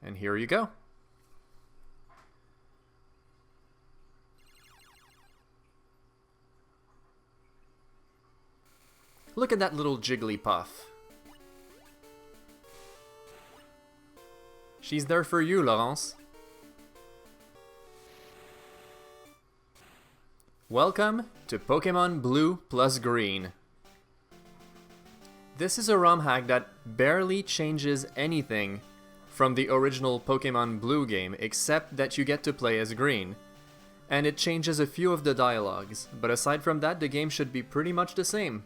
And here you go. Look at that little Jigglypuff. She's there for you, Laurence. Welcome to Pokémon Blue plus Green. This is a ROM hack that barely changes anything from the original Pokémon Blue game, except that you get to play as Green. And it changes a few of the dialogues, but aside from that, the game should be pretty much the same.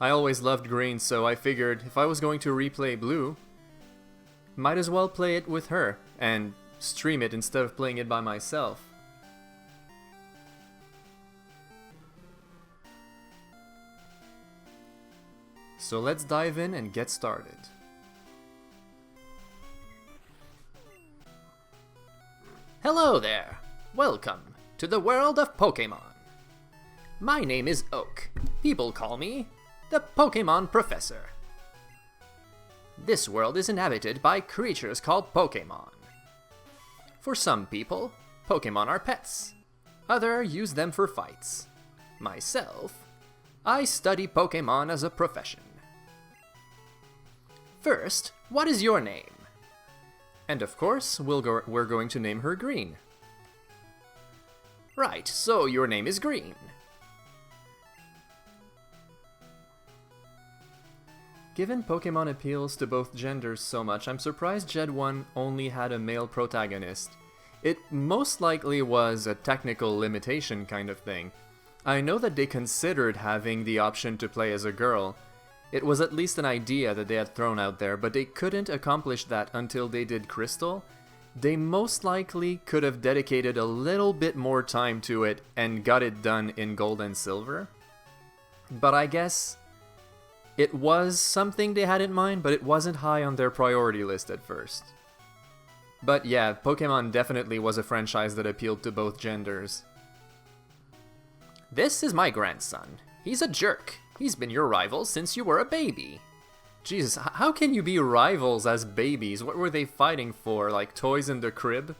I always loved Green, so I figured if I was going to replay Blue, might as well play it with her, and stream it instead of playing it by myself. So let's dive in and get started. Hello there! Welcome to the world of Pokémon. My name is Oak. People call me the Pokémon Professor. This world is inhabited by creatures called Pokémon. For some people, Pokémon are pets. Others use them for fights. Myself, I study Pokémon as a profession. First, what is your name? And of course, we're going to name her Green. Right, so your name is Green. Given Pokémon appeals to both genders so much, I'm surprised Gen 1 only had a male protagonist. It most likely was a technical limitation kind of thing. I know that they considered having the option to play as a girl. It was at least an idea that they had thrown out there, but they couldn't accomplish that until they did Crystal. They most likely could have dedicated a little bit more time to it and got it done in Gold and Silver. But I guess it was something they had in mind, but it wasn't high on their priority list at first. But yeah, Pokémon definitely was a franchise that appealed to both genders. This is my grandson. He's a jerk. He's been your rival since you were a baby. Jesus, how can you be rivals as babies? What were they fighting for? Like toys in the crib?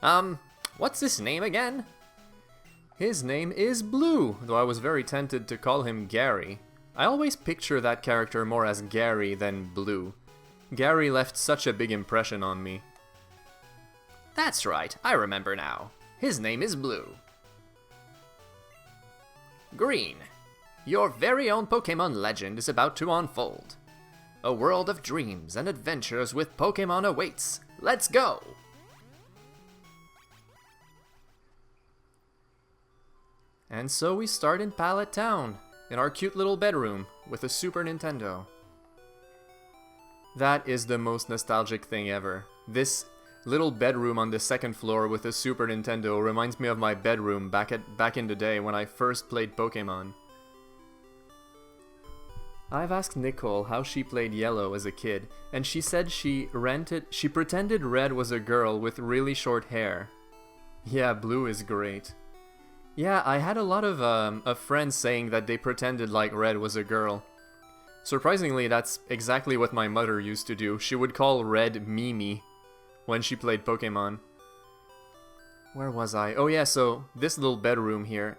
What's his name again? His name is Blue, though I was very tempted to call him Gary. I always picture that character more as Gary than Blue. Gary left such a big impression on me. That's right, I remember now. His name is Blue. Green. Your very own Pokémon legend is about to unfold. A world of dreams and adventures with Pokémon awaits. Let's go! And so we start in Pallet Town, in our cute little bedroom, with a Super Nintendo. That is the most nostalgic thing ever. This little bedroom on the second floor with a Super Nintendo reminds me of my bedroom back in the day when I first played Pokémon. I've asked Nicole how she played Yellow as a kid, and she said she pretended Red was a girl with really short hair. Yeah, Blue is great. Yeah, I had a lot of friends saying that they pretended like Red was a girl. Surprisingly, that's exactly what my mother used to do. She would call Red Mimi when she played Pokémon. Where was I? Oh yeah, so this little bedroom here.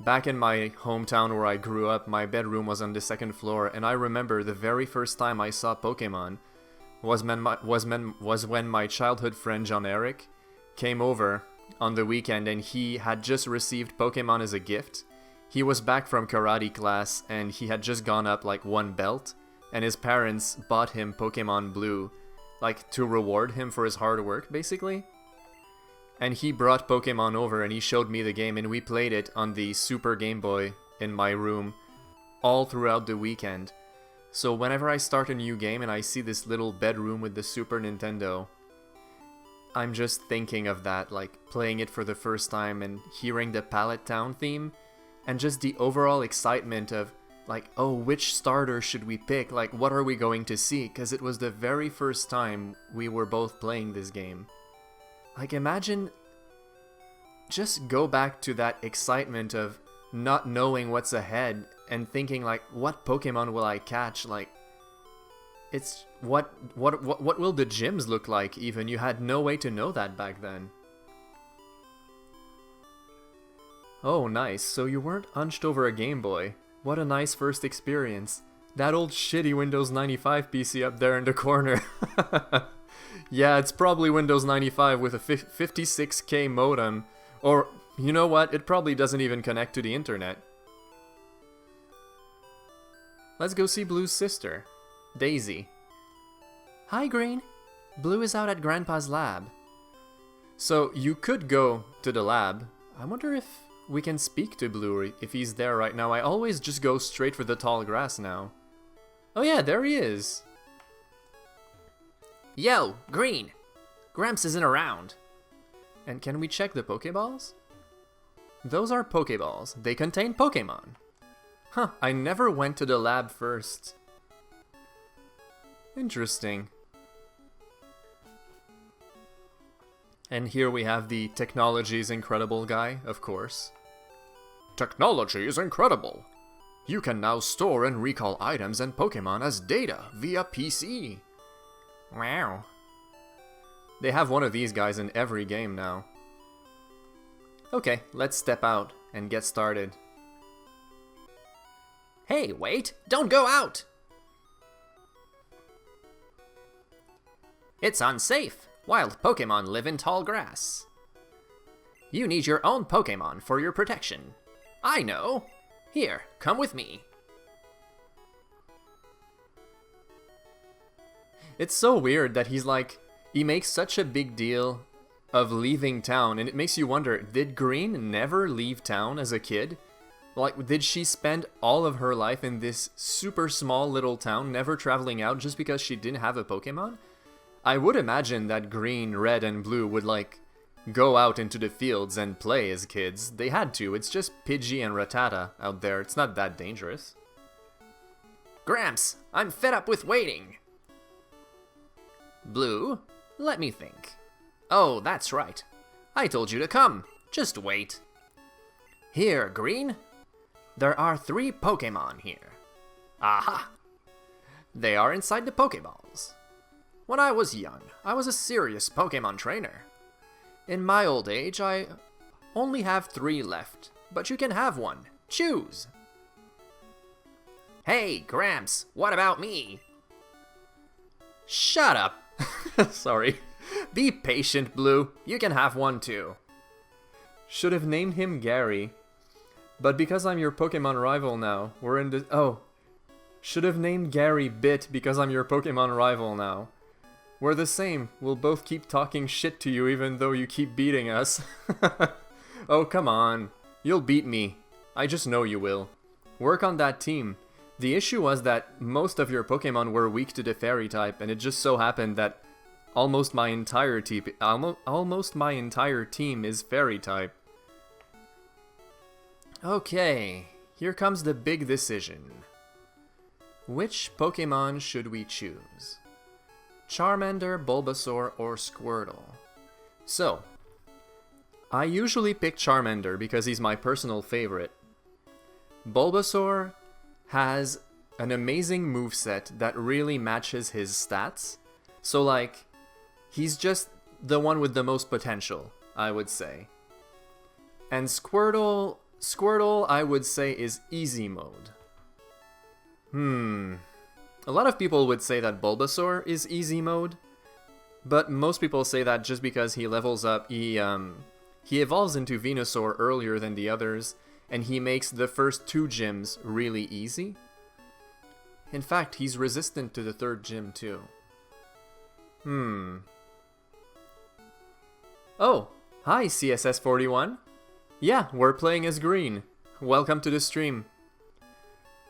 Back in my hometown where I grew up, my bedroom was on the second floor, and I remember the very first time I saw Pokémon was when my childhood friend John Eric came over on the weekend, and he had just received Pokémon as a gift. He was back from karate class, and he had just gone up like one belt, and his parents bought him Pokémon Blue, like to reward him for his hard work, basically. And he brought Pokémon over and he showed me the game, and we played it on the Super Game Boy in my room all throughout the weekend. So whenever I start a new game and I see this little bedroom with the Super Nintendo, I'm just thinking of that, like playing it for the first time and hearing the Pallet Town theme, and just the overall excitement of like, oh, which starter should we pick? Like, what are we going to see? Because it was the very first time we were both playing this game. Like, imagine, just go back to that excitement of not knowing what's ahead and thinking like, what Pokemon will I catch? Like, It's what will the gyms look like even? You had no way to know that back then. Oh, nice. So you weren't hunched over a Game Boy. What a nice first experience. That old shitty Windows 95 PC up there in the corner. Yeah, it's probably Windows 95 with a 56K modem. Or, you know what? It probably doesn't even connect to the internet. Let's go see Blue's sister, Daisy. Hi, Green. Blue is out at Grandpa's lab. So, you could go to the lab. I wonder if we can speak to Blue if he's there right now. I always just go straight for the tall grass now. Oh yeah, there he is. Yo, Green. Gramps isn't around. And can we check the Pokeballs? Those are Pokeballs. They contain Pokemon. Huh, I never went to the lab first. Interesting. And here we have the technology is incredible guy, of course. Technology is incredible. You can now store and recall items and Pokemon as data via PC. Wow. They have one of these guys in every game now. Okay, let's step out and get started. Hey, wait! Don't go out! It's unsafe. Wild Pokemon live in tall grass. You need your own Pokemon for your protection. I know! Here, come with me. It's so weird that he makes such a big deal of leaving town, and it makes you wonder, did Green never leave town as a kid? Like, did she spend all of her life in this super small little town, never traveling out just because she didn't have a Pokemon? I would imagine that Green, Red, and Blue would, go out into the fields and play as kids. They had to. It's just Pidgey and Rattata out there. It's not that dangerous. Gramps, I'm fed up with waiting. Blue, let me think. Oh, that's right. I told you to come. Just wait. Here, Green. There are 3 Pokemon here. Aha! They are inside the Pokeballs. When I was young, I was a serious Pokemon trainer. In my old age, I only have 3 left, but you can have one. Choose! Hey, Gramps, what about me? Shut up! Sorry. Be patient, Blue. You can have one too. Should have named him Gary. But because I'm your Pokemon rival now, we're in the... Oh. Should have named Gary Bit because I'm your Pokemon rival now. We're the same. We'll both keep talking shit to you even though you keep beating us. Oh, come on. You'll beat me. I just know you will. Work on that team. The issue was that most of your Pokemon were weak to the Fairy type, and it just so happened that almost my entire team is Fairy type. Okay, here comes the big decision. Which Pokemon should we choose? Charmander, Bulbasaur, or Squirtle? So, I usually pick Charmander because he's my personal favorite. Bulbasaur has an amazing moveset that really matches his stats. So he's just the one with the most potential, I would say. And Squirtle, I would say, is easy mode. A lot of people would say that Bulbasaur is easy mode, but most people say that just because he levels up, he evolves into Venusaur earlier than the others, and he makes the first 2 gyms really easy. In fact, he's resistant to the 3rd gym too. Oh, hi CSS41. Yeah, we're playing as Green. Welcome to the stream.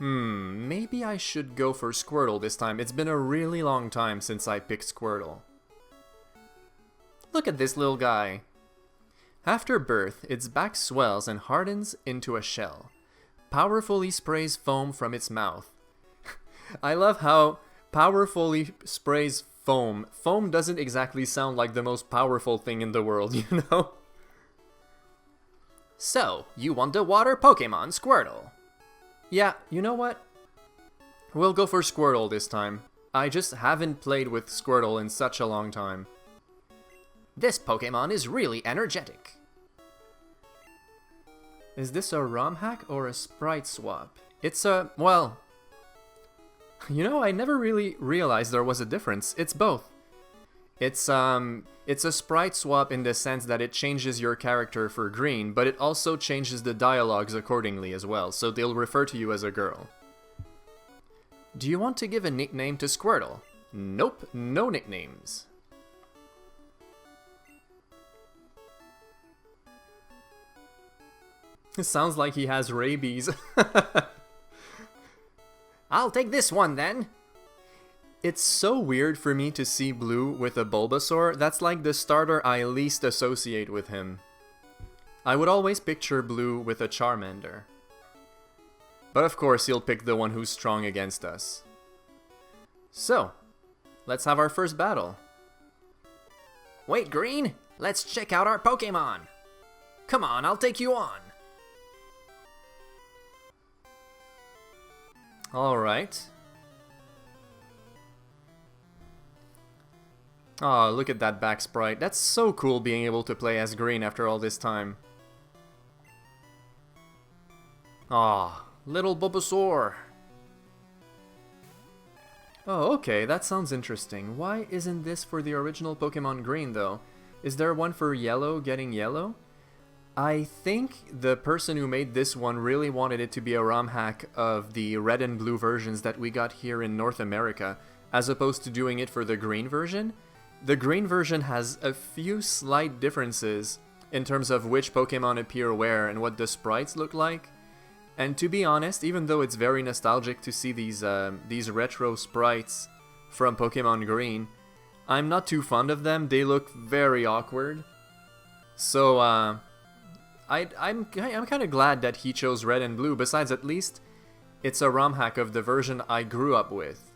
Maybe I should go for Squirtle this time. It's been a really long time since I picked Squirtle. Look at this little guy. After birth, its back swells and hardens into a shell. Powerfully sprays foam from its mouth. I love how powerfully sprays foam. Foam doesn't exactly sound like the most powerful thing in the world, you know? So, you want the water Pokemon, Squirtle? Yeah, you know what? We'll go for Squirtle this time. I just haven't played with Squirtle in such a long time. This Pokémon is really energetic. Is this a ROM hack or a sprite swap? It's a... well... You know, I never really realized there was a difference. It's both. It's a sprite swap in the sense that it changes your character for green, but it also changes the dialogues accordingly as well, so they'll refer to you as a girl. Do you want to give a nickname to Squirtle? Nope, no nicknames. It sounds like he has rabies. I'll take this one then. It's so weird for me to see Blue with a Bulbasaur. That's like the starter I least associate with him. I would always picture Blue with a Charmander. But of course he'll pick the one who's strong against us. So, let's have our first battle. Wait, Green, let's check out our Pokémon. Come on, I'll take you on. Alright. Oh, look at that back sprite. That's so cool being able to play as Green after all this time. Aw, little Bulbasaur. Oh, okay, that sounds interesting. Why isn't this for the original Pokemon Green, though? Is there one for Yellow getting Yellow? I think the person who made this one really wanted it to be a ROM hack of the red and blue versions that we got here in North America, as opposed to doing it for the green version. The green version has a few slight differences in terms of which Pokemon appear where and what the sprites look like. And to be honest, even though it's very nostalgic to see these retro sprites from Pokemon Green, I'm not too fond of them. They look very awkward. So, I'm kind of glad that he chose red and blue. Besides, at least it's a ROM hack of the version I grew up with.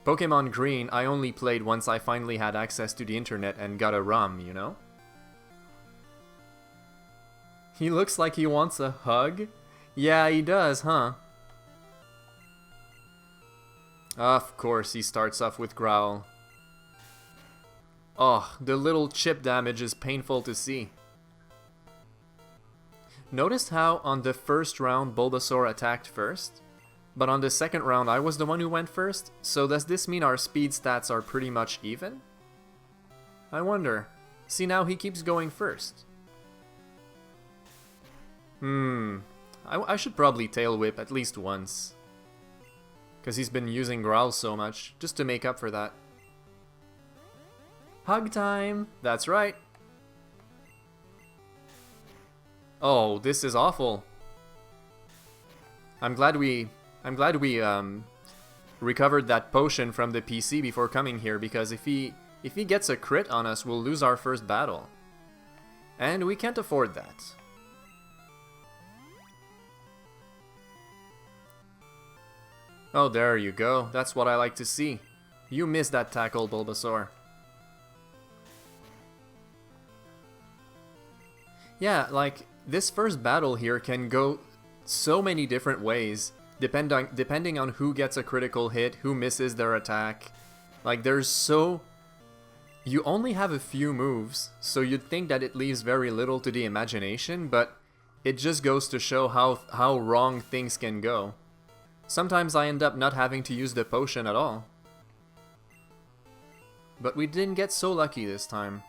Pokemon Green I only played once I finally had access to the internet and got a ROM, you know? He looks like he wants a hug? Yeah, he does, huh? Of course, he starts off with Growl. Oh, the little chip damage is painful to see. Notice how on the first round Bulbasaur attacked first? But on the second round I was the one who went first, so does this mean our speed stats are pretty much even? I wonder. See, now he keeps going first. I should probably Tail Whip at least once. Because he's been using Growl so much, just to make up for that. Hug time! That's right! Oh, this is awful. I'm glad we recovered that potion from the PC before coming here, because if he gets a crit on us, we'll lose our first battle. And we can't afford that. Oh, there you go. That's what I like to see. You missed that tackle, Bulbasaur. Yeah, like, this first battle here can go so many different ways, depending on who gets a critical hit, who misses their attack. Like, there's so... You only have a few moves, so you'd think that it leaves very little to the imagination, but it just goes to show how wrong things can go. Sometimes I end up not having to use the potion at all. But we didn't get so lucky this time.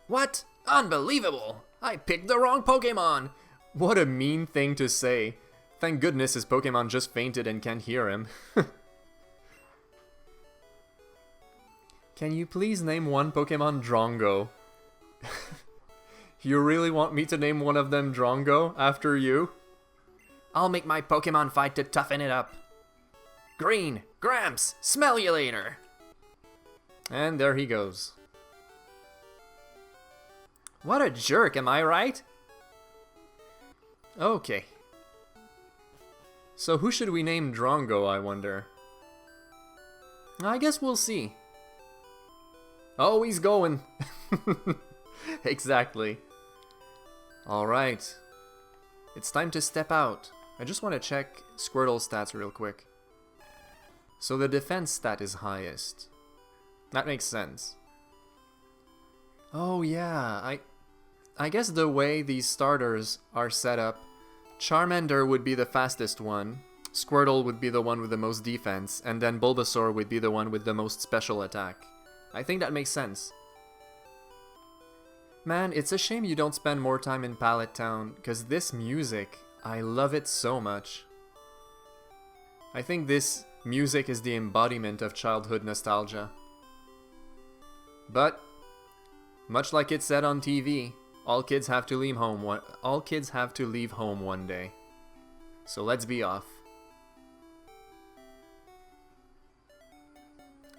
What? Unbelievable! I picked the wrong Pokémon! What a mean thing to say. Thank goodness his Pokémon just fainted and can't hear him. Can you please name one Pokémon Drongo? You really want me to name one of them Drongo after you? I'll make my Pokémon fight to toughen it up. Green, Gramps, smell you later! And there he goes. What a jerk, am I right? Okay. So who should we name Drongo, I wonder? I guess we'll see. Oh, he's going! Exactly. Alright. It's time to step out. I just want to check Squirtle's stats real quick. So the defense stat is highest. That makes sense. Oh yeah, I guess the way these starters are set up, Charmander would be the fastest one, Squirtle would be the one with the most defense, and then Bulbasaur would be the one with the most special attack. I think that makes sense. Man, it's a shame you don't spend more time in Pallet Town, because this music, I love it so much. I think this music is the embodiment of childhood nostalgia. But, much like it said on TV, all kids have to leave home one day. So let's be off.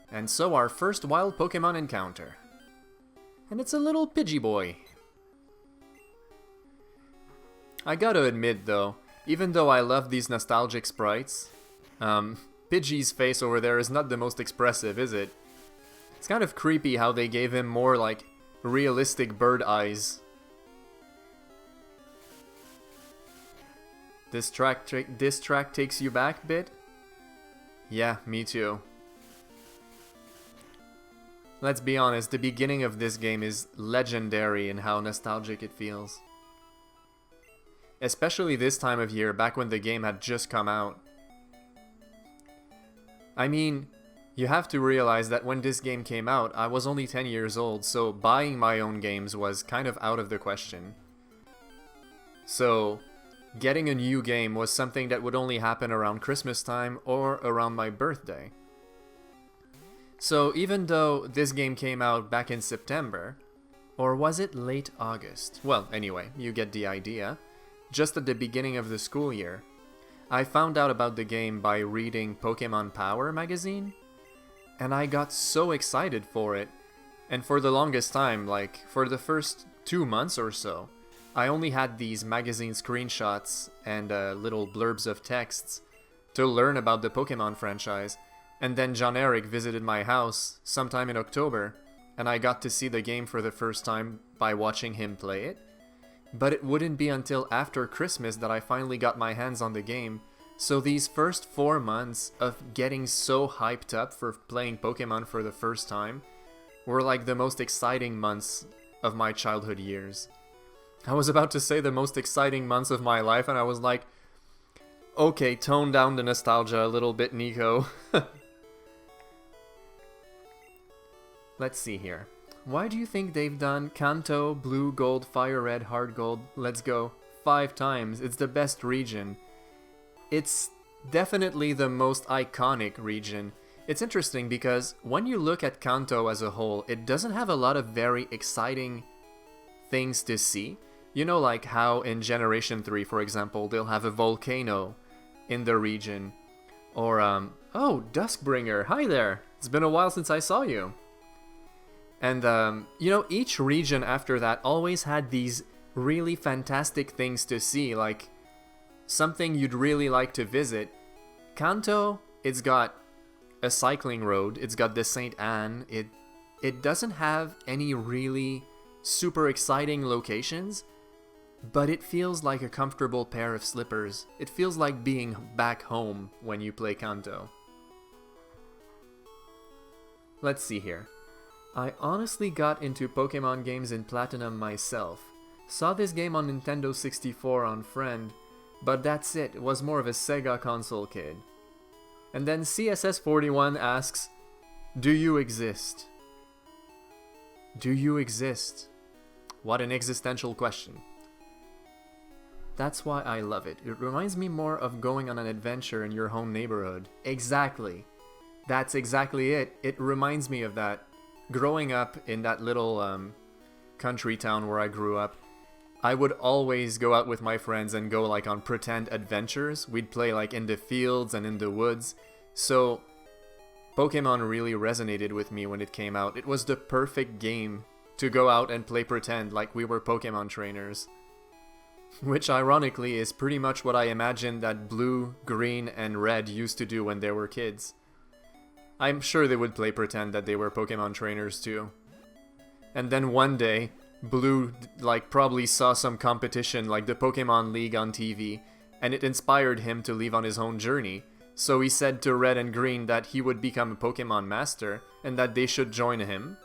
And so our first wild Pokemon encounter. And it's a little Pidgey-boy. I gotta admit though, even though I love these nostalgic sprites, Pidgey's face over there is not the most expressive, is it? It's kind of creepy how they gave him more like realistic bird eyes. This track takes you back a bit? Yeah, me too. Let's be honest, the beginning of this game is legendary in how nostalgic it feels. Especially this time of year, back when the game had just come out. I mean, you have to realize that when this game came out, I was only 10 years old, so buying my own games was kind of out of the question. So, getting a new game was something that would only happen around Christmas time or around my birthday. So even though this game came out back in September, or was it late August? Well, anyway, you get the idea. Just at the beginning of the school year, I found out about the game by reading Pokémon Power magazine, and I got so excited for it. And for the longest time, like for the first 2 months or so, I only had these magazine screenshots and little blurbs of texts to learn about the Pokémon franchise. And then John Eric visited my house sometime in October, and I got to see the game for the first time by watching him play it. But it wouldn't be until after Christmas that I finally got my hands on the game, so these first 4 months of getting so hyped up for playing Pokemon for the first time were like the most exciting months of my childhood years. I was about to say the most exciting months of my life, and I was like, okay, tone down the nostalgia a little bit, Nico. Let's see here. Why do you think they've done Kanto, Blue, Gold, Fire Red, Hard Gold, Let's Go 5 times? It's the best region. It's definitely the most iconic region. It's interesting because when you look at Kanto as a whole, it doesn't have a lot of very exciting things to see. You know, like how in Generation 3, for example, they'll have a volcano in the region. Or, oh, Duskbringer, hi there! It's been a while since I saw you. And, you know, each region after that always had these really fantastic things to see, like something you'd really like to visit. Kanto, it's got a cycling road, it's got the St. Anne, it doesn't have any really super exciting locations, but it feels like a comfortable pair of slippers. It feels like being back home when you play Kanto. Let's see here. I honestly got into Pokemon games in Platinum myself. Saw this game on Nintendo 64 on Friend, but that's it, was more of a Sega console kid. And then CSS41 asks, do you exist? Do you exist? What an existential question. That's why I love it. It reminds me more of going on an adventure in your home neighborhood. Exactly. That's exactly it. It reminds me of that. Growing up in that little country town where I grew up, I would always go out with my friends and go like on pretend adventures. We'd play like in the fields and in the woods. So Pokemon really resonated with me when it came out. It was the perfect game to go out and play pretend like we were Pokemon trainers. Which ironically is pretty much what I imagined that Blue, Green, and Red used to do when they were kids. I'm sure they would play pretend that they were Pokemon trainers too. And then one day, Blue like probably saw some competition like the Pokemon League on TV, and it inspired him to leave on his own journey. So he said to Red and Green that he would become a Pokemon Master, and that they should join him.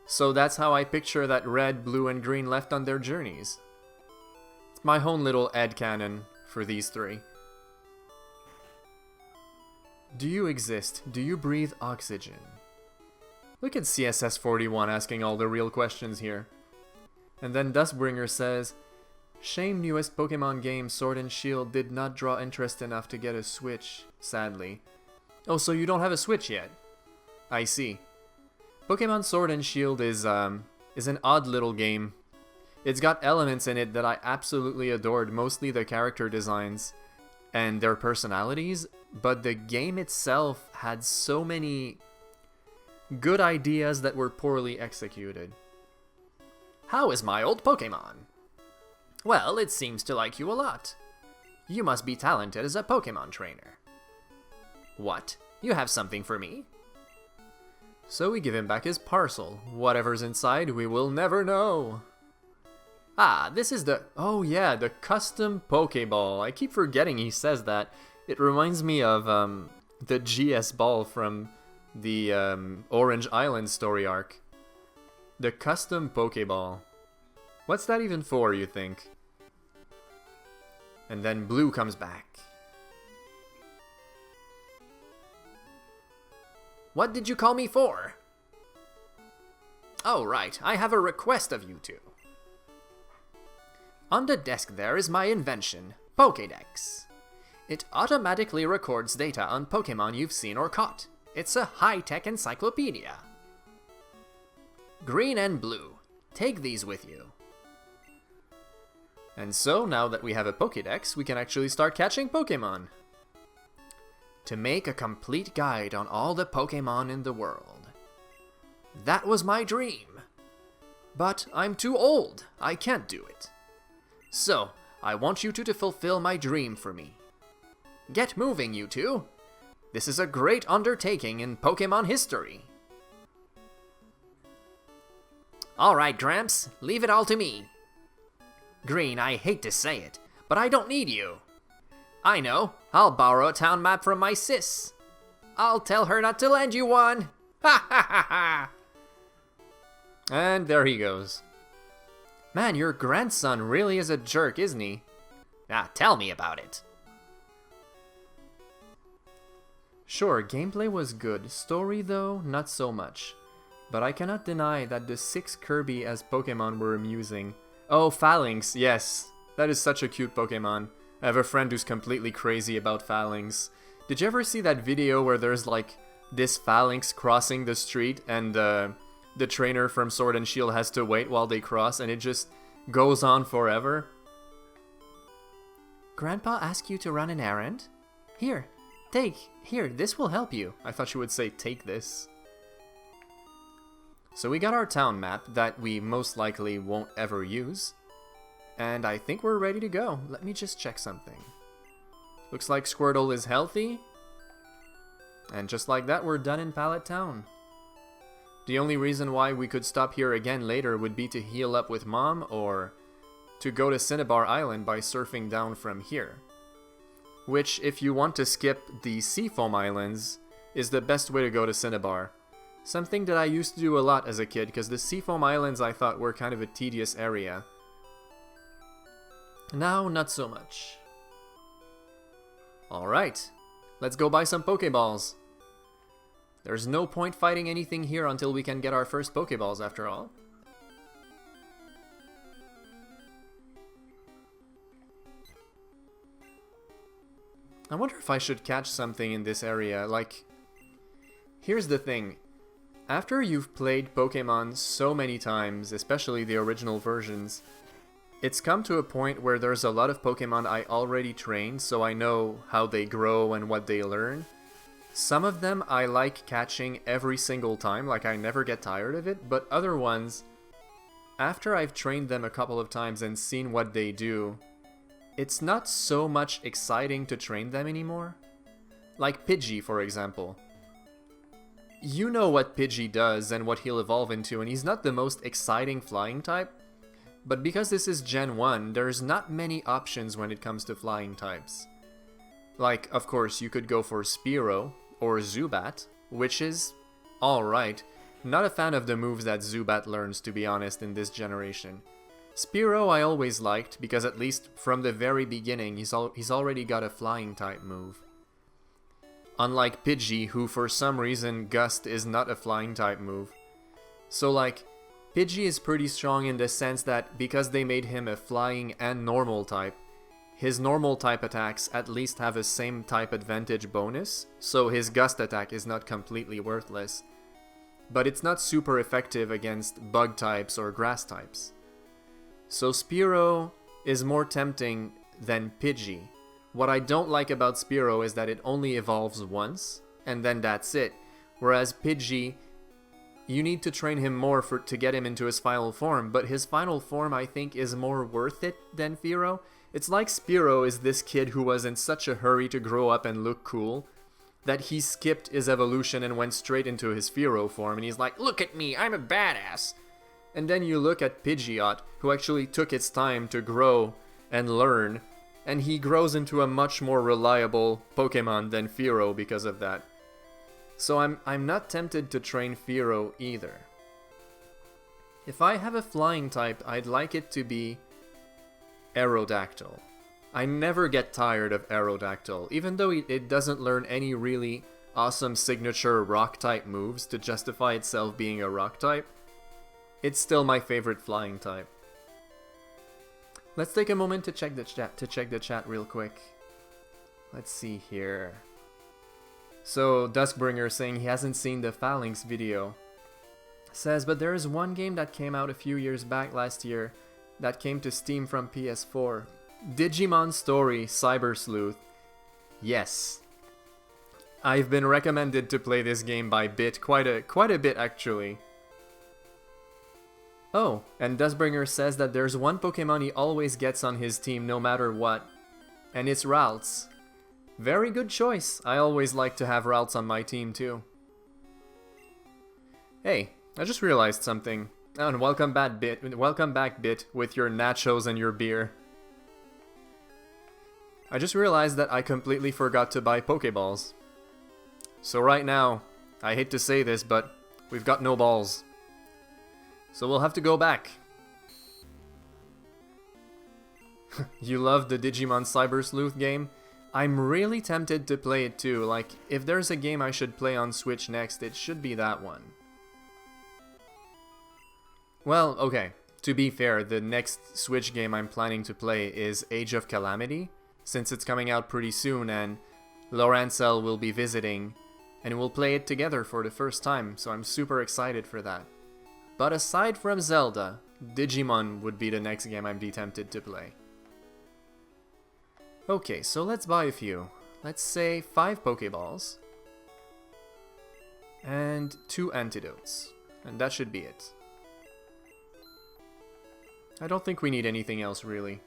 So that's how I picture that Red, Blue, and Green left on their journeys. It's my own little headcanon for these three. Do you exist? Do you breathe oxygen? Look at CSS41 asking all the real questions here. And then Dustbringer says, shame newest Pokemon game Sword and Shield did not draw interest enough to get a Switch, sadly. Oh, so you don't have a Switch yet? I see. Pokemon Sword and Shield is an odd little game. It's got elements in it that I absolutely adored, mostly the character designs and their personalities, but the game itself had so many good ideas that were poorly executed. How is my old Pokemon? Well, it seems to like you a lot. You must be talented as a Pokemon trainer. What? You have something for me? So we give him back his parcel. Whatever's inside, we will never know. Ah, this is the... Oh yeah, the custom Pokeball. I keep forgetting he says that. It reminds me of the GS Ball from the Orange Island story arc. The custom Pokeball. What's that even for, you think? And then Blue comes back. What did you call me for? Oh, right. I have a request of you two. On the desk there is my invention, Pokédex. It automatically records data on Pokémon you've seen or caught. It's a high-tech encyclopedia. Green and Blue, take these with you. And so, now that we have a Pokédex, we can actually start catching Pokémon. To make a complete guide on all the Pokémon in the world. That was my dream. But I'm too old. I can't do it. So, I want you two to fulfill my dream for me. Get moving, you two. This is a great undertaking in Pokémon history. Alright, Gramps, leave it all to me. Green, I hate to say it, but I don't need you. I know, I'll borrow a town map from my sis. I'll tell her not to lend you one. Ha ha ha ha! And there he goes. Man, your grandson really is a jerk, isn't he? Ah, tell me about it. Sure, gameplay was good. Story, though, not so much. But I cannot deny that the 6 Kirby as Pokemon were amusing. Oh, Phalanx, yes. That is such a cute Pokemon. I have a friend who's completely crazy about Phalanx. Did you ever see that video where there's like this Phalanx crossing the street and the trainer from Sword and Shield has to wait while they cross and it just goes on forever? Grandpa asked you to run an errand? Here, this will help you. I thought you would say take this. So we got our town map that we most likely won't ever use. And I think we're ready to go. Let me just check something. Looks like Squirtle is healthy. And just like that, we're done in Pallet Town. The only reason why we could stop here again later would be to heal up with Mom or to go to Cinnabar Island by surfing down from here. Which, if you want to skip the Seafoam Islands, is the best way to go to Cinnabar. Something that I used to do a lot as a kid, because the Seafoam Islands I thought were kind of a tedious area. Now, not so much. Alright, let's go buy some Pokeballs. There's no point fighting anything here until we can get our first Pokeballs after all. I wonder if I should catch something in this area, like... Here's the thing. After you've played Pokemon so many times, especially the original versions, it's come to a point where there's a lot of Pokemon I already trained, so I know how they grow and what they learn. Some of them I like catching every single time, like I never get tired of it, but other ones, after I've trained them a couple of times and seen what they do, it's not so much exciting to train them anymore. Like Pidgey, for example. You know what Pidgey does and what he'll evolve into, and he's not the most exciting flying type. But because this is Gen 1, there's not many options when it comes to flying types. Like, of course, you could go for Spearow or Zubat, which is alright. Not a fan of the moves that Zubat learns, to be honest, in this generation. Spearow I always liked, because at least from the very beginning, he's already got a flying type move. Unlike Pidgey, who for some reason Gust is not a flying type move. So like, Pidgey is pretty strong in the sense that because they made him a flying and normal type, his normal type attacks at least have a same type advantage bonus, so his Gust attack is not completely worthless. But it's not super effective against bug types or grass types. So Spearow is more tempting than Pidgey. What I don't like about Spearow is that it only evolves once, and then that's it. Whereas Pidgey, you need to train him more to get him into his final form, but his final form I think is more worth it than Fearow. It's like Spearow is this kid who was in such a hurry to grow up and look cool, that he skipped his evolution and went straight into his Fearow form, and he's like, look at me, I'm a badass! And then you look at Pidgeot, who actually took its time to grow and learn, and he grows into a much more reliable Pokemon than Fearow because of that. So I'm not tempted to train Fearow either. If I have a flying type, I'd like it to be Aerodactyl. I never get tired of Aerodactyl, even though it doesn't learn any really awesome signature rock type moves to justify itself being a rock type. It's still my favorite flying type. Let's take a moment to check the chat real quick. Let's see here. So Duskbringer saying he hasn't seen the Phalanx video. Says, but there is one game that came out a few years back last year that came to Steam from PS4. Digimon Story Cyber Sleuth. Yes. I've been recommended to play this game by Bit quite a bit actually. Oh, and Dustbringer says that there's one Pokemon he always gets on his team no matter what, and it's Ralts. Very good choice. I always like to have Ralts on my team too. Hey, I just realized something. Oh, and welcome back, Bit, with your nachos and your beer. I just realized that I completely forgot to buy Pokeballs. So right now, I hate to say this, but we've got no balls. So we'll have to go back. You love the Digimon Cyber Sleuth game? I'm really tempted to play it too. Like, if there's a game I should play on Switch next, it should be that one. Well, okay. To be fair, the next Switch game I'm planning to play is Age of Calamity, since it's coming out pretty soon and Laurentzel will be visiting, and we'll play it together for the first time, so I'm super excited for that. But aside from Zelda, Digimon would be the next game I'd be tempted to play. Okay, so let's buy a few. Let's say 5 Pokeballs. And 2 antidotes. And that should be it. I don't think we need anything else really.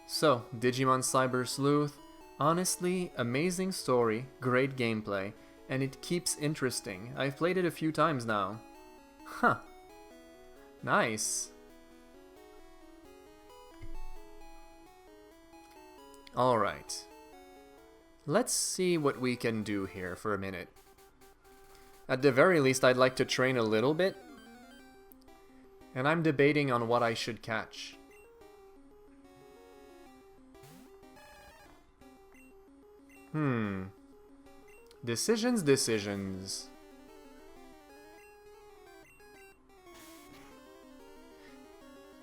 So, Digimon Cyber Sleuth. Honestly, amazing story, great gameplay. And it keeps interesting. I've played it a few times now. Huh. Nice. Alright. Let's see what we can do here for a minute. At the very least, I'd like to train a little bit. And I'm debating on what I should catch. Decisions.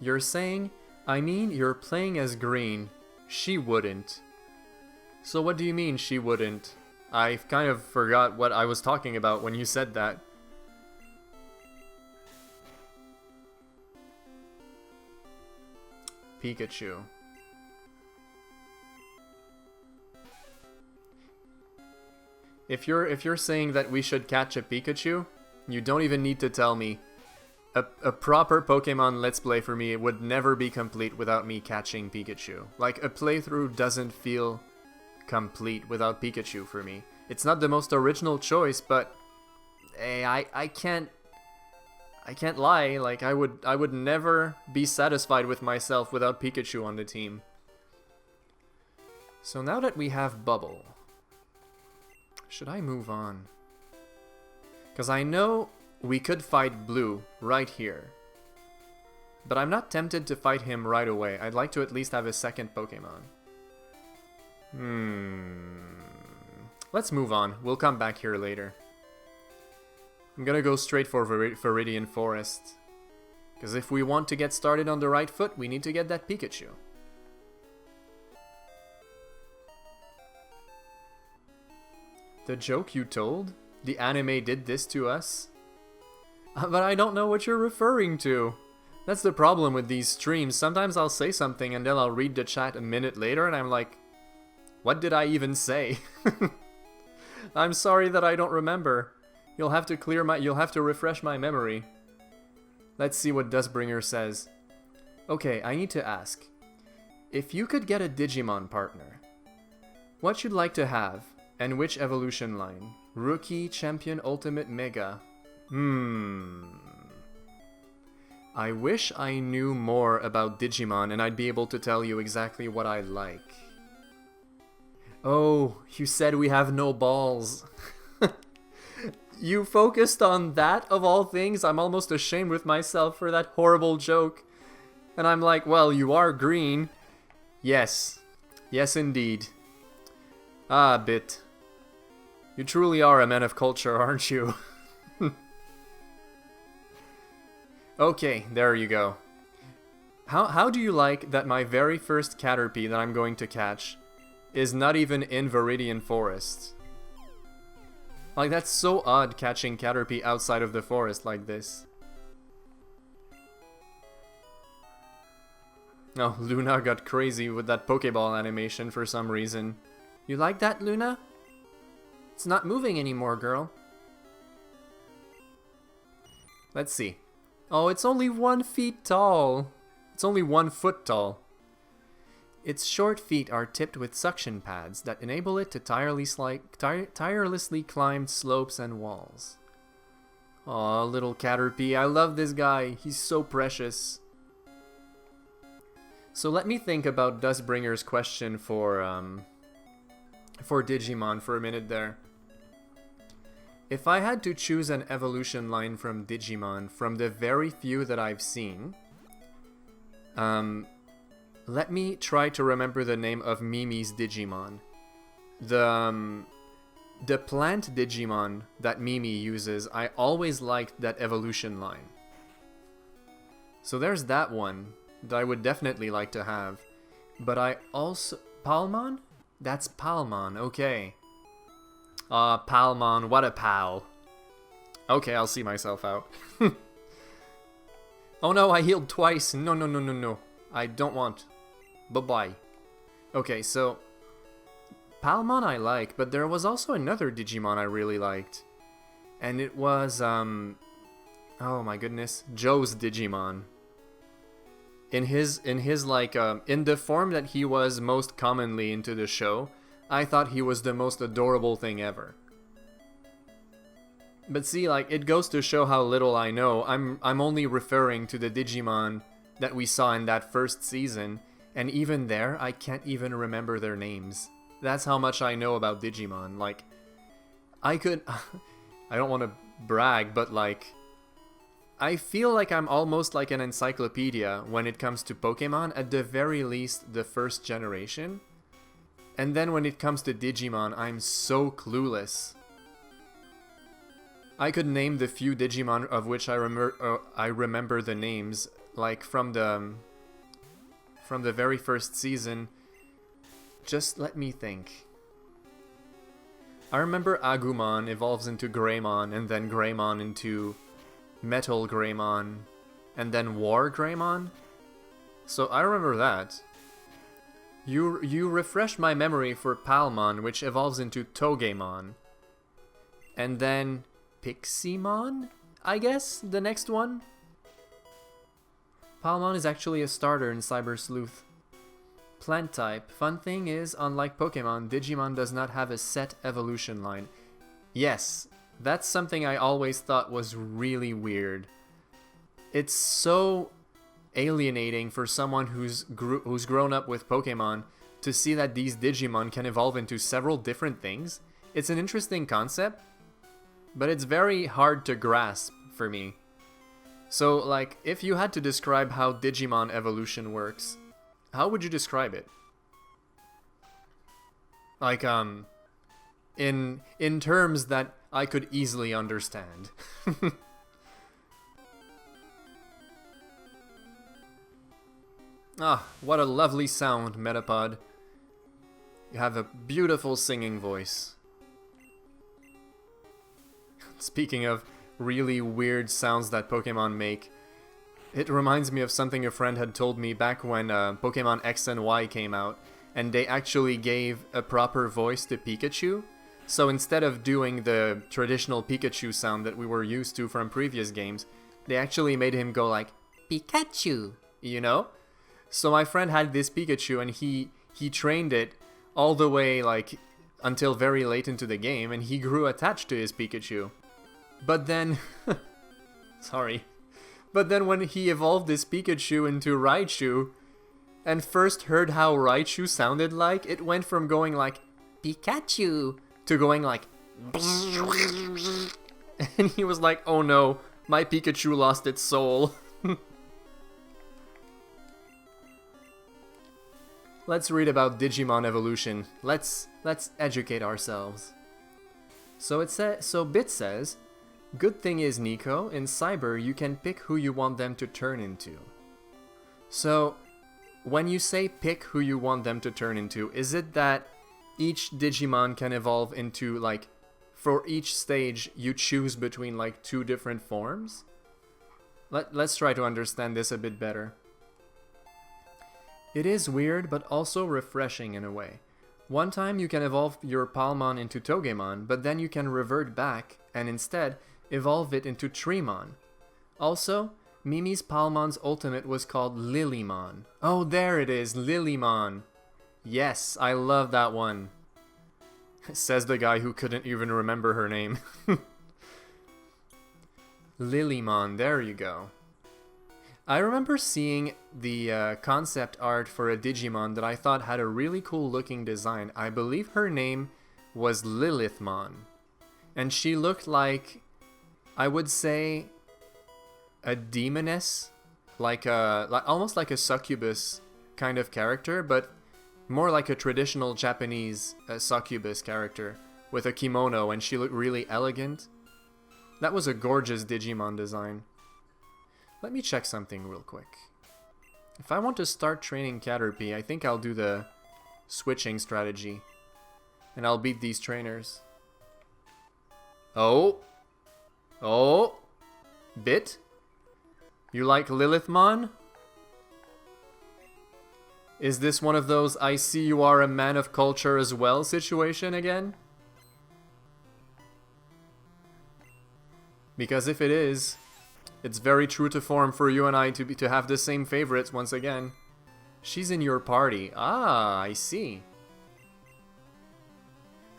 You're saying, I mean, you're playing as green. She wouldn't. So what do you mean she wouldn't? I kind of forgot what I was talking about when you said that. Pikachu. If you're saying that we should catch a Pikachu, you don't even need to tell me. A proper Pokemon Let's Play for me would never be complete without me catching Pikachu. Like, a playthrough doesn't feel complete without Pikachu for me. It's not the most original choice, but hey, I can't I can't lie, like I would never be satisfied with myself without Pikachu on the team. So now that we have Bubble, should I move on? Because I know we could fight Blue right here. But I'm not tempted to fight him right away. I'd like to at least have a second Pokemon. Let's move on. We'll come back here later. I'm gonna go straight for Viridian Forest. Because if we want to get started on the right foot, we need to get that Pikachu. The joke you told? The anime did this to us? But I don't know what you're referring to. That's the problem with these streams. Sometimes I'll say something and then I'll read the chat a minute later and I'm like, what did I even say? I'm sorry that I don't remember. You'll have to refresh my memory. Let's see what Dustbringer says. Okay, I need to ask. If you could get a Digimon partner, what you'd like to have, and which evolution line? Rookie, Champion, Ultimate, Mega. I wish I knew more about Digimon and I'd be able to tell you exactly what I like. Oh, you said we have no balls. You focused on that of all things? I'm almost ashamed with myself for that horrible joke. And I'm like, well, you are green. Yes. Yes, indeed. Ah, Bit. You truly are a man of culture, aren't you? Okay, there you go. How do you like that my very first Caterpie that I'm going to catch is not even in Viridian Forest? Like, that's so odd catching Caterpie outside of the forest like this. Oh, Luna got crazy with that Pokeball animation for some reason. You like that, Luna? It's not moving anymore, girl. Let's see. Oh, it's only 1 feet tall. It's only 1 foot tall. Its short feet are tipped with suction pads that enable it to tirelessly climb slopes and walls. Aw, little Caterpie, I love this guy. He's so precious. So let me think about Dustbringer's question for Digimon for a minute there. If I had to choose an evolution line from Digimon from the very few that I've seen, let me try to remember the name of Mimi's Digimon. The plant Digimon that Mimi uses, I always liked that evolution line. So there's that one that I would definitely like to have. But I also... Palmon? That's Palmon, okay. Palmon, what a pal. Okay, I'll see myself out. Oh no, I healed twice. No, no, no, no, no. I don't want. Bye-bye. Okay, so... Palmon I like, but there was also another Digimon I really liked. And it was, oh my goodness, Joe's Digimon. In the form that he was most commonly into the show, I thought he was the most adorable thing ever. But see, like, it goes to show how little I know. I'm only referring to the Digimon that we saw in that first season, and even there, I can't even remember their names. That's how much I know about Digimon. Like, I could... I don't want to brag, but like... I feel like I'm almost like an encyclopedia when it comes to Pokemon, at the very least the first generation. And then when it comes to Digimon, I'm so clueless. I could name the few Digimon of which I remember the names, like from the very first season. Just let me think. I remember Agumon evolves into Greymon, and then Greymon into Metal Greymon, and then War Greymon. So I remember that. You refresh my memory for Palmon, which evolves into Togemon. And then Piximon, I guess, the next one? Palmon is actually a starter in Cyber Sleuth. Plant type. Fun thing is, unlike Pokemon, Digimon does not have a set evolution line. Yes, that's something I always thought was really weird. it's so alienating for someone who's grown up with Pokemon to see that these Digimon can evolve into several different things. It's an interesting concept, but it's very hard to grasp for me. So, like, if you had to describe how Digimon evolution works, how would you describe it? Like, in terms that I could easily understand. Ah, what a lovely sound, Metapod. You have a beautiful singing voice. Speaking of really weird sounds that Pokemon make, it reminds me of something a friend had told me back when Pokemon X and Y came out, and they actually gave a proper voice to Pikachu. So instead of doing the traditional Pikachu sound that we were used to from previous games, they actually made him go like, Pikachu, you know? So my friend had this Pikachu, and he trained it all the way, like, until very late into the game, and he grew attached to his Pikachu. But then... sorry. But then when he evolved this Pikachu into Raichu, and first heard how Raichu sounded like, it went from going like, Pikachu, to going like... and he was like, oh no, my Pikachu lost its soul. Let's read about Digimon evolution. Let's educate ourselves. So Bit says, good thing is, Nico, in Cyber you can pick who you want them to turn into. So when you say pick who you want them to turn into, is it that each Digimon can evolve into, like, for each stage you choose between like 2 different forms? Let's try to understand this a bit better. It is weird, but also refreshing in a way. One time you can evolve your Palmon into Togemon, but then you can revert back, and instead, evolve it into Treemon. Also, Mimi's Palmon's ultimate was called Lilymon. Oh, there it is, Lilymon. Yes, I love that one. Says the guy who couldn't even remember her name. Lilymon, there you go. I remember seeing the concept art for a Digimon that I thought had a really cool looking design. I believe her name was Lilithmon. And she looked like, I would say, a demoness. Almost like a succubus kind of character, but more like a traditional Japanese succubus character with a kimono, and she looked really elegant. That was a gorgeous Digimon design. Let me check something real quick. If I want to start training Caterpie, I think I'll do the switching strategy. And I'll beat these trainers. Oh! Oh! Bit? You like Lilithmon? Is this one of those I see you are a man of culture as well situation again? Because if it is, it's very true to form for you and I to have the same favorites once again. She's in your party. Ah, I see.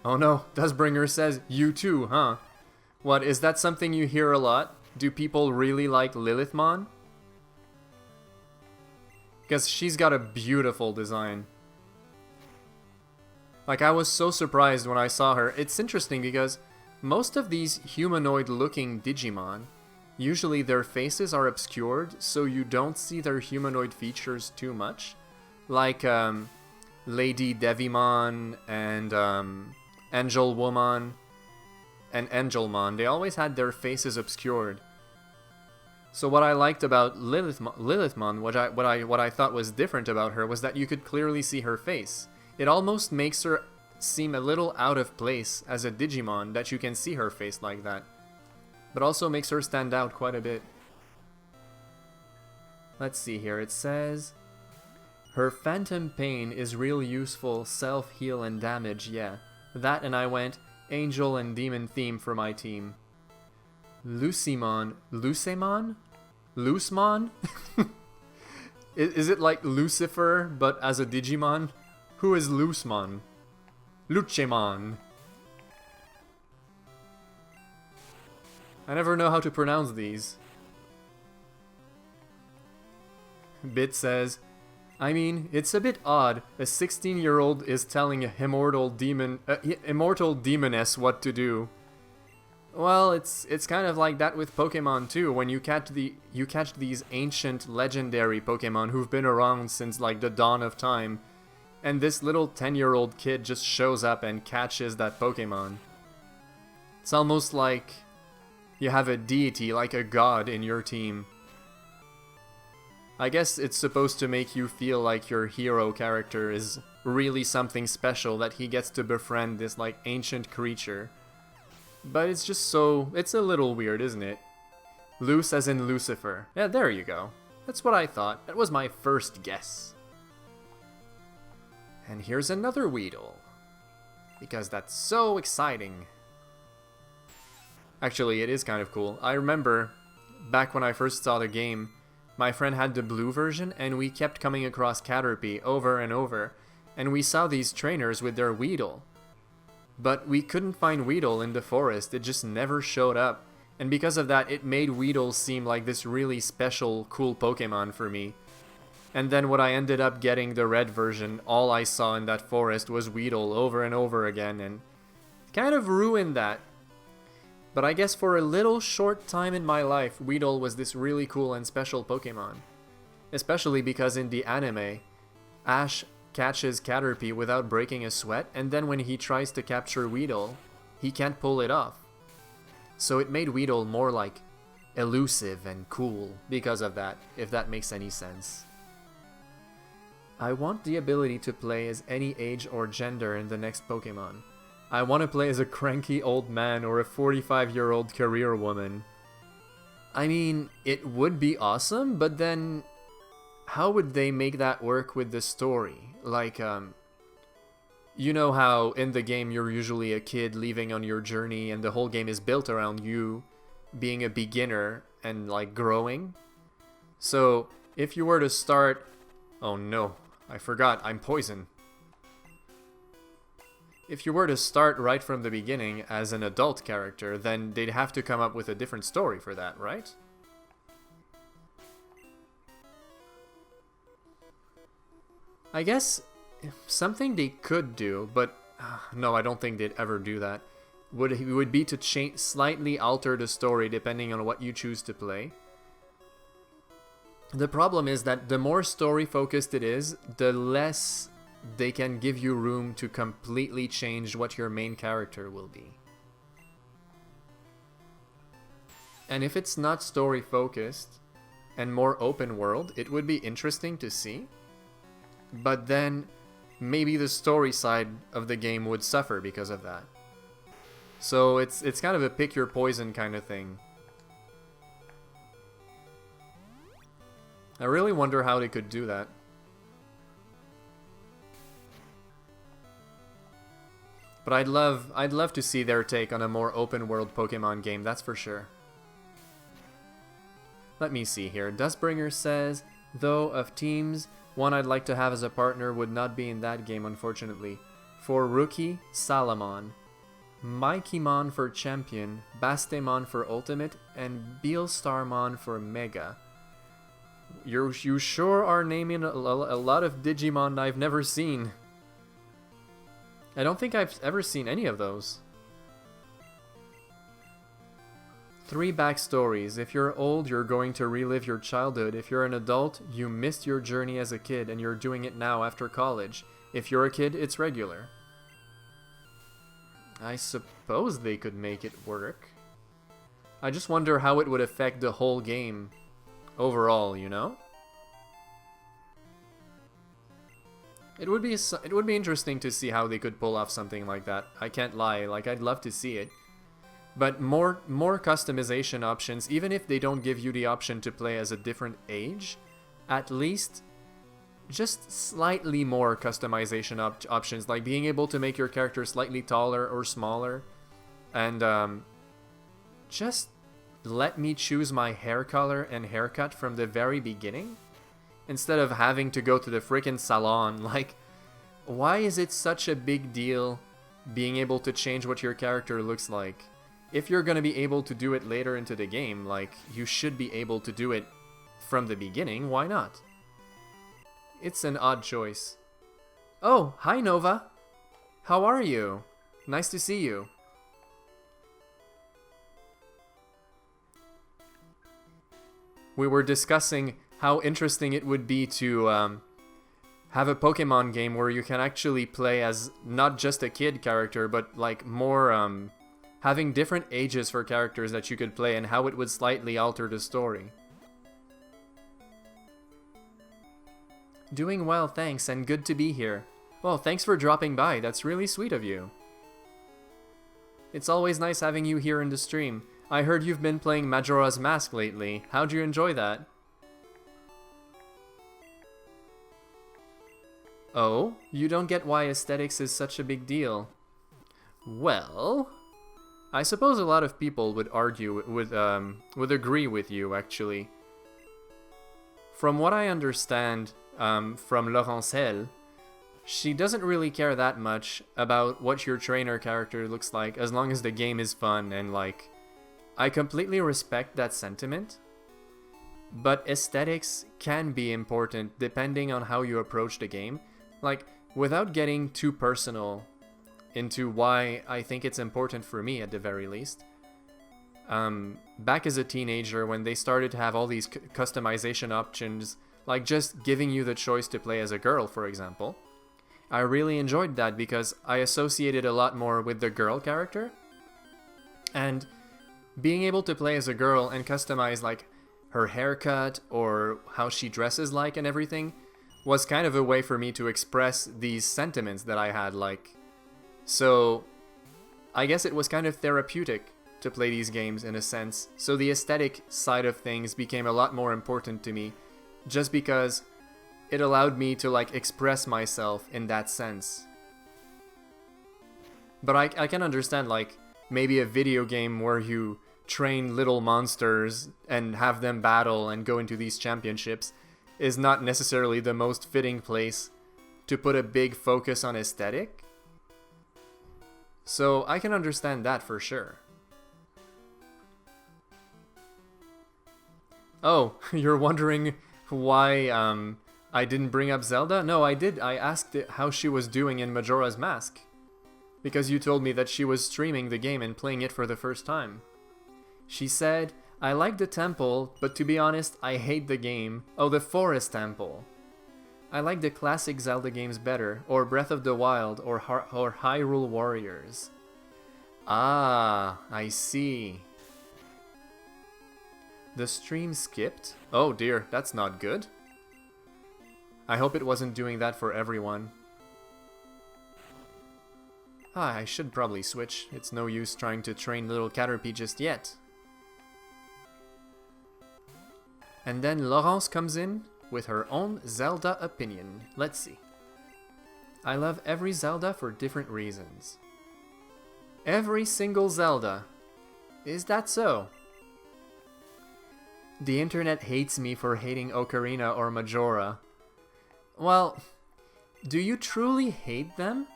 Oh no, Dustbringer says, you too, huh? What, is that something you hear a lot? Do people really like Lilithmon? Because she's got a beautiful design. Like, I was so surprised when I saw her. It's interesting because most of these humanoid-looking Digimon, usually their faces are obscured, so you don't see their humanoid features too much. Like, Lady Devimon and Angel Woman and Angelmon, they always had their faces obscured. So what I liked about Lilithmon, what I thought was different about her, was that you could clearly see her face. It almost makes her seem a little out of place as a Digimon that you can see her face like that. But also makes her stand out quite a bit. Let's see here, it says... Her Phantom Pain is real useful, self-heal and damage, yeah. That, and I went, Angel and Demon theme for my team. Lucemon? Loosemon? Is it like Lucifer, but as a Digimon? Who is Loosemon? Lucemon. I never know how to pronounce these. Bit says, I mean, it's a bit odd. A 16-year-old is telling a immortal demoness what to do. Well, it's kind of like that with Pokemon too. When you catch these ancient legendary Pokemon who've been around since like the dawn of time, and this little 10-year-old kid just shows up and catches that Pokemon. It's almost like you have a deity, like a god, in your team. I guess it's supposed to make you feel like your hero character is really something special, that he gets to befriend this like ancient creature. But it's just it's a little weird, isn't it? Loose as in Lucifer. Yeah, there you go. That's what I thought. That was my first guess. And here's another Weedle. Because that's so exciting. Actually, it is kind of cool. I remember, back when I first saw the game, my friend had the blue version, and we kept coming across Caterpie over and over, and we saw these trainers with their Weedle. But we couldn't find Weedle in the forest, it just never showed up, and because of that, it made Weedle seem like this really special, cool Pokemon for me. And then when I ended up getting the red version, all I saw in that forest was Weedle over and over again, and kind of ruined that. But I guess for a little short time in my life, Weedle was this really cool and special Pokemon. Especially because in the anime, Ash catches Caterpie without breaking a sweat, and then when he tries to capture Weedle, he can't pull it off. So it made Weedle more like elusive and cool because of that, if that makes any sense. I want the ability to play as any age or gender in the next Pokemon. I want to play as a cranky old man or a 45-year-old career woman. I mean, it would be awesome, but then how would they make that work with the story? Like, you know how in the game you're usually a kid leaving on your journey and the whole game is built around you being a beginner and like growing? So if you were to start... Oh no, I forgot, I'm poison. If you were to start right from the beginning as an adult character, then they'd have to come up with a different story for that, right? I guess something they could do, but no, I don't think they'd ever do that, would be to slightly alter the story depending on what you choose to play. The problem is that the more story focused it is, the less they can give you room to completely change what your main character will be. And if it's not story focused and more open world, it would be interesting to see. But then maybe the story side of the game would suffer because of that. So it's kind of a pick your poison kind of thing. I really wonder how they could do that. But I'd love to see their take on a more open world Pokemon game, that's for sure. Let me see here. Dustbringer says, though of teams, one I'd like to have as a partner would not be in that game, unfortunately. For Rookie, Salamon. Mikemon for Champion, Bastemon for Ultimate, and Beelstarmon for Mega. You sure are naming a lot of Digimon I've never seen. I don't think I've ever seen any of those. 3 backstories. If you're old, you're going to relive your childhood. If you're an adult, you missed your journey as a kid and you're doing it now after college. If you're a kid, it's regular. I suppose they could make it work. I just wonder how it would affect the whole game overall, you know? It would be interesting to see how they could pull off something like that. I can't lie, like I'd love to see it. But more customization options, even if they don't give you the option to play as a different age, at least just slightly more customization options, like being able to make your character slightly taller or smaller, and just let me choose my hair color and haircut from the very beginning, instead of having to go to the frickin' salon. Like, why is it such a big deal being able to change what your character looks like? If you're gonna be able to do it later into the game, like, you should be able to do it from the beginning, why not? It's an odd choice. Oh, hi Nova! How are you? Nice to see you. We were discussing how interesting it would be to have a Pokemon game where you can actually play as not just a kid character, but like more having different ages for characters that you could play and how it would slightly alter the story. Doing well, thanks, and good to be here. Well, thanks for dropping by, that's really sweet of you. It's always nice having you here in the stream. I heard you've been playing Majora's Mask lately. How'd you enjoy that? Oh, you don't get why aesthetics is such a big deal. Well, I suppose a lot of people would argue, would agree with you, actually. From what I understand from Laurence Hell, she doesn't really care that much about what your trainer character looks like as long as the game is fun, and like, I completely respect that sentiment. But aesthetics can be important depending on how you approach the game. Like, without getting too personal into why I think it's important for me at the very least. Back as a teenager, when they started to have all these customization options, like just giving you the choice to play as a girl, for example, I really enjoyed that because I associated a lot more with the girl character. And being able to play as a girl and customize like her haircut or how she dresses like and everything was kind of a way for me to express these sentiments that I had, like. So I guess it was kind of therapeutic to play these games in a sense. So the aesthetic side of things became a lot more important to me just because it allowed me to like express myself in that sense. But I can understand like maybe a video game where you train little monsters and have them battle and go into these championships is not necessarily the most fitting place to put a big focus on aesthetic. So I can understand that for sure. Oh, you're wondering why I didn't bring up Zelda? No, I did. I asked how she was doing in Majora's Mask. Because you told me that she was streaming the game and playing it for the first time. She said, I like the temple, but to be honest, I hate the game. Oh, the Forest Temple. I like the classic Zelda games better, or Breath of the Wild, or Hyrule Warriors. Ah, I see. The stream skipped? Oh dear, that's not good. I hope it wasn't doing that for everyone. Ah, I should probably switch. It's no use trying to train little Caterpie just yet. And then Laurence comes in with her own Zelda opinion. Let's see. I love every Zelda for different reasons. Every single Zelda. Is that so? The internet hates me for hating Ocarina or Majora. Well, do you truly hate them?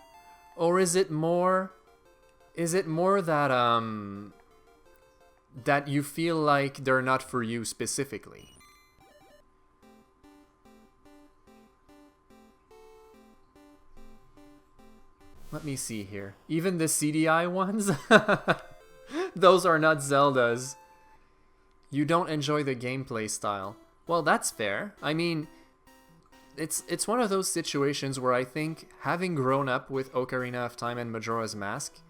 Or is it more that that you feel like they're not for you specifically? Let me see here. Even the CDI ones? Those are not Zeldas. You don't enjoy the gameplay style. Well, that's fair. I mean, it's one of those situations where I think, having grown up with Ocarina of Time and Majora's Mask,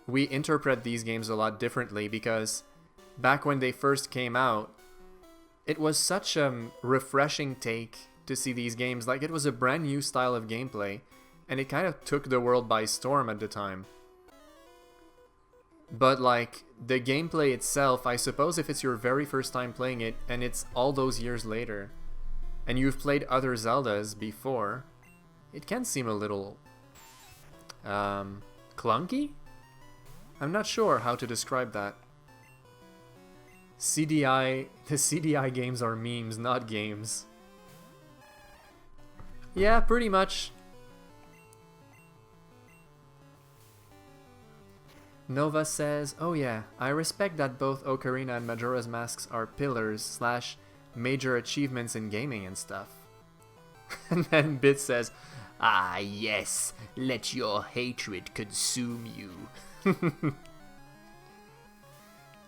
we interpret these games a lot differently because back when they first came out, it was such a refreshing take to see these games. Like, it was a brand new style of gameplay, and it kind of took the world by storm at the time. But like, the gameplay itself, I suppose if it's your very first time playing it, and it's all those years later, and you've played other Zeldas before, it can seem a little clunky? I'm not sure how to describe that. The CDI games are memes, not games. Yeah, pretty much. Nova says, oh yeah, I respect that both Ocarina and Majora's Masks are pillars / major achievements in gaming and stuff. And then Bit says, "Ah, yes, let your hatred consume you."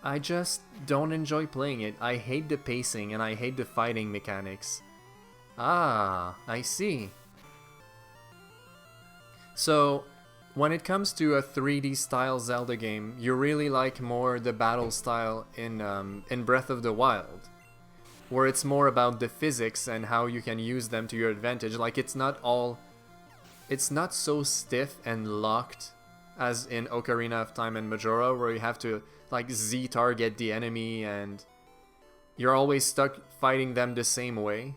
I just don't enjoy playing it. I hate the pacing and I hate the fighting mechanics. Ah, I see. So, when it comes to a 3D style Zelda game, you really like more the battle style in Breath of the Wild, where it's more about the physics and how you can use them to your advantage. Like, it's not so stiff and locked as in Ocarina of Time and Majora, where you have to like Z-target the enemy and you're always stuck fighting them the same way.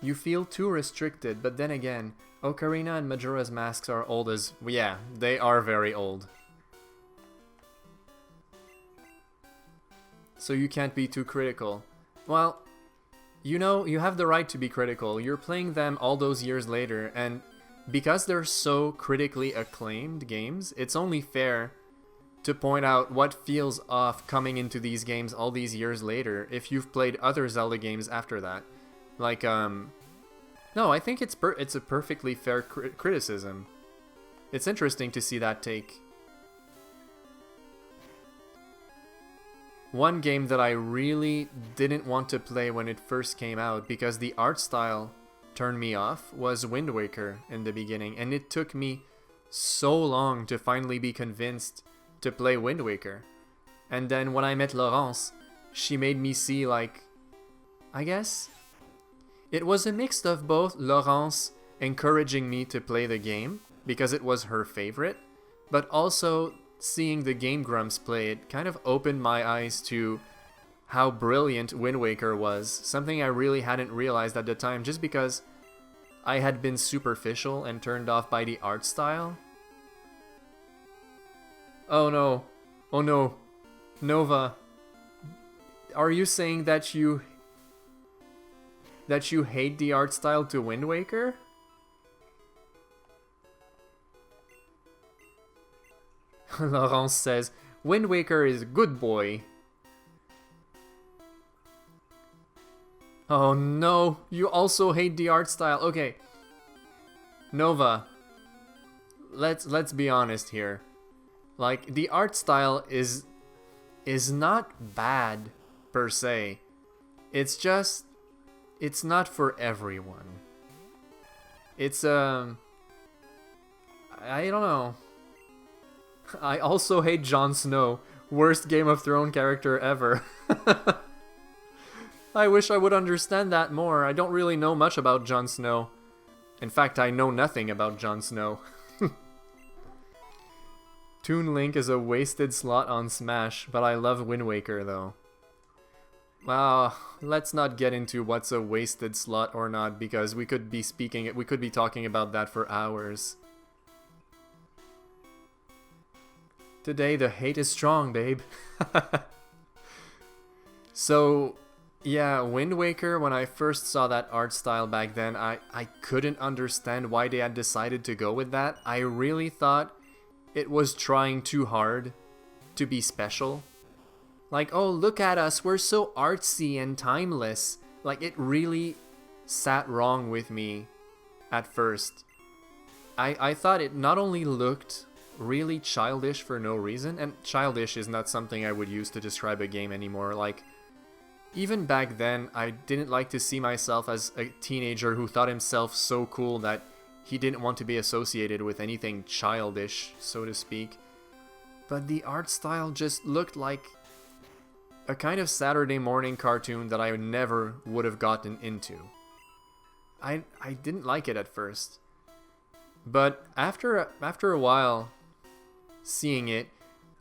You feel too restricted, but then again, Ocarina and Majora's Masks are old as... yeah, they are very old. So you can't be too critical. Well, you know, you have the right to be critical. You're playing them all those years later, and because they're so critically acclaimed games, it's only fair to point out what feels off coming into these games all these years later if you've played other Zelda games after that. Like, no, I think it's a perfectly fair criticism. It's interesting to see that take. One game that I really didn't want to play when it first came out because the art style turned me off was Wind Waker in the beginning, and it took me so long to finally be convinced to play Wind Waker. And then when I met Laurence, she made me see, like, I guess it was a mix of both Laurence encouraging me to play the game because it was her favorite, but also seeing the Game Grumps play it kind of opened my eyes to how brilliant Wind Waker was, something I really hadn't realized at the time just because I had been superficial and turned off by the art style. Oh no. Oh no. Nova, are you saying that you hate the art style to Wind Waker? Laurence says, Wind Waker is good boy. Oh no, you also hate the art style. Okay. Nova, let's be honest here. Like, the art style is not bad per se. It's just it's not for everyone. It's I don't know. I also hate Jon Snow, worst Game of Thrones character ever. I wish I would understand that more. I don't really know much about Jon Snow. In fact, I know nothing about Jon Snow. Toon Link is a wasted slot on Smash, but I love Wind Waker though. Let's not get into what's a wasted slot or not, because we could be talking about that for hours. Today the hate is strong, babe. So, yeah, Wind Waker, when I first saw that art style back then, I couldn't understand why they had decided to go with that. I really thought it was trying too hard to be special. Like, oh, look at us, we're so artsy and timeless. Like, it really sat wrong with me at first. I thought it not only looked really childish for no reason, and childish is not something I would use to describe a game anymore. Like, even back then, I didn't like to see myself as a teenager who thought himself so cool that he didn't want to be associated with anything childish, so to speak. But the art style just looked like a kind of Saturday morning cartoon that I never would have gotten into. I didn't like it at first. But after a while seeing it,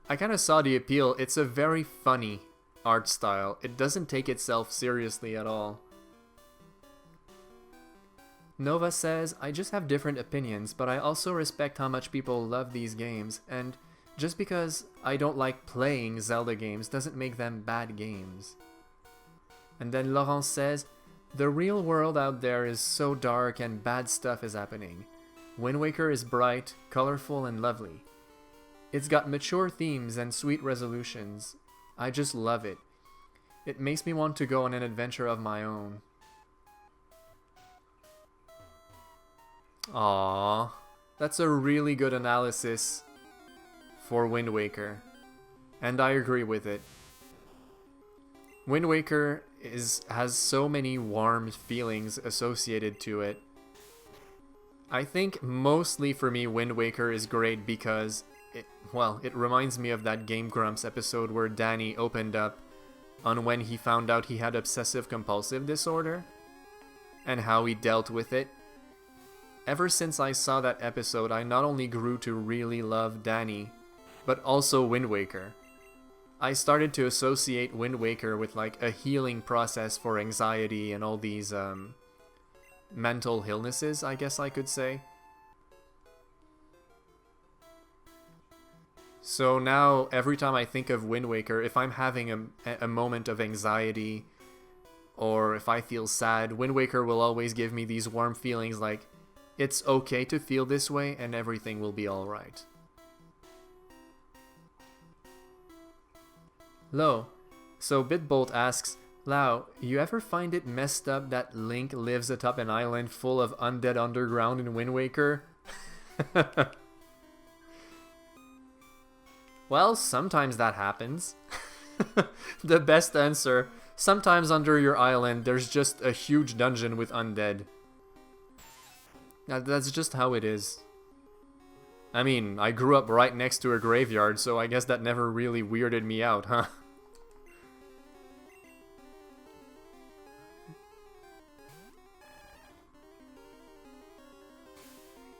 I kind of saw the appeal. It's a very funny art style. It doesn't take itself seriously at all. Nova says, I just have different opinions, but I also respect how much people love these games, and just because I don't like playing Zelda games doesn't make them bad games. And then Laurence says, the real world out there is so dark and bad stuff is happening. Wind Waker is bright, colorful, and lovely. It's got mature themes and sweet resolutions. I just love it. It makes me want to go on an adventure of my own. Aww, that's a really good analysis for Wind Waker, and I agree with it. Wind Waker has so many warm feelings associated to it. I think mostly for me Wind Waker is great because it reminds me of that Game Grumps episode where Danny opened up on when he found out he had obsessive compulsive disorder and how he dealt with it. Ever since I saw that episode, I not only grew to really love Danny, but also Wind Waker. I started to associate Wind Waker with like a healing process for anxiety and all these mental illnesses, I guess I could say. So now, every time I think of Wind Waker, if I'm having a moment of anxiety, or if I feel sad, Wind Waker will always give me these warm feelings like, it's okay to feel this way and everything will be alright. Lo, so Bitbolt asks, Lau, you ever find it messed up that Link lives atop an island full of undead underground in Wind Waker? Well, sometimes that happens. The best answer, sometimes under your island there's just a huge dungeon with undead. That's just how it is. I mean, I grew up right next to a graveyard, so I guess that never really weirded me out, huh?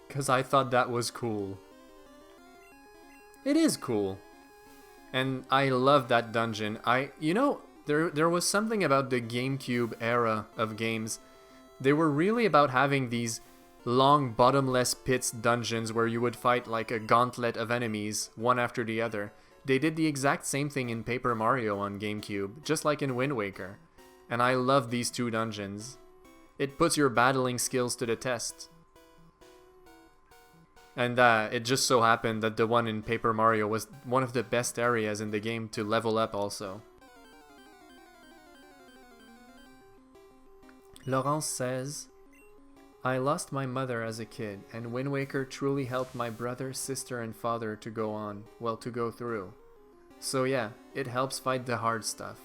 Because I thought that was cool. It is cool. And I love that dungeon. There was something about the GameCube era of games. They were really about having these long bottomless pits dungeons where you would fight like a gauntlet of enemies, one after the other. They did the exact same thing in Paper Mario on GameCube, just like in Wind Waker. And I love these two dungeons. It puts your battling skills to the test. And it just so happened that the one in Paper Mario was one of the best areas in the game to level up also. Laurence says, I lost my mother as a kid, and Wind Waker truly helped my brother, sister, and father to go through. So yeah, it helps fight the hard stuff.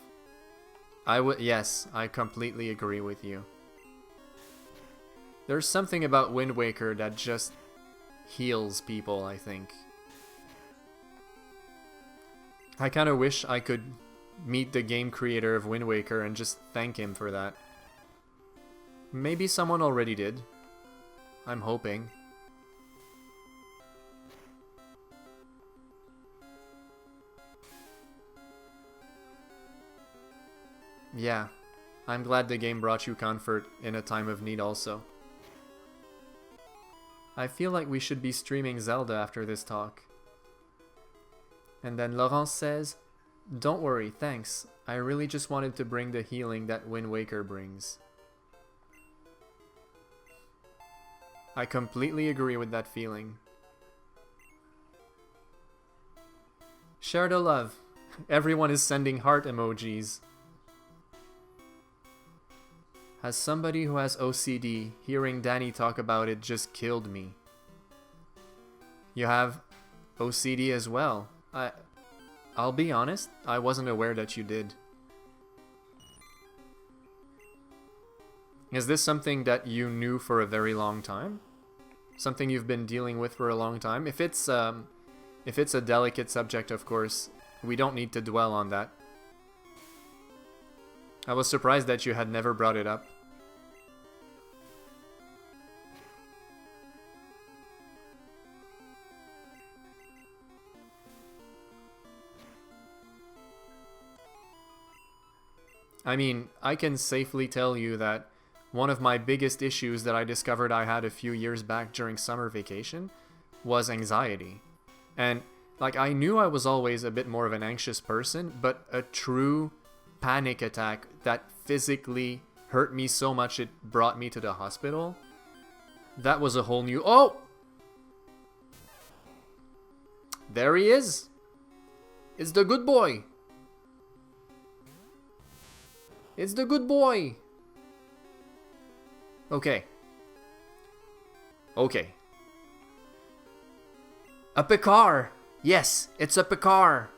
Yes, I completely agree with you. There's something about Wind Waker that just heals people, I think. I kinda wish I could meet the game creator of Wind Waker and just thank him for that. Maybe someone already did. I'm hoping. Yeah, I'm glad the game brought you comfort in a time of need also. I feel like we should be streaming Zelda after this talk. And then Laurence says, don't worry, thanks. I really just wanted to bring the healing that Wind Waker brings. I completely agree with that feeling. Share the love. Everyone is sending heart emojis. As somebody who has OCD, hearing Danny talk about it just killed me. You have OCD as well. I'll be honest, I wasn't aware that you did. Is this something that you knew for a very long time? Something you've been dealing with for a long time? If it's a delicate subject, of course, we don't need to dwell on that. I was surprised that you had never brought it up. I mean, I can safely tell you that one of my biggest issues that I discovered I had a few years back during summer vacation was anxiety. And, like, I knew I was always a bit more of an anxious person, but a true panic attack that physically hurt me so much it brought me to the hospital, that was a whole new... Oh! There he is! It's the good boy! It's the good boy! Okay. Okay. A Picard! Yes, it's a Picard!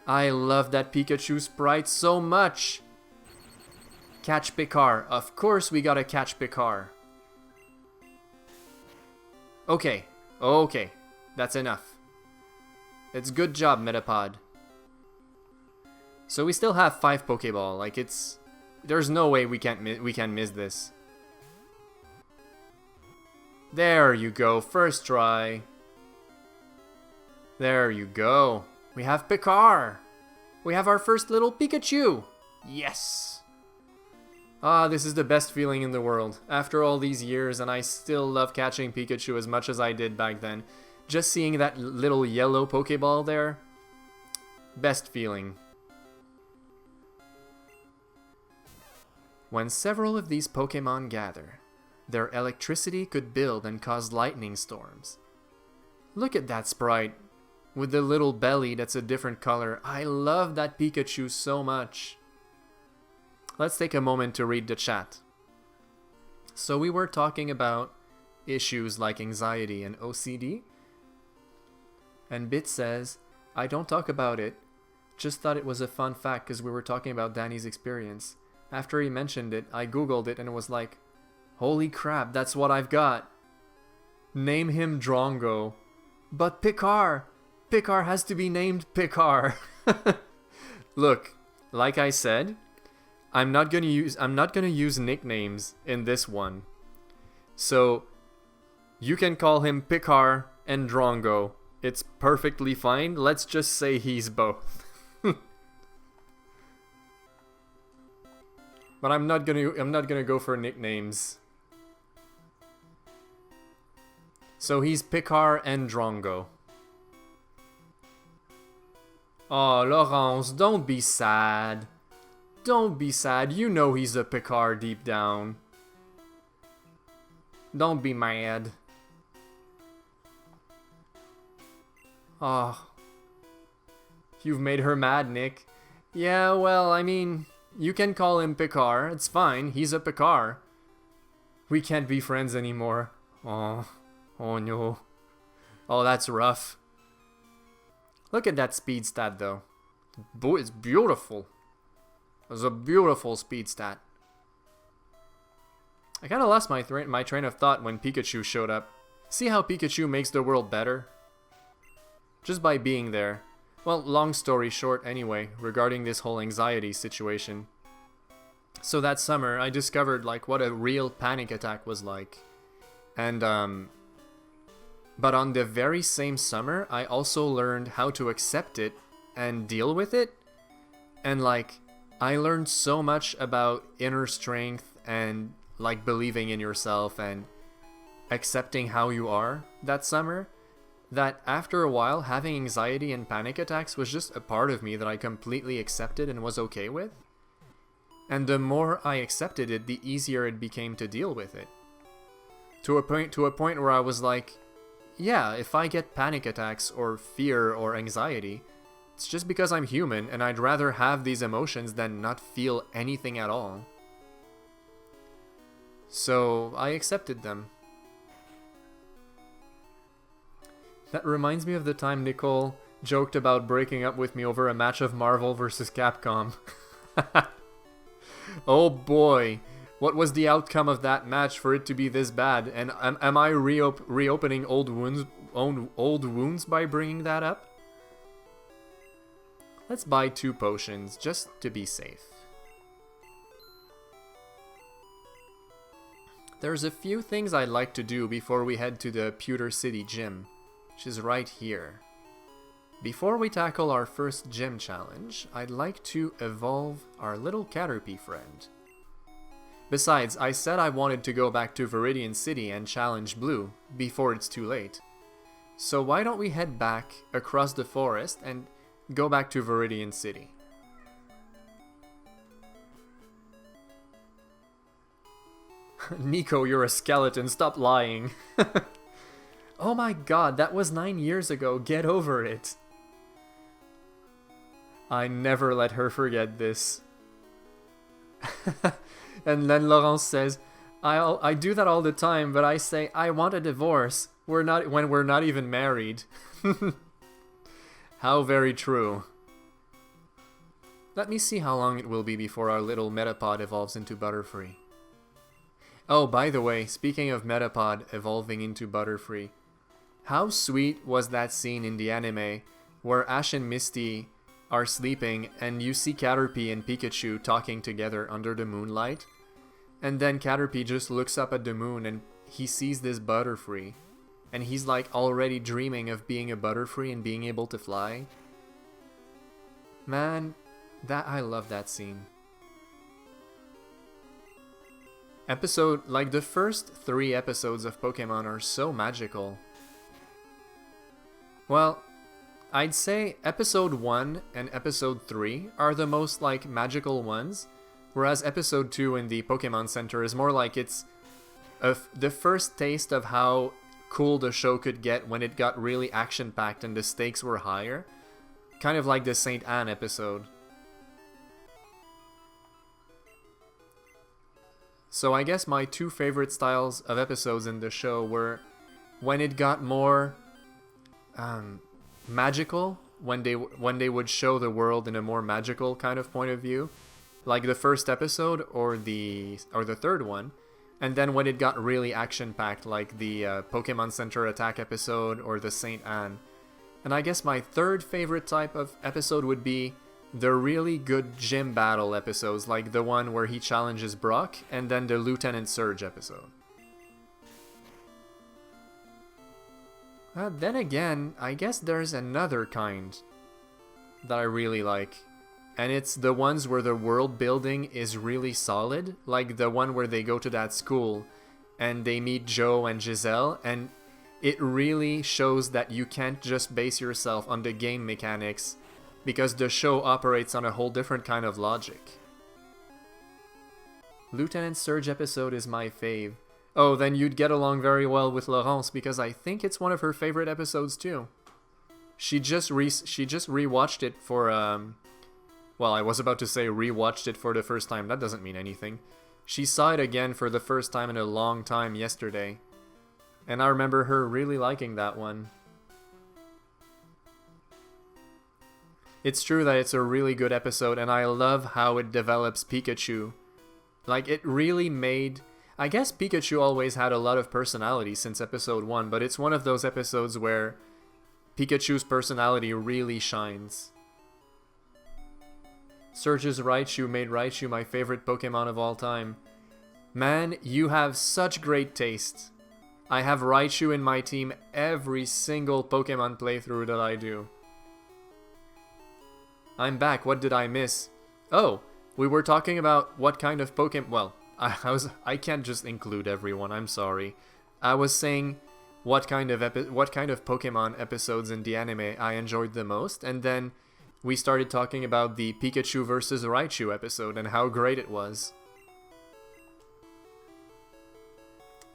I love that Pikachu sprite so much! Catch Picard. Of course we gotta catch Picard. Okay. Okay. That's enough. It's good job, Metapod. So we still have 5 Pokeball. Like, it's... There's no way we can miss this. There you go. First try. There you go. We have Picard. We have our first little Pikachu. Yes. Ah, this is the best feeling in the world. After all these years, and I still love catching Pikachu as much as I did back then. Just seeing that little yellow Pokeball there. Best feeling. When several of these Pokemon gather, their electricity could build and cause lightning storms. Look at that sprite. With the little belly that's a different color. I love that Pikachu so much. Let's take a moment to read the chat. So we were talking about issues like anxiety and OCD. And Bit says, I don't talk about it. Just thought it was a fun fact because we were talking about Danny's experience. After he mentioned it, I googled it and it was like, holy crap, that's what I've got. Name him Drongo. But Picard! Picard has to be named Picard. Look, like I said, I'm not gonna use nicknames in this one. So you can call him Picard and Drongo. It's perfectly fine. Let's just say he's both. But I'm not gonna go for nicknames. So he's Picard and Drongo. Oh, Laurence, don't be sad. Don't be sad. You know he's a Picard deep down. Don't be mad. Oh. You've made her mad, Nick. Yeah, well, I mean, you can call him Picard. It's fine. He's a Picard. We can't be friends anymore. Oh. Oh no. Oh, that's rough. Look at that speed stat, though. Boy, it's beautiful. It's a beautiful speed stat. I kind of lost my train of thought when Pikachu showed up. See how Pikachu makes the world better? Just by being there. Well, long story short anyway, regarding this whole anxiety situation. So that summer, I discovered like what a real panic attack was like. And but on the very same summer, I also learned how to accept it and deal with it. And like, I learned so much about inner strength and like believing in yourself and accepting how you are that summer, that after a while, having anxiety and panic attacks was just a part of me that I completely accepted and was okay with. And the more I accepted it, the easier it became to deal with it. To a point where I was like, yeah, if I get panic attacks or fear or anxiety, it's just because I'm human and I'd rather have these emotions than not feel anything at all. So I accepted them. That reminds me of the time Nicole joked about breaking up with me over a match of Marvel vs. Capcom. Oh boy, what was the outcome of that match for it to be this bad? And am I reopening old wounds by bringing that up? Let's buy 2 potions just to be safe. There's a few things I'd like to do before we head to the Pewter City gym, which is right here. Before we tackle our first gym challenge, I'd like to evolve our little Caterpie friend. Besides, I said I wanted to go back to Viridian City and challenge Blue before it's too late. So why don't we head back across the forest and go back to Viridian City? Nico, you're a skeleton, stop lying. Oh my god, that was 9 years ago, get over it. I never let her forget this. And then Laurence says, I do that all the time, but I say I want a divorce. When we're not even married. How very true. Let me see how long it will be before our little Metapod evolves into Butterfree. Oh, by the way, speaking of Metapod evolving into Butterfree, how sweet was that scene in the anime where Ash and Misty are sleeping and you see Caterpie and Pikachu talking together under the moonlight? And then Caterpie just looks up at the moon and he sees this Butterfree. And he's like already dreaming of being a Butterfree and being able to fly. Man, I love that scene. The first 3 episodes of Pokemon are so magical. Well, I'd say episode 1 and episode 3 are the most like magical ones, whereas episode 2 in the Pokemon Center is more like it's the first taste of how cool the show could get when it got really action-packed and the stakes were higher. Kind of like the St. Anne episode. So I guess my 2 favorite styles of episodes in the show were when it got more magical, when they would show the world in a more magical kind of point of view, like the first episode or the third one, and then when it got really action-packed, like the Pokemon Center Attack episode or the St. Anne. And I guess my third favorite type of episode would be the really good gym battle episodes, like the one where he challenges Brock, and then the Lieutenant Surge episode. Then again, I guess there's another kind that I really like. And it's the ones where the world building is really solid, like the one where they go to that school and they meet Joe and Giselle, and it really shows that you can't just base yourself on the game mechanics, because the show operates on a whole different kind of logic. Lieutenant Surge episode is my fave. Oh, then you'd get along very well with Laurence, because I think it's one of her favorite episodes too. She just rewatched it for well, I was about to say rewatched it for the first time. That doesn't mean anything. She saw it again for the first time in a long time yesterday. And I remember her really liking that one. It's true that it's a really good episode, and I love how it develops Pikachu. Like, it really made... I guess Pikachu always had a lot of personality since episode 1, but it's one of those episodes where Pikachu's personality really shines. Surge's Raichu made Raichu my favorite Pokemon of all time. Man, you have such great taste. I have Raichu in my team every single Pokemon playthrough that I do. I'm back, what did I miss? Oh, we were talking about what kind of Pokemon... Well, I can't just include everyone, I'm sorry. I was saying what kind of Pokemon episodes in the anime I enjoyed the most, and then we started talking about the Pikachu versus Raichu episode and how great it was.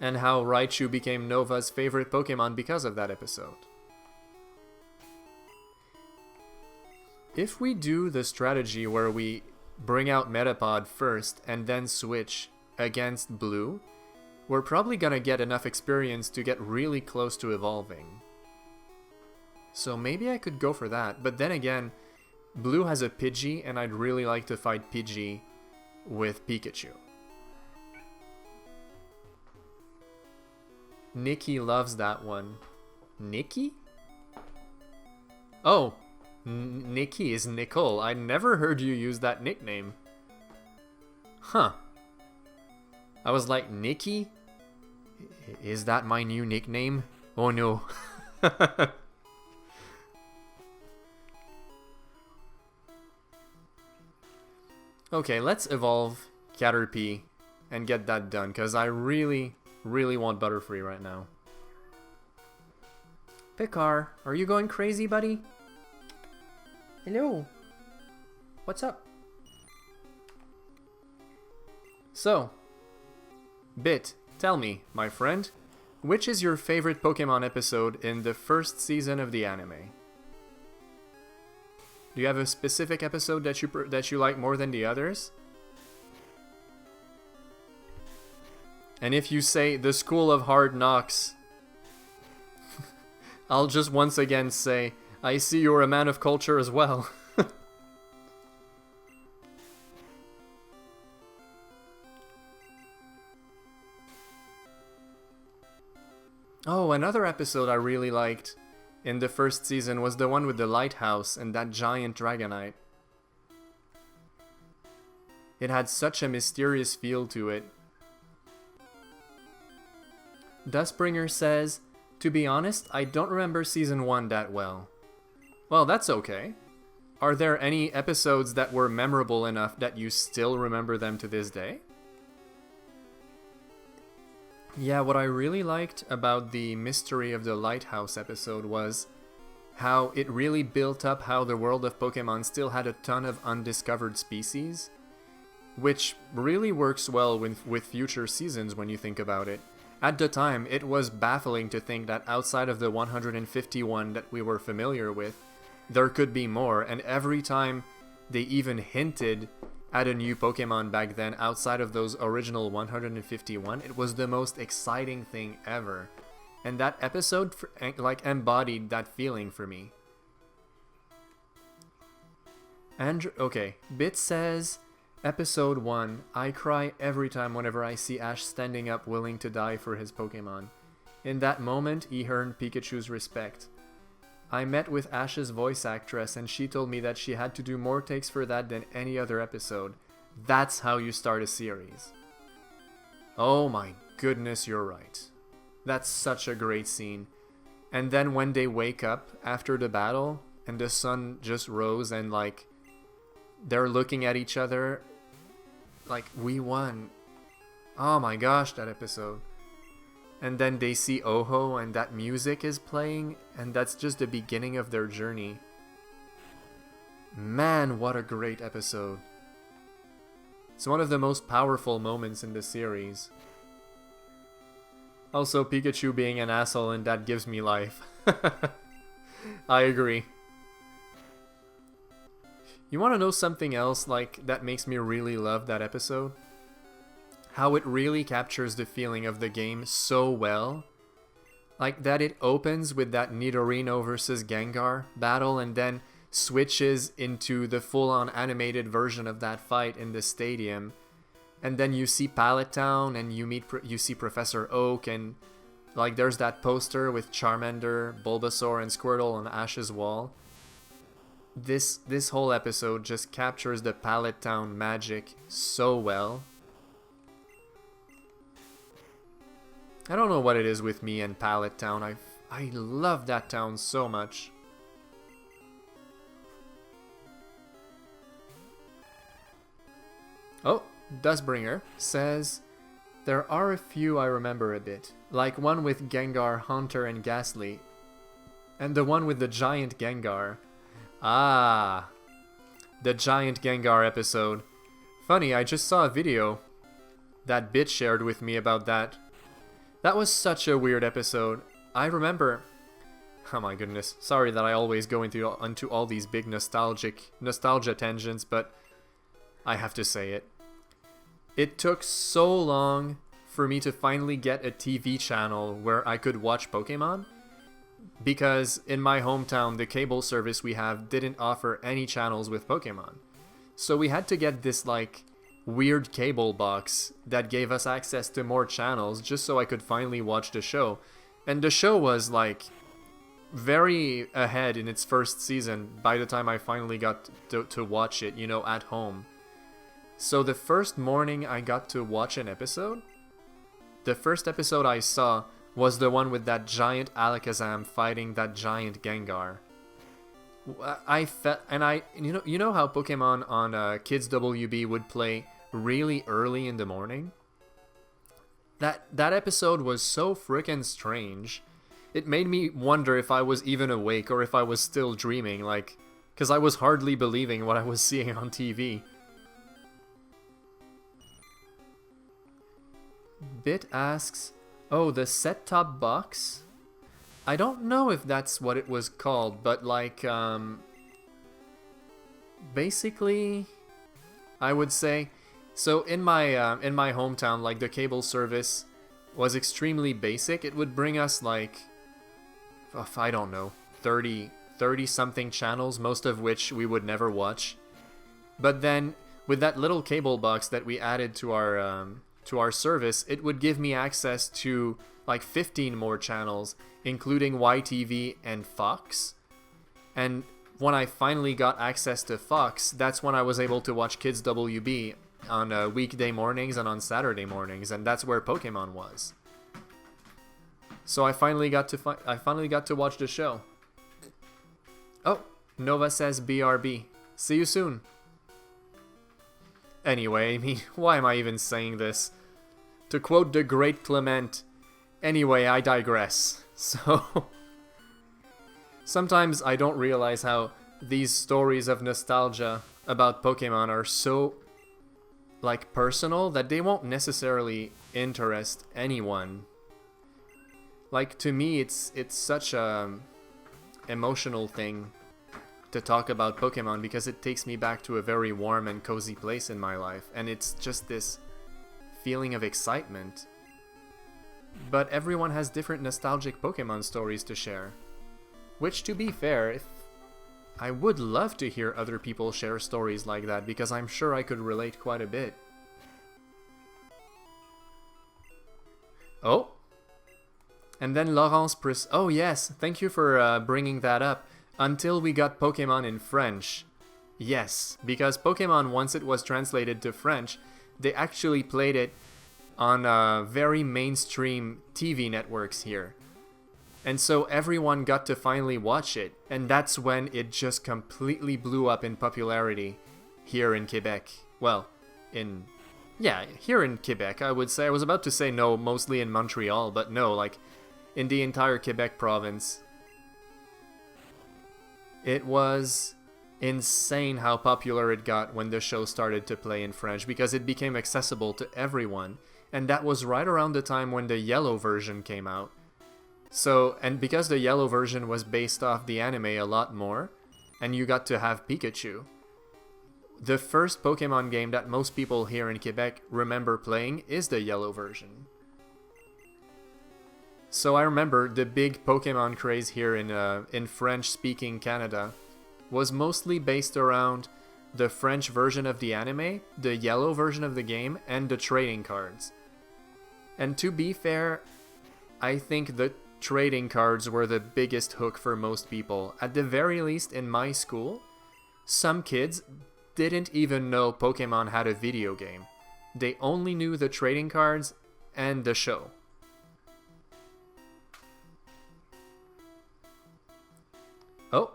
And how Raichu became Nova's favorite Pokemon because of that episode. If we do the strategy where we bring out Metapod first and then switch against Blue, we're probably gonna get enough experience to get really close to evolving. So maybe I could go for that, but then again, Blue has a Pidgey and I'd really like to fight Pidgey with Pikachu. Nikki loves that one. Nikki? Oh, Nikki is Nicole. I never heard you use that nickname. Huh. I was like, Nikki? Is that my new nickname? Oh no. Okay, let's evolve Caterpie and get that done, because I really want Butterfree right now. Picar, are you going crazy, buddy? Hello. What's up? So, Bit, tell me, my friend, which is your favorite Pokemon episode in the first season of the anime? Do you have a specific episode that you like more than the others? And if you say the School of Hard Knocks, I'll just once again say, I see you're a man of culture as well. Oh, another episode I really liked in the first season was the one with the lighthouse and that giant dragonite. It had such a mysterious feel to it. Dustbringer says, to be honest, I don't remember season 1 that well. Well, that's okay. Are there any episodes that were memorable enough that you still remember them to this day? Yeah, what I really liked about the Mystery of the Lighthouse episode was how it really built up how the world of Pokemon still had a ton of undiscovered species, which really works well with future seasons when you think about it. At the time, it was baffling to think that outside of the 151 that we were familiar with, there could be more, and every time they even hinted at a new Pokemon back then outside of those original 151, it was the most exciting thing ever. And that episode like embodied that feeling for me. Andrew, okay, Bit says, Episode 1, I cry every time whenever I see Ash standing up willing to die for his Pokemon. In that moment, he earned Pikachu's respect. I met with Ash's voice actress and she told me that she had to do more takes for that than any other episode. That's how you start a series. Oh my goodness, you're right. That's such a great scene. And then when they wake up after the battle and the sun just rose and like they're looking at each other like we won. Oh my gosh, that episode. And then they see Oho and that music is playing, and that's just the beginning of their journey. Man, what a great episode. It's one of the most powerful moments in the series. Also, Pikachu being an asshole, and that gives me life. I agree. You want to know something else like that makes me really love that episode? How it really captures the feeling of the game so well. Like that it opens with that Nidorino versus Gengar battle and then switches into the full-on animated version of that fight in the stadium. And then you see Pallet Town and you see Professor Oak and like there's that poster with Charmander, Bulbasaur and Squirtle on Ash's wall. This whole episode just captures the Pallet Town magic so well. I don't know what it is with me and Pallet Town. I love that town so much. Oh, Dustbringer says, there are a few I remember a bit, like one with Gengar, Haunter, and Ghastly, and the one with the giant Gengar. Ah, the giant Gengar episode. Funny, I just saw a video that Bit shared with me about that. That was such a weird episode. I remember... Oh my goodness. Sorry that I always go into all these big nostalgia tangents, but I have to say it. It took so long for me to finally get a TV channel where I could watch Pokemon, because in my hometown, the cable service we have didn't offer any channels with Pokemon. So we had to get this, like, weird cable box that gave us access to more channels just so I could finally watch the show. And the show was like very ahead in its first season by the time I finally got to watch it, you know, at home. So the first morning I got to watch an episode, the first episode I saw was the one with that giant Alakazam fighting that giant Gengar. I felt, and you know how Pokemon on Kids WB would play really early in the morning? That episode was so freaking strange. It made me wonder if I was even awake or if I was still dreaming, like, because I was hardly believing what I was seeing on TV. Bit asks, oh, the set-top box? I don't know if that's what it was called, but like, basically, I would say, so in my hometown, like the cable service was extremely basic. It would bring us like, I don't know, 30 something channels, most of which we would never watch. But then with that little cable box that we added to our service, it would give me access to like 15 more channels, including YTV and Fox. And when I finally got access to Fox, that's when I was able to watch Kids WB on weekday mornings and on Saturday mornings, and that's where Pokemon was. So I finally got to watch the show. Oh, Nova says BRB. See you soon. Anyway, I mean, why am I even saying this? To quote the great Clement, anyway, I digress. So, sometimes I don't realize how these stories of nostalgia about Pokemon are so, like, personal that they won't necessarily interest anyone. Like, to me, it's such a emotional thing to talk about Pokemon because it takes me back to a very warm and cozy place in my life, and it's just this feeling of excitement. But everyone has different nostalgic Pokemon stories to share, which, to be fair, I would love to hear other people share stories like that because I'm sure I could relate quite a bit. Oh! And then Laurence oh yes, thank you for bringing that up. Until we got Pokemon in French. Yes, because Pokemon, once it was translated to French, they actually played it on very mainstream TV networks here. And so everyone got to finally watch it, and that's when it just completely blew up in popularity here in Quebec. Well, here in Quebec, I would say. I was about to say no, mostly in Montreal, but no, like, in the entire Quebec province. It was insane how popular it got when the show started to play in French because it became accessible to everyone. And that was right around the time when the yellow version came out. So, and because the yellow version was based off the anime a lot more, and you got to have Pikachu. The first Pokemon game that most people here in Quebec remember playing is the yellow version. So I remember the big Pokemon craze here in French-speaking Canada was mostly based around the French version of the anime, the yellow version of the game, and the trading cards. And to be fair, I think the trading cards were the biggest hook for most people. At the very least in my school, some kids didn't even know Pokemon had a video game. They only knew the trading cards and the show. Oh,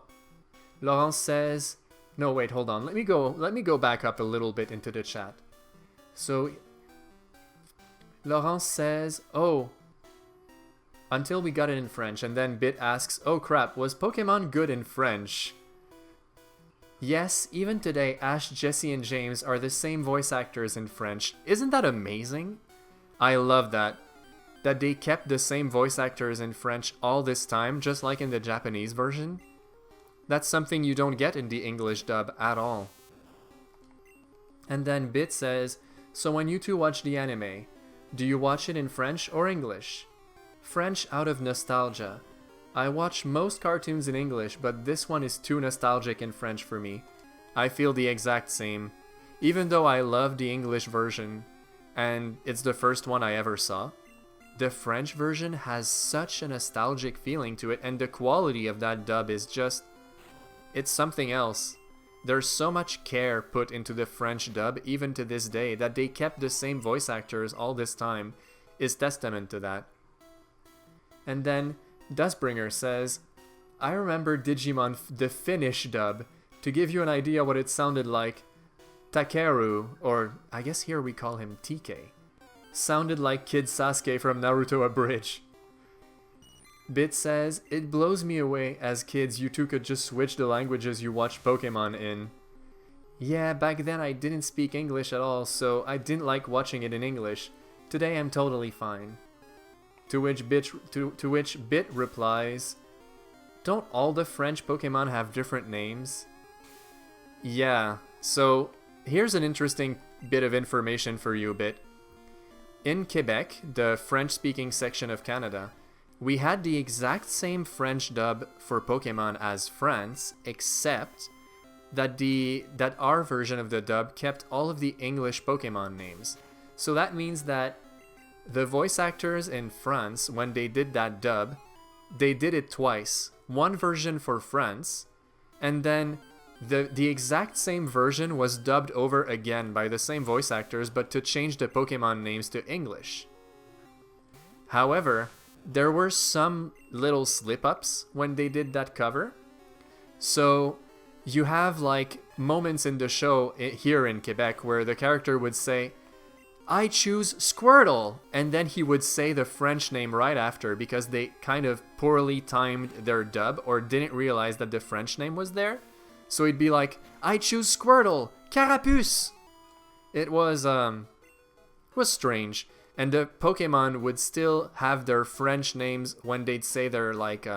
Laurence says, no, wait, hold on. Let me go back up a little bit into the chat. So, Laurence says, oh, until we got it in French, and then Bit asks, oh crap, was Pokemon good in French? Yes, even today, Ash, Jesse, and James are the same voice actors in French. Isn't that amazing? I love that. That they kept the same voice actors in French all this time, just like in the Japanese version. That's something you don't get in the English dub at all. And then Bit says, so when you two watch the anime, do you watch it in French or English? French out of nostalgia. I watch most cartoons in English, but this one is too nostalgic in French for me. I feel the exact same. Even though I love the English version, and it's the first one I ever saw, the French version has such a nostalgic feeling to it, and the quality of that dub is just... it's something else. There's so much care put into the French dub, even to this day, that they kept the same voice actors all this time, is testament to that. And then, Dustbringer says, I remember Digimon the Finnish dub. To give you an idea what it sounded like, Takeru, or I guess here we call him TK, sounded like Kid Sasuke from Naruto Abridged. Bit says, it blows me away as kids you two could just switch the languages you watch Pokemon in. Yeah, back then I didn't speak English at all, so I didn't like watching it in English. Today I'm totally fine. To which Bit replies, don't all the French Pokemon have different names? Yeah, so here's an interesting bit of information for you a bit. In Quebec, the French-speaking section of Canada, we had the exact same French dub for Pokémon as France, except that our version of the dub kept all of the English Pokémon names. So that means that the voice actors in France, when they did that dub, they did it twice. One version for France, and then the exact same version was dubbed over again by the same voice actors, but to change the Pokemon names to English. However, there were some little slip-ups when they did that cover. So you have like moments in the show here in Quebec where the character would say, "I choose Squirtle," and then he would say the French name right after because they kind of poorly timed their dub or didn't realize that the French name was there. So he'd be like, "I choose Squirtle, Carapuce." It was strange, and the Pokemon would still have their French names when they'd say their like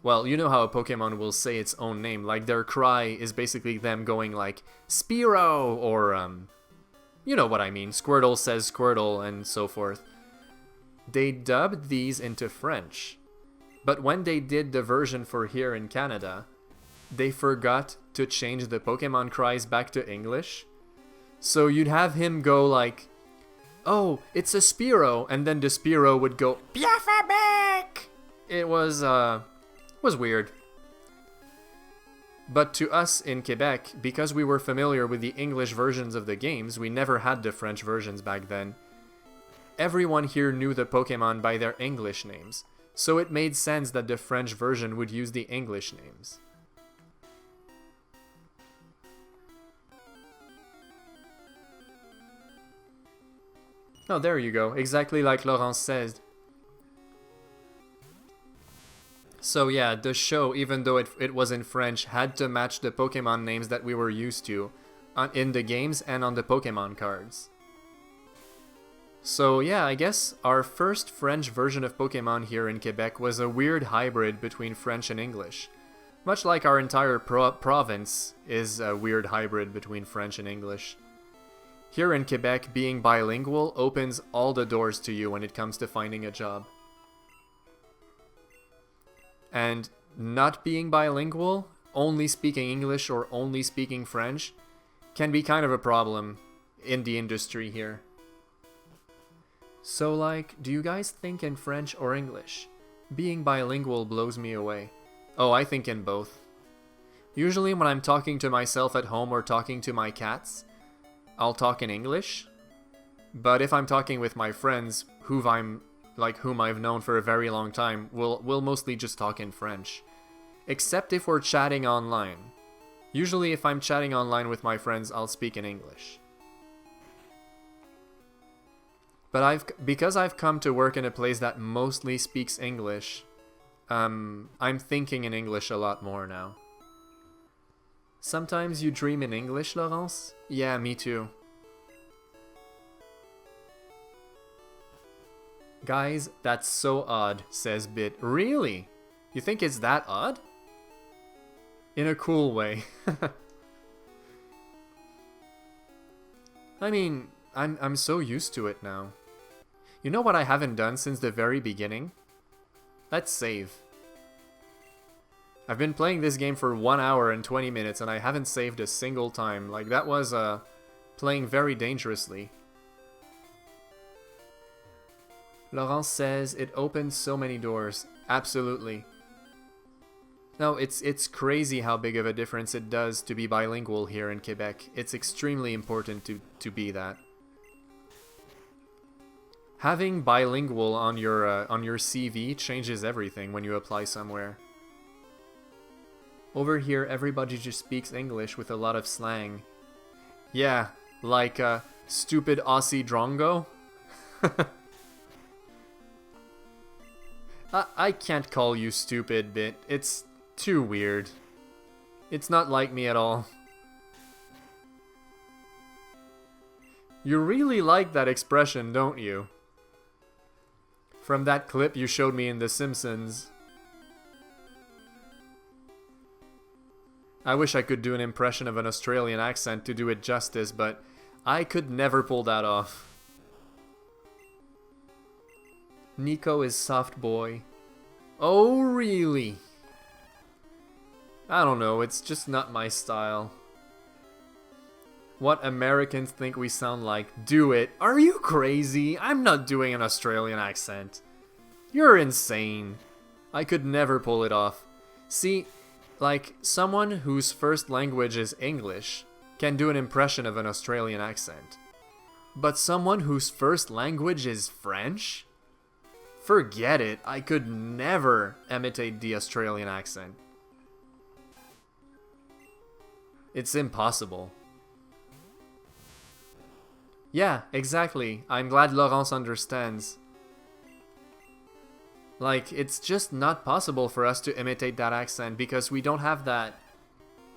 well, you know how a Pokemon will say its own name, like their cry is basically them going like Spearow or you know what I mean, Squirtle says Squirtle and so forth. They dubbed these into French, but when they did the version for here in Canada, they forgot to change the Pokemon cries back to English. So you'd have him go like, "Oh, it's a Spearow," and then the Spearow would go, "Biafabek!" It was weird. But to us in Quebec, because we were familiar with the English versions of the games, we never had the French versions back then. Everyone here knew the Pokemon by their English names, so it made sense that the French version would use the English names. Oh, there you go. Exactly like Laurence says. So yeah, the show, even though it was in French, had to match the Pokemon names that we were used to in the games and on the Pokemon cards. So yeah, I guess our first French version of Pokemon here in Quebec was a weird hybrid between French and English. Much like our entire province is a weird hybrid between French and English. Here in Quebec, being bilingual opens all the doors to you when it comes to finding a job. And not being bilingual, only speaking English or only speaking French, can be kind of a problem in the industry here. So like, do you guys think in French or English? Being bilingual blows me away. Oh, I think in both. Usually when I'm talking to myself at home or talking to my cats, I'll talk in English. But if I'm talking with my friends, whom I've known for a very long time, we'll mostly just talk in French. Except if we're chatting online. Usually if I'm chatting online with my friends, I'll speak in English. But because I've come to work in a place that mostly speaks English, I'm thinking in English a lot more now. Sometimes you dream in English, Laurence? Yeah, me too. Guys, that's so odd, says Bit. Really? You think it's that odd? In a cool way. I mean, I'm so used to it now. You know what I haven't done since the very beginning? Let's save. I've been playing this game for 1 hour and 20 minutes and I haven't saved a single time. Like, that was playing very dangerously. Laurence says it opens so many doors. Absolutely. No, it's crazy how big of a difference it does to be bilingual here in Quebec. It's extremely important to be that. Having bilingual on your CV changes everything when you apply somewhere. Over here, everybody just speaks English with a lot of slang. Yeah, like stupid Aussie drongo. I can't call you stupid, Bit. It's too weird. It's not like me at all. You really like that expression, don't you? From that clip you showed me in The Simpsons. I wish I could do an impression of an Australian accent to do it justice, but I could never pull that off. Nico is soft boy. Oh, really? I don't know, it's just not my style. What Americans think we sound like, do it. Are you crazy? I'm not doing an Australian accent. You're insane. I could never pull it off. See, like, someone whose first language is English can do an impression of an Australian accent. But someone whose first language is French? Forget it, I could never imitate the Australian accent. It's impossible. Yeah, exactly. I'm glad Laurence understands. Like, it's just not possible for us to imitate that accent because we don't have that...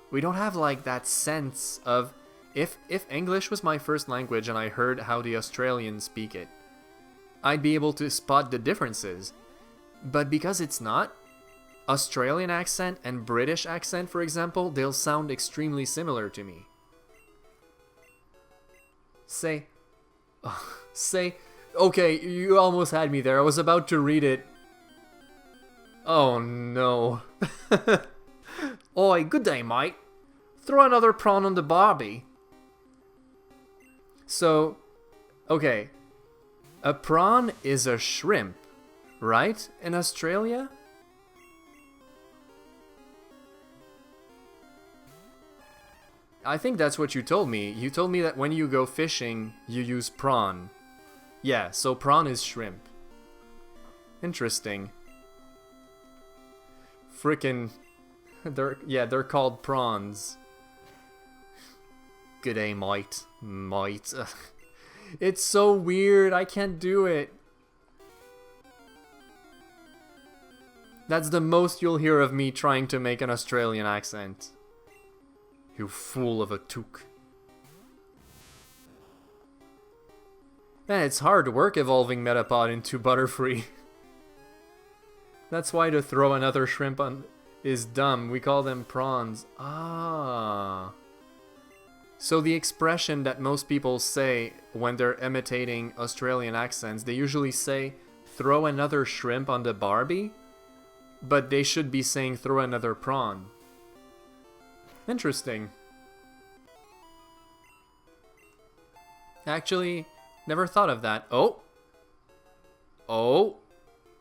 We don't have, like, that sense of... If English was my first language and I heard how the Australians speak it, I'd be able to spot the differences. But because it's not, Australian accent and British accent, for example, they'll sound extremely similar to me. Say... Okay, you almost had me there. I was about to read it. Oh no. Oi, good day, mate. Throw another prawn on the barbie. So, okay. A prawn is a shrimp, right? In Australia? I think that's what you told me. You told me that when you go fishing, you use prawn. Yeah, so prawn is shrimp. Interesting. Frickin'... They're called prawns. G'day, mate. Mate. It's so weird, I can't do it. That's the most you'll hear of me trying to make an Australian accent. You fool of a toque. Man, it's hard work evolving Metapod into Butterfree. That's why to throw another shrimp on is dumb. We call them prawns. Ah. So the expression that most people say when they're imitating Australian accents, they usually say, throw another shrimp on the barbie? But they should be saying, throw another prawn. Interesting. Actually, never thought of that. Oh! Oh!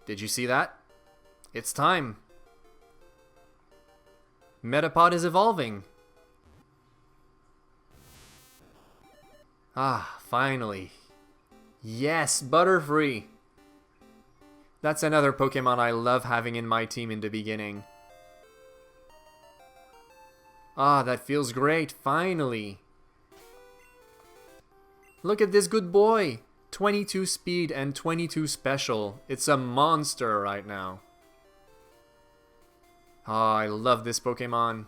Did you see that? It's time. Metapod is evolving. Ah, finally. Yes, Butterfree! That's another Pokemon I love having in my team in the beginning. Ah, that feels great, finally. Look at this good boy! 22 speed and 22 special. It's a monster right now. Ah, I love this Pokemon.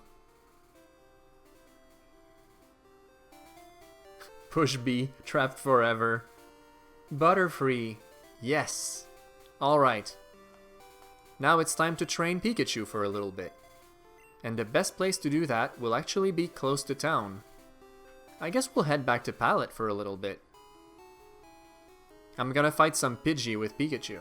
Push B, trapped forever. Butterfree, yes. Alright. Now it's time to train Pikachu for a little bit. And the best place to do that will actually be close to town. I guess we'll head back to Pallet for a little bit. I'm gonna fight some Pidgey with Pikachu.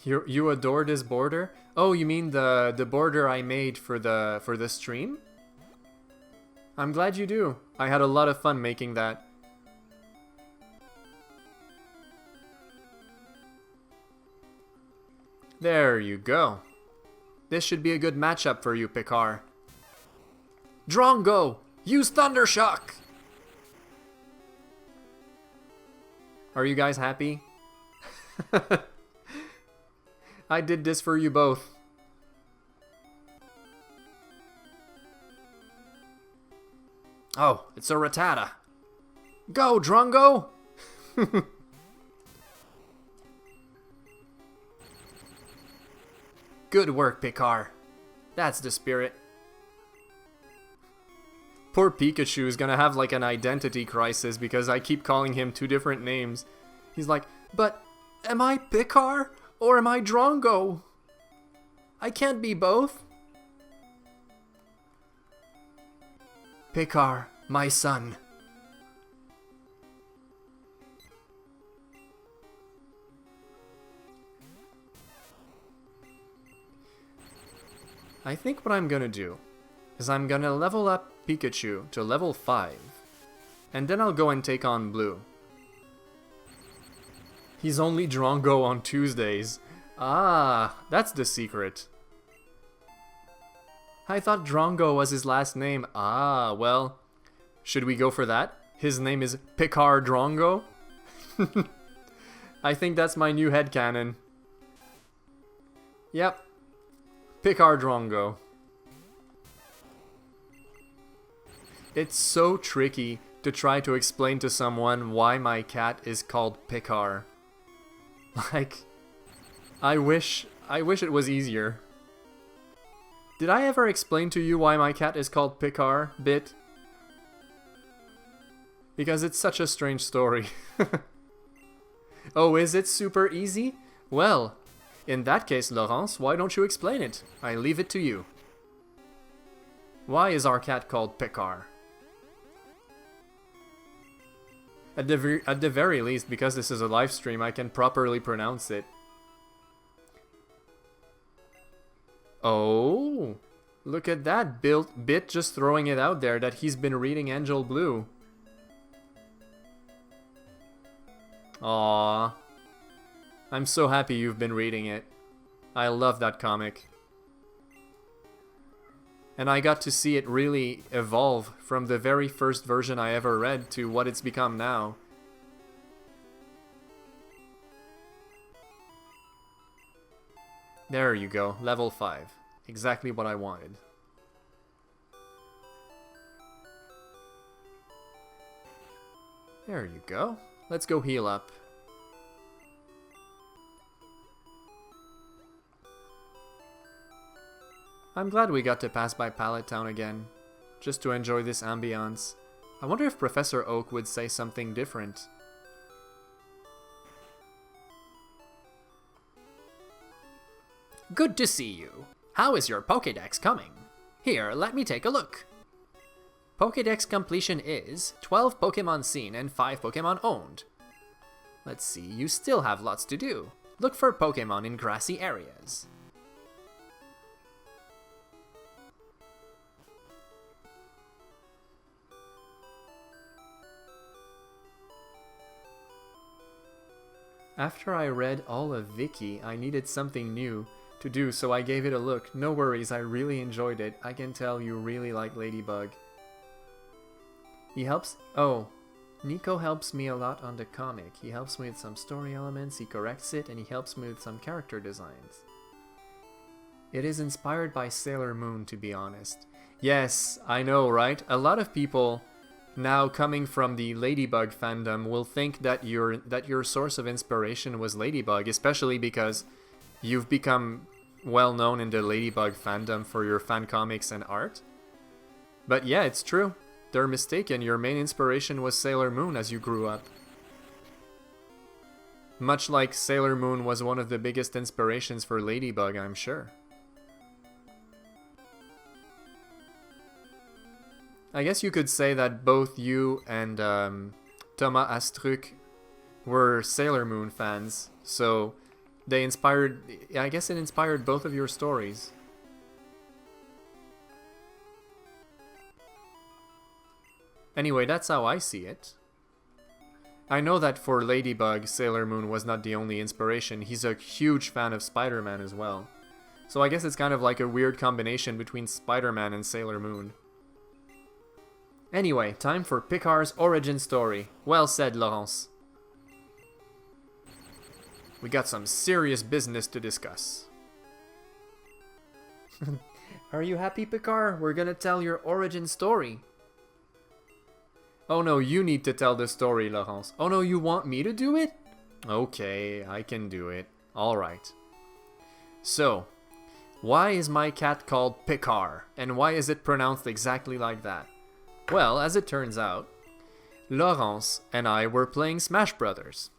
You adore this border? Oh, you mean the border I made for the stream? I'm glad you do. I had a lot of fun making that. There you go. This should be a good matchup for you, Picard. Drongo! Use Thunder Shock! Are you guys happy? I did this for you both. Oh, it's a Rattata. Go, Drongo! Good work, Picard. That's the spirit. Poor Pikachu is gonna have like an identity crisis because I keep calling him two different names. He's like, but Am I Picard or am I Drongo? I can't be both. Picard, my son. I think what I'm gonna do is I'm gonna level up Pikachu to level 5. And then I'll go and take on Blue. He's only Drongo on Tuesdays. Ah, that's the secret. I thought Drongo was his last name. Ah, well, should we go for that? His name is Picard Drongo? I think that's my new headcanon. Yep. Picard Drongo. It's so tricky to try to explain to someone why my cat is called Picard. Like, I wish it was easier. Did I ever explain to you why my cat is called Picard, Bit? Because it's such a strange story. Oh, is it super easy? Well, in that case, Laurence, why don't you explain it? I leave it to you. Why is our cat called Picard? At the very least, because this is a live stream, I can properly pronounce it. Oh, look at that, Bit just throwing it out there that he's been reading Angel Blue. Aww. I'm so happy you've been reading it. I love that comic. And I got to see it really evolve from the very first version I ever read to what it's become now. There you go, level 5. Exactly what I wanted. There you go. Let's go heal up. I'm glad we got to pass by Pallet Town again, just to enjoy this ambiance. I wonder if Professor Oak would say something different. Good to see you. How is your Pokédex coming? Here, let me take a look. Pokédex completion is 12 Pokémon seen and 5 Pokémon owned. Let's see, you still have lots to do. Look for Pokémon in grassy areas. After I read all of Vicky, I needed something new to do, so I gave it a look. No worries, I really enjoyed it. I can tell you really like Ladybug. He helps... Oh, Nico helps me a lot on the comic. He helps me with some story elements, he corrects it, and he helps me with some character designs. It is inspired by Sailor Moon, to be honest. Yes, I know, right? A lot of people now coming from the Ladybug fandom will think that your source of inspiration was Ladybug, especially because you've become well known in the Ladybug fandom for your fan comics and art. But yeah, it's true. They're mistaken. Your main inspiration was Sailor Moon as you grew up. Much like Sailor Moon was one of the biggest inspirations for Ladybug, I'm sure. I guess you could say that both you and Thomas Astruc were Sailor Moon fans, so they inspired... I guess it inspired both of your stories. Anyway, that's how I see it. I know that for Ladybug, Sailor Moon was not the only inspiration. He's a huge fan of Spider-Man as well. So I guess it's kind of like a weird combination between Spider-Man and Sailor Moon. Anyway, time for Picard's origin story. Well said, Laurence. We got some serious business to discuss. Are you happy, Picard? We're gonna tell your origin story. Oh no, you need to tell the story, Laurence. Oh no, you want me to do it? Okay, I can do it. Alright. So, why is my cat called Picard? And why is it pronounced exactly like that? Well, as it turns out, Laurence and I were playing Smash Brothers.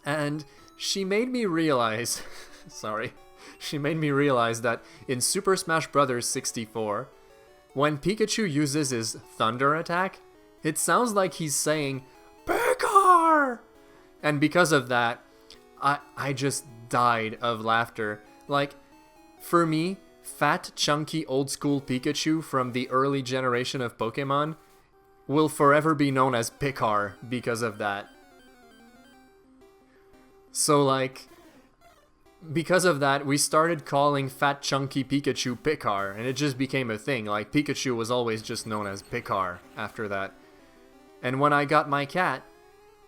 And She made me realize... sorry. She made me realize that in Super Smash Bros. 64, when Pikachu uses his Thunder attack, it sounds like he's saying, Pekar! And because of that, I just died of laughter. Like, for me, fat, chunky, old-school Pikachu from the early generation of Pokémon will forever be known as Pekar because of that. So, like, because of that, we started calling fat, chunky Pikachu Pekar, and it just became a thing. Like, Pikachu was always just known as Pekar after that. And when I got my cat,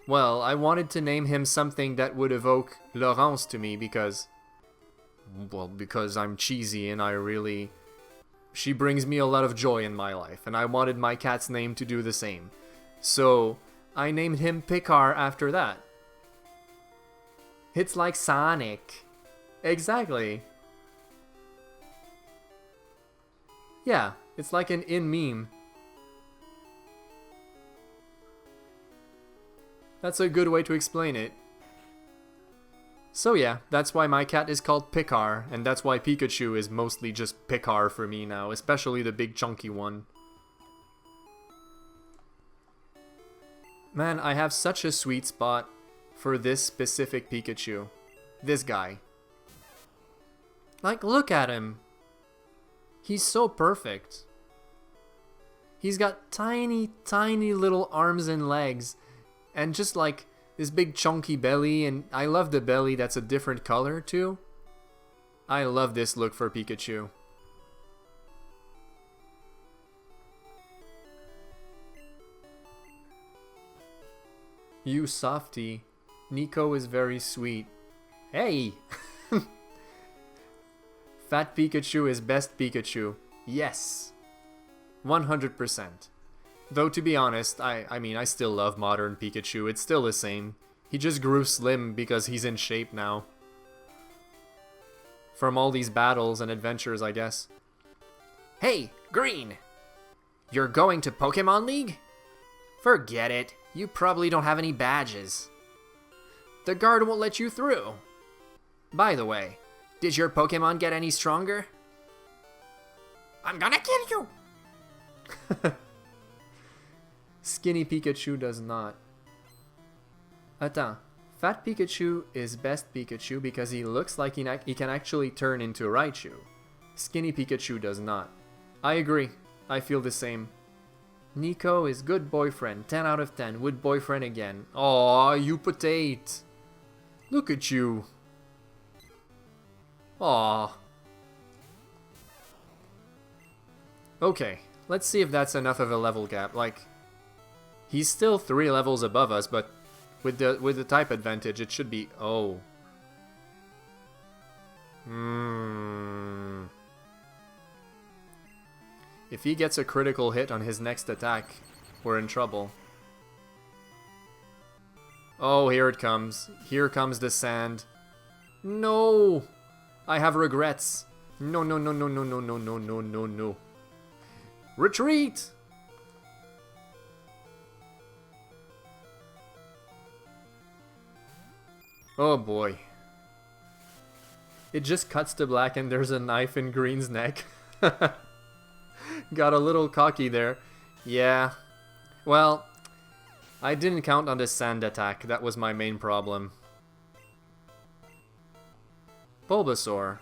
well, I wanted to name him something that would evoke Laurence to me because I'm cheesy and she brings me a lot of joy in my life, and I wanted my cat's name to do the same. So, I named him Pekar after that. It's like Sonic. Exactly. Yeah, it's like an in-meme. That's a good way to explain it. So yeah, that's why my cat is called Pekar, and that's why Pikachu is mostly just Pekar for me now, especially the big chunky one. Man, I have such a sweet spot for this specific Pikachu. This guy. Like, look at him. He's so perfect. He's got tiny, tiny little arms and legs, and just like this big chunky belly, and I love the belly that's a different color too. I love this look for Pikachu. You softy. Nico is very sweet. Hey! Fat Pikachu is best Pikachu. Yes. 100%. Though to be honest, I mean, I still love modern Pikachu. It's still the same. He just grew slim because he's in shape now. From all these battles and adventures, I guess. Hey, Green! You're going to Pokémon League? Forget it. You probably don't have any badges. The guard won't let you through. By the way, did your Pokémon get any stronger? I'm gonna kill you! Skinny Pikachu does not. Attends. Fat Pikachu is best Pikachu because he looks like he can actually turn into Raichu. Skinny Pikachu does not. I agree. I feel the same. Nico is good boyfriend. 10 out of 10. Would boyfriend again. Aw, you potate. Look at you. Aw. Okay, let's see if that's enough of a level gap. Like, he's still 3 levels above us, but with the type advantage, it should be... Oh. If he gets a critical hit on his next attack, we're in trouble. Oh, here it comes. Here comes the sand. No! I have regrets. No, no, no, no, no, no, no, no, no, no, no. Retreat! Oh boy. It just cuts to black and there's a knife in Green's neck. Got a little cocky there. Yeah. Well, I didn't count on the sand attack. That was my main problem. Bulbasaur.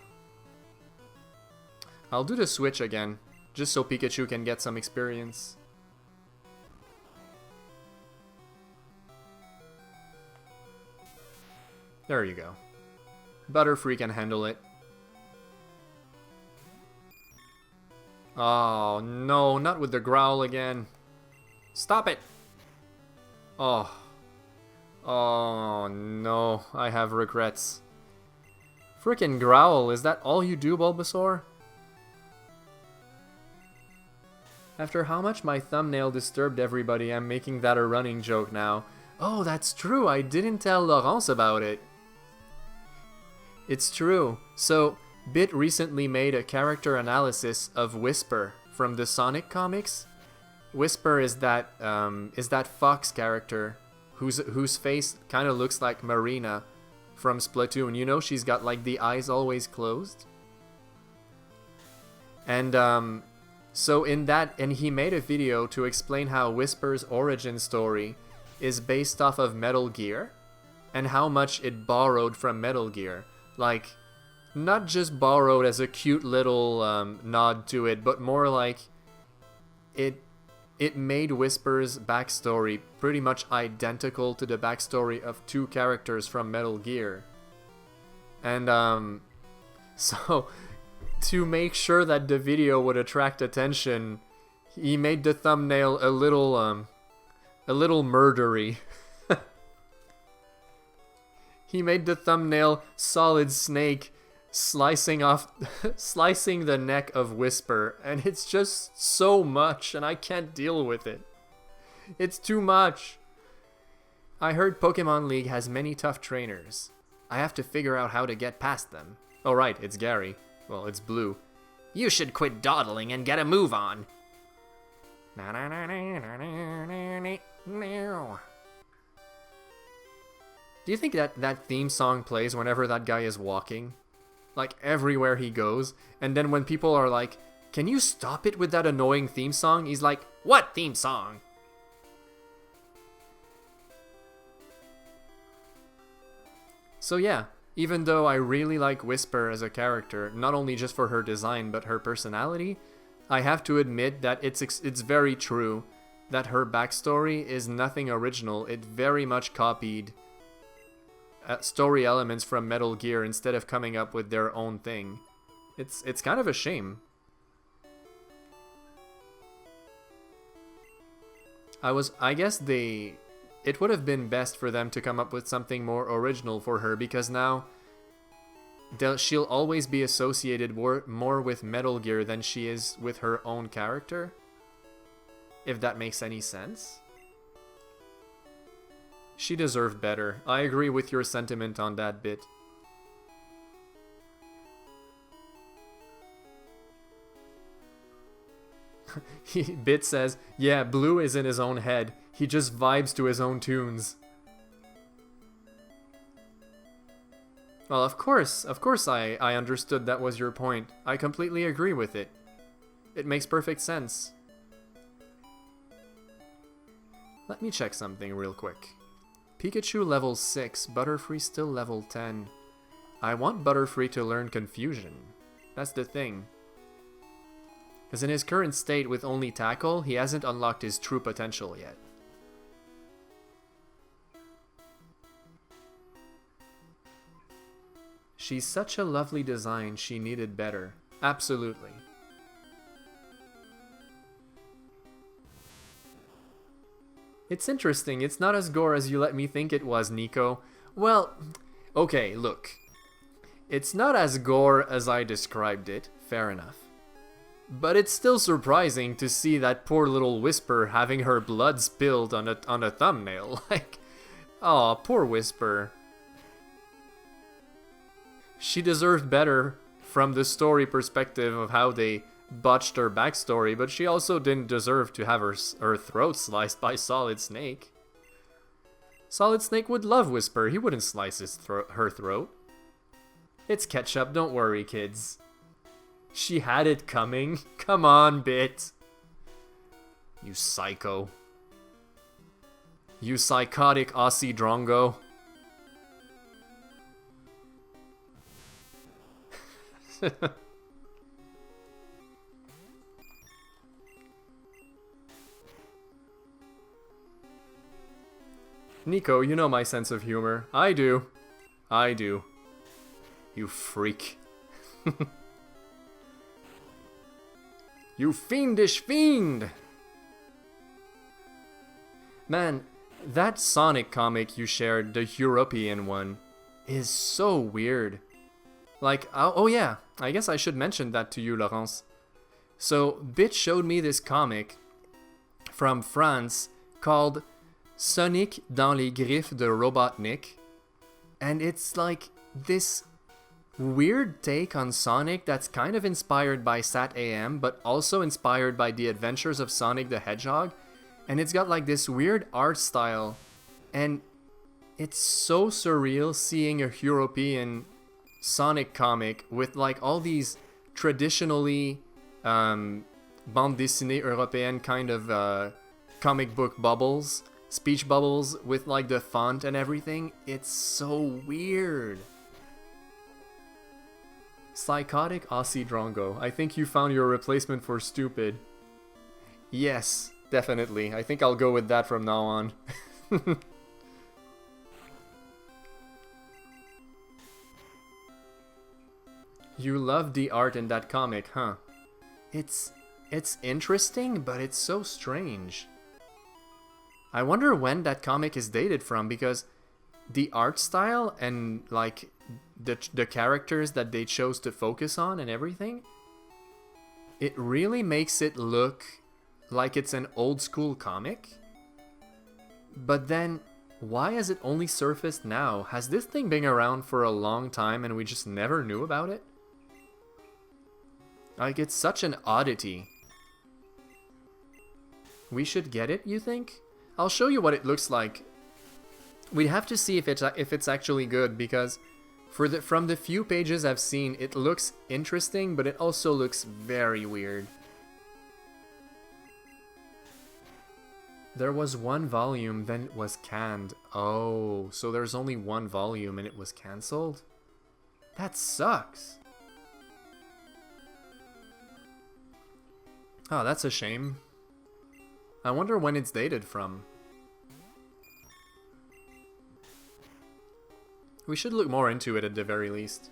I'll do the switch again, just so Pikachu can get some experience. There you go. Butterfree can handle it. Oh, no, not with the growl again. Stop it! Oh. Oh, no, I have regrets. Frickin' growl, is that all you do, Bulbasaur? After how much my thumbnail disturbed everybody, I'm making that a running joke now. Oh, that's true, I didn't tell Laurence about it. It's true. So, Bit recently made a character analysis of Whisper from the Sonic comics. Whisper is that fox character whose face kind of looks like Marina from Splatoon. You know, she's got like the eyes always closed. And so in that, and he made a video to explain how Whisper's origin story is based off of Metal Gear and how much it borrowed from Metal Gear. Like, not just borrowed as a cute little nod to it, but more like it made Whisper's backstory pretty much identical to the backstory of two characters from Metal Gear. And so to make sure that the video would attract attention, he made the thumbnail a little murdery. He made the thumbnail Solid Snake slicing the neck of Whisper, and it's just so much, and I can't deal with it. It's too much. I heard Pokemon League has many tough trainers. I have to figure out how to get past them. Oh right, it's Gary. Well, it's Blue. You should quit dawdling and get a move on. Do you think that theme song plays whenever that guy is walking? Like, everywhere he goes, and then when people are like, can you stop it with that annoying theme song? He's like, what theme song? So yeah, even though I really like Whisper as a character, not only just for her design, but her personality, I have to admit that it's very true that her backstory is nothing original. It very much copied story elements from Metal Gear instead of coming up with their own thing. It's kind of a shame. I guess it would have been best for them to come up with something more original for her, because now she'll always be associated more with Metal Gear than she is with her own character. If that makes any sense. She deserved better. I agree with your sentiment on that bit. Bit says, yeah, Blue is in his own head. He just vibes to his own tunes. Well, of course I understood that was your point. I completely agree with it. It makes perfect sense. Let me check something real quick. Pikachu level 6, Butterfree still level 10. I want Butterfree to learn Confusion. That's the thing. Because in his current state with only Tackle, he hasn't unlocked his true potential yet. She's such a lovely design, she needed better. Absolutely. It's interesting, it's not as gore as you let me think it was, Nico. Well, okay, look. It's not as gore as I described it, fair enough. But it's still surprising to see that poor little Whisper having her blood spilled on a thumbnail. Like, aw, poor Whisper. She deserved better from the story perspective of how they botched her backstory, but she also didn't deserve to have her throat sliced by Solid Snake. Solid Snake would love Whisper, he wouldn't slice her throat. It's ketchup, don't worry, kids. She had it coming. Come on, Bit. You psycho. You psychotic Aussie drongo. Nico, you know my sense of humor. I do. I do. You freak. You fiendish fiend! Man, that Sonic comic you shared, the European one, is so weird. Like, oh yeah, I guess I should mention that to you, Laurence. So, Bit showed me this comic from France called Sonic dans les griffes de Robotnik. And it's like this weird take on Sonic that's kind of inspired by Sat AM, but also inspired by the adventures of Sonic the Hedgehog. And it's got like this weird art style. And it's so surreal seeing a European Sonic comic with like all these traditionally bande dessinée européenne kind of comic book bubbles, speech bubbles with like the font and everything. It's so weird. Psychotic Aussie Drongo. I think you found your replacement for stupid. Yes, definitely. I think I'll go with that from now on. You love the art in that comic, huh? It's interesting, but it's so strange. I wonder when that comic is dated from, because the art style and like the characters that they chose to focus on and everything, it really makes it look like it's an old school comic. But then, why has it only surfaced now? Has this thing been around for a long time and we just never knew about it? Like, it's such an oddity. We should get it, you think? I'll show you what it looks like. We'd have to see if it's actually good, because from the few pages I've seen, it looks interesting, but it also looks very weird. There was one volume, then it was canned. Oh, so there's only one volume and it was cancelled? That sucks. Oh, that's a shame. I wonder when it's dated from. We should look more into it at the very least.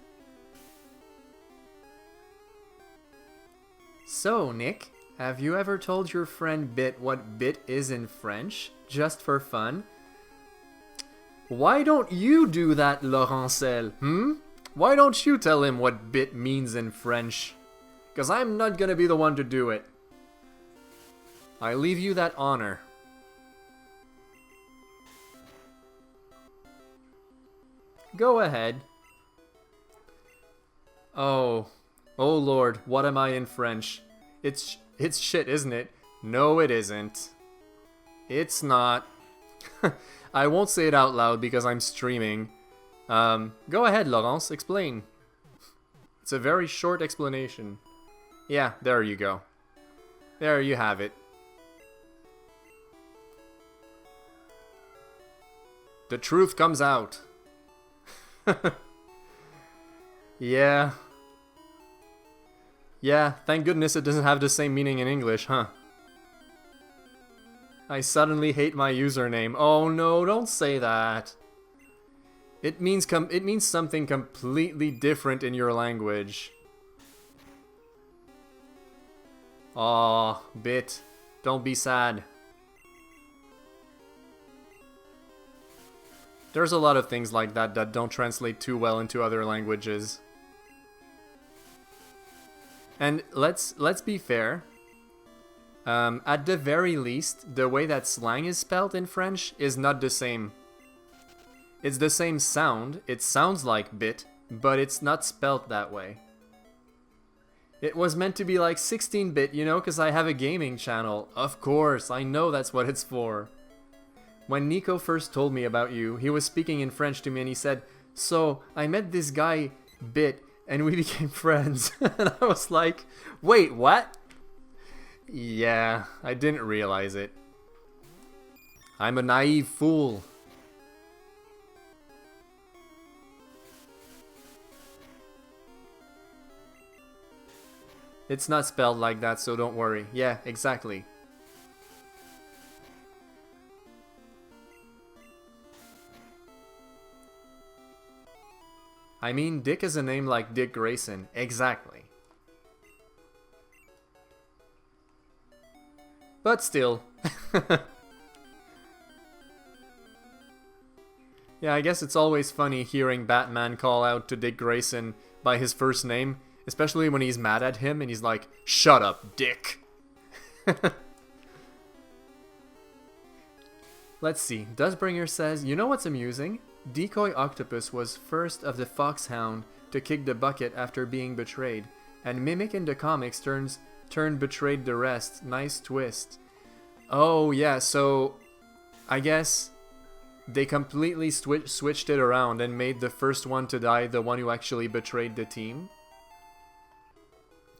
So, Nick, have you ever told your friend Bit what bit is in French, just for fun? Why don't you do that, Laurencel, Why don't you tell him what bit means in French? 'Cause I'm not gonna be the one to do it. I leave you that honor. Go ahead. Oh Lord, what am I in French? It's shit, isn't it? No, it isn't. It's not. I won't say it out loud because I'm streaming. Go ahead, Laurence, explain. It's a very short explanation. Yeah, there you go. There you have it. The truth comes out. Yeah. Yeah, thank goodness it doesn't have the same meaning in English, huh? I suddenly hate my username. Oh no, don't say that. It means something completely different in your language. Aw, Bit. Don't be sad. There's a lot of things like that that don't translate too well into other languages. And let's be fair. At the very least, the way that slang is spelled in French is not the same. It's the same sound, it sounds like bit, but it's not spelt that way. It was meant to be like 16-bit, you know, because I have a gaming channel. Of course, I know that's what it's for. When Nico first told me about you, he was speaking in French to me and he said, "So, I met this guy, Bit, and we became friends." And I was like, wait, what? Yeah, I didn't realize it. I'm a naive fool. It's not spelled like that, so don't worry. Yeah, exactly. I mean, Dick is a name like Dick Grayson. Exactly. But still. Yeah, I guess it's always funny hearing Batman call out to Dick Grayson by his first name, especially when he's mad at him and he's like, "Shut up, Dick." Let's see. Dustbringer says, "You know what's amusing? Decoy Octopus was first of the Foxhound to kick the bucket after being betrayed, and Mimic in the comics turned betrayed the rest. Nice twist." Oh yeah, so I guess They completely switched it around and made the first one to die the one who actually betrayed the team.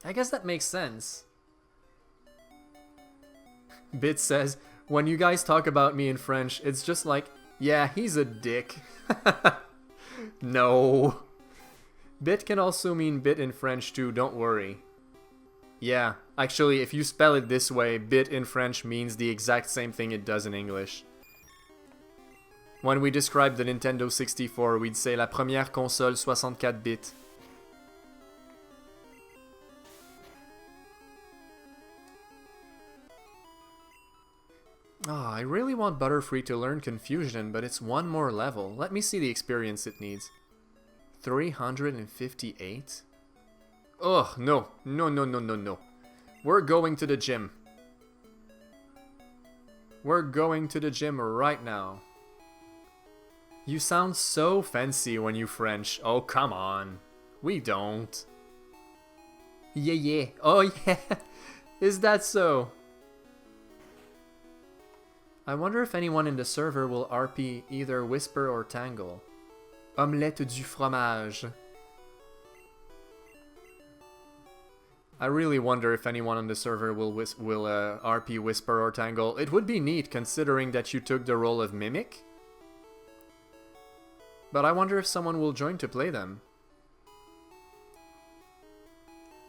I guess that makes sense. Bit says, when you guys talk about me in French, it's just like, yeah, he's a dick. No. Bit can also mean bit in French too, don't worry. Yeah, actually, if you spell it this way, bit in French means the exact same thing it does in English. When we describe the Nintendo 64, we'd say la première console 64 bits. Ah, I really want Butterfree to learn Confusion, but it's one more level. Let me see the experience it needs. 358? Ugh, no. No. We're going to the gym. We're going to the gym right now. You sound so fancy when you French. Oh, come on. We don't. Yeah. Oh, yeah. Is that so? I wonder if anyone in the server will RP either Whisper or Tangle. Omelette du fromage. I really wonder if anyone on the server will RP Whisper or Tangle. It would be neat considering that you took the role of Mimic. But I wonder if someone will join to play them.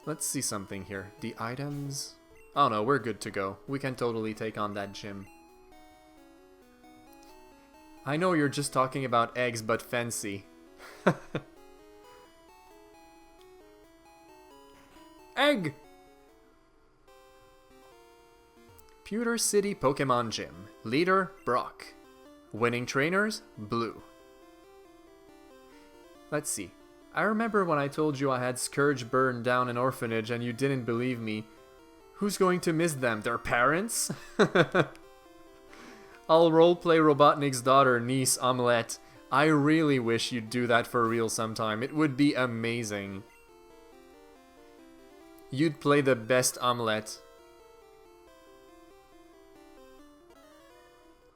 Let's see something here. The items... Oh no, we're good to go. We can totally take on that gym. I know you're just talking about eggs, but fancy. Egg! Pewter City Pokemon Gym. Leader, Brock. Winning trainers, Blue. Let's see. I remember when I told you I had Scourge burned down an orphanage and you didn't believe me. Who's going to miss them? Their parents? I'll roleplay Robotnik's daughter, niece, Omelette. I really wish you'd do that for real sometime. It would be amazing. You'd play the best Omelette.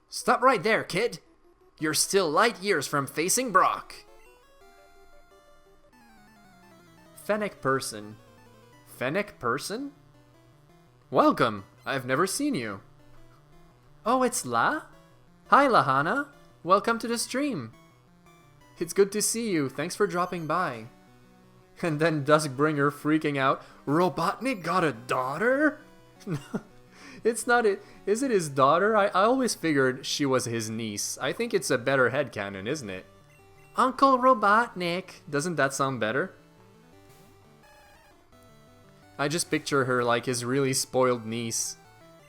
Stop right there, kid. You're still light years from facing Brock. Fennec Person. Fennec Person? Welcome. I've never seen you. Oh, it's La? Hi, Lahana. Welcome to the stream. It's good to see you. Thanks for dropping by. And then Duskbringer freaking out. Robotnik got a daughter? It's not it. Is it his daughter? I always figured she was his niece. I think it's a better headcanon, isn't it? Uncle Robotnik. Doesn't that sound better? I just picture her like his really spoiled niece.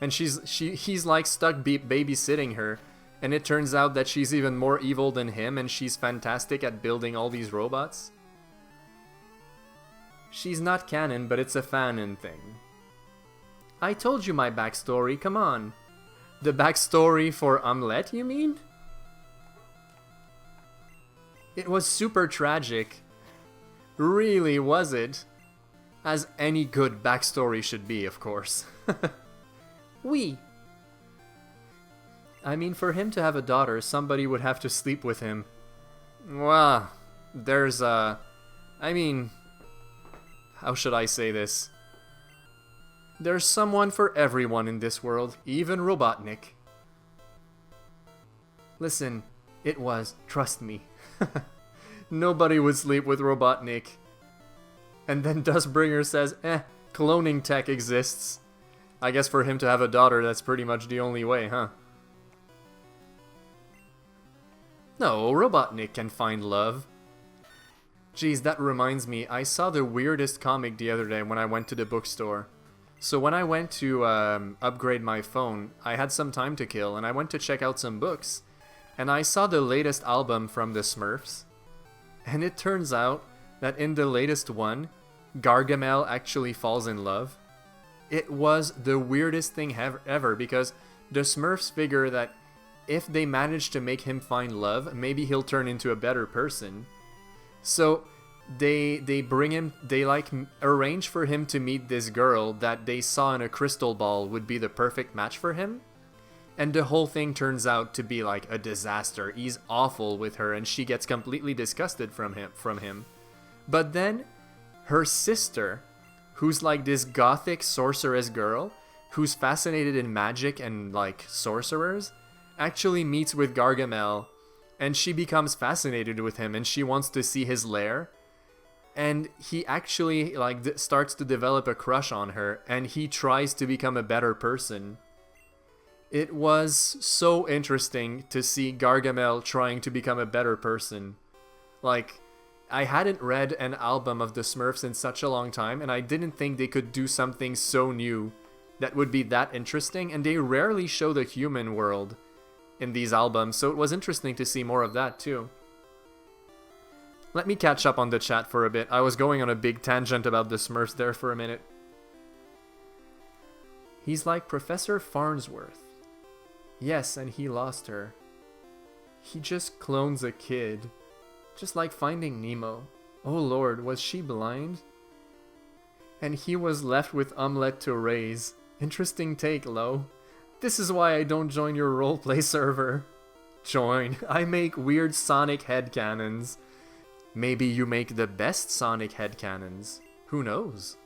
And he's like stuck babysitting her. And it turns out that she's even more evil than him and she's fantastic at building all these robots. She's not canon, but it's a fanon thing. I told you my backstory, come on. The backstory for Omelette, you mean? It was super tragic. Really, was it? As any good backstory should be, of course. Oui. I mean, for him to have a daughter, somebody would have to sleep with him. Well, there's I mean... How should I say this? There's someone for everyone in this world, even Robotnik. Listen, it was, trust me. Nobody would sleep with Robotnik. And then Dustbringer says, cloning tech exists. I guess for him to have a daughter, that's pretty much the only way, huh? No, Robotnik can find love. Geez, that reminds me, I saw the weirdest comic the other day when I went to the bookstore. So when I went to upgrade my phone, I had some time to kill, and I went to check out some books. And I saw the latest album from the Smurfs. And it turns out that in the latest one, Gargamel actually falls in love. It was the weirdest thing ever, because the Smurfs figure that if they manage to make him find love, maybe he'll turn into a better person. So they bring him, they like arrange for him to meet this girl that they saw in a crystal ball would be the perfect match for him. And the whole thing turns out to be like a disaster. He's awful with her and she gets completely disgusted from him. But then her sister, who's like this gothic sorceress girl, who's fascinated in magic and like sorcerers, actually meets with Gargamel and she becomes fascinated with him and she wants to see his lair. And he actually like starts to develop a crush on her and he tries to become a better person. It was so interesting to see Gargamel trying to become a better person. Like, I hadn't read an album of the Smurfs in such a long time, and I didn't think they could do something so new that would be that interesting, and they rarely show the human world in these albums, so it was interesting to see more of that too. Let me catch up on the chat for a bit. I was going on a big tangent about the Smurfs there for a minute. He's like Professor Farnsworth. Yes, and he lost her. He just clones a kid. Just like Finding Nemo. Oh lord, was she blind? And he was left with omelette to raise. Interesting take, Lo. This is why I don't join your roleplay server. Join. I make weird Sonic headcanons. Maybe you make the best Sonic headcanons. Who knows?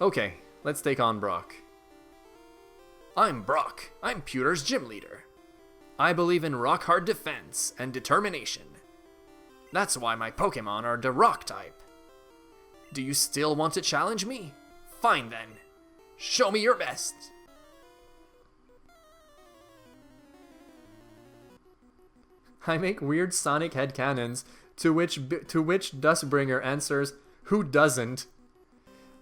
Okay. Let's take on Brock. I'm Brock. I'm Pewter's gym leader. I believe in rock-hard defense and determination. That's why my Pokémon are the rock type. Do you still want to challenge me? Fine then. Show me your best. I make weird Sonic headcanons, to which Dustbringer answers, who doesn't?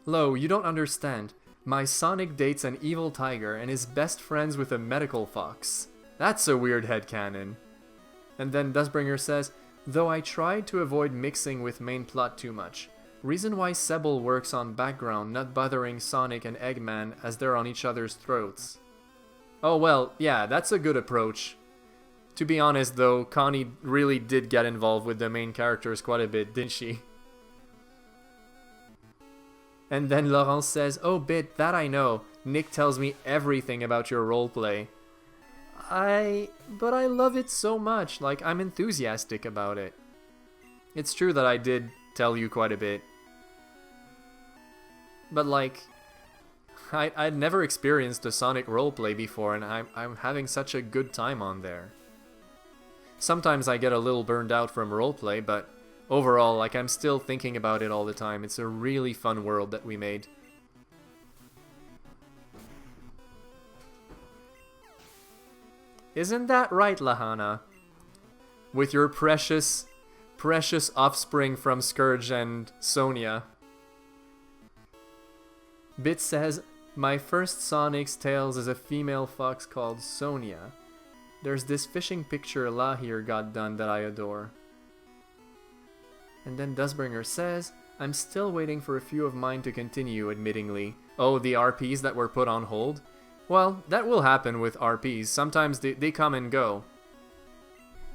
Lo, you don't understand. My Sonic dates an evil tiger and is best friends with a medical fox. That's a weird headcanon. And then Dustbringer says, though I tried to avoid mixing with main plot too much. Reason why Sebel works on background, not bothering Sonic and Eggman as they're on each other's throats. Oh well, yeah, that's a good approach. To be honest though, Connie really did get involved with the main characters quite a bit, didn't she? And then Laurence says, oh Bit, that I know. Nick tells me everything about your roleplay. But I love it so much, like I'm enthusiastic about it. It's true that I did tell you quite a bit. But like, I'd never experienced a Sonic roleplay before and I'm having such a good time on there. Sometimes I get a little burned out from roleplay, but overall, like, I'm still thinking about it all the time. It's a really fun world that we made. Isn't that right, Lahana? With your precious offspring from Scourge and Sonia. Bit says, my first Sonic's Tales is a female fox called Sonia. There's this fishing picture Lahir got done that I adore. And then Dustbringer says, I'm still waiting for a few of mine to continue, admittingly. Oh, the RPs that were put on hold? Well, that will happen with RPs. Sometimes they come and go.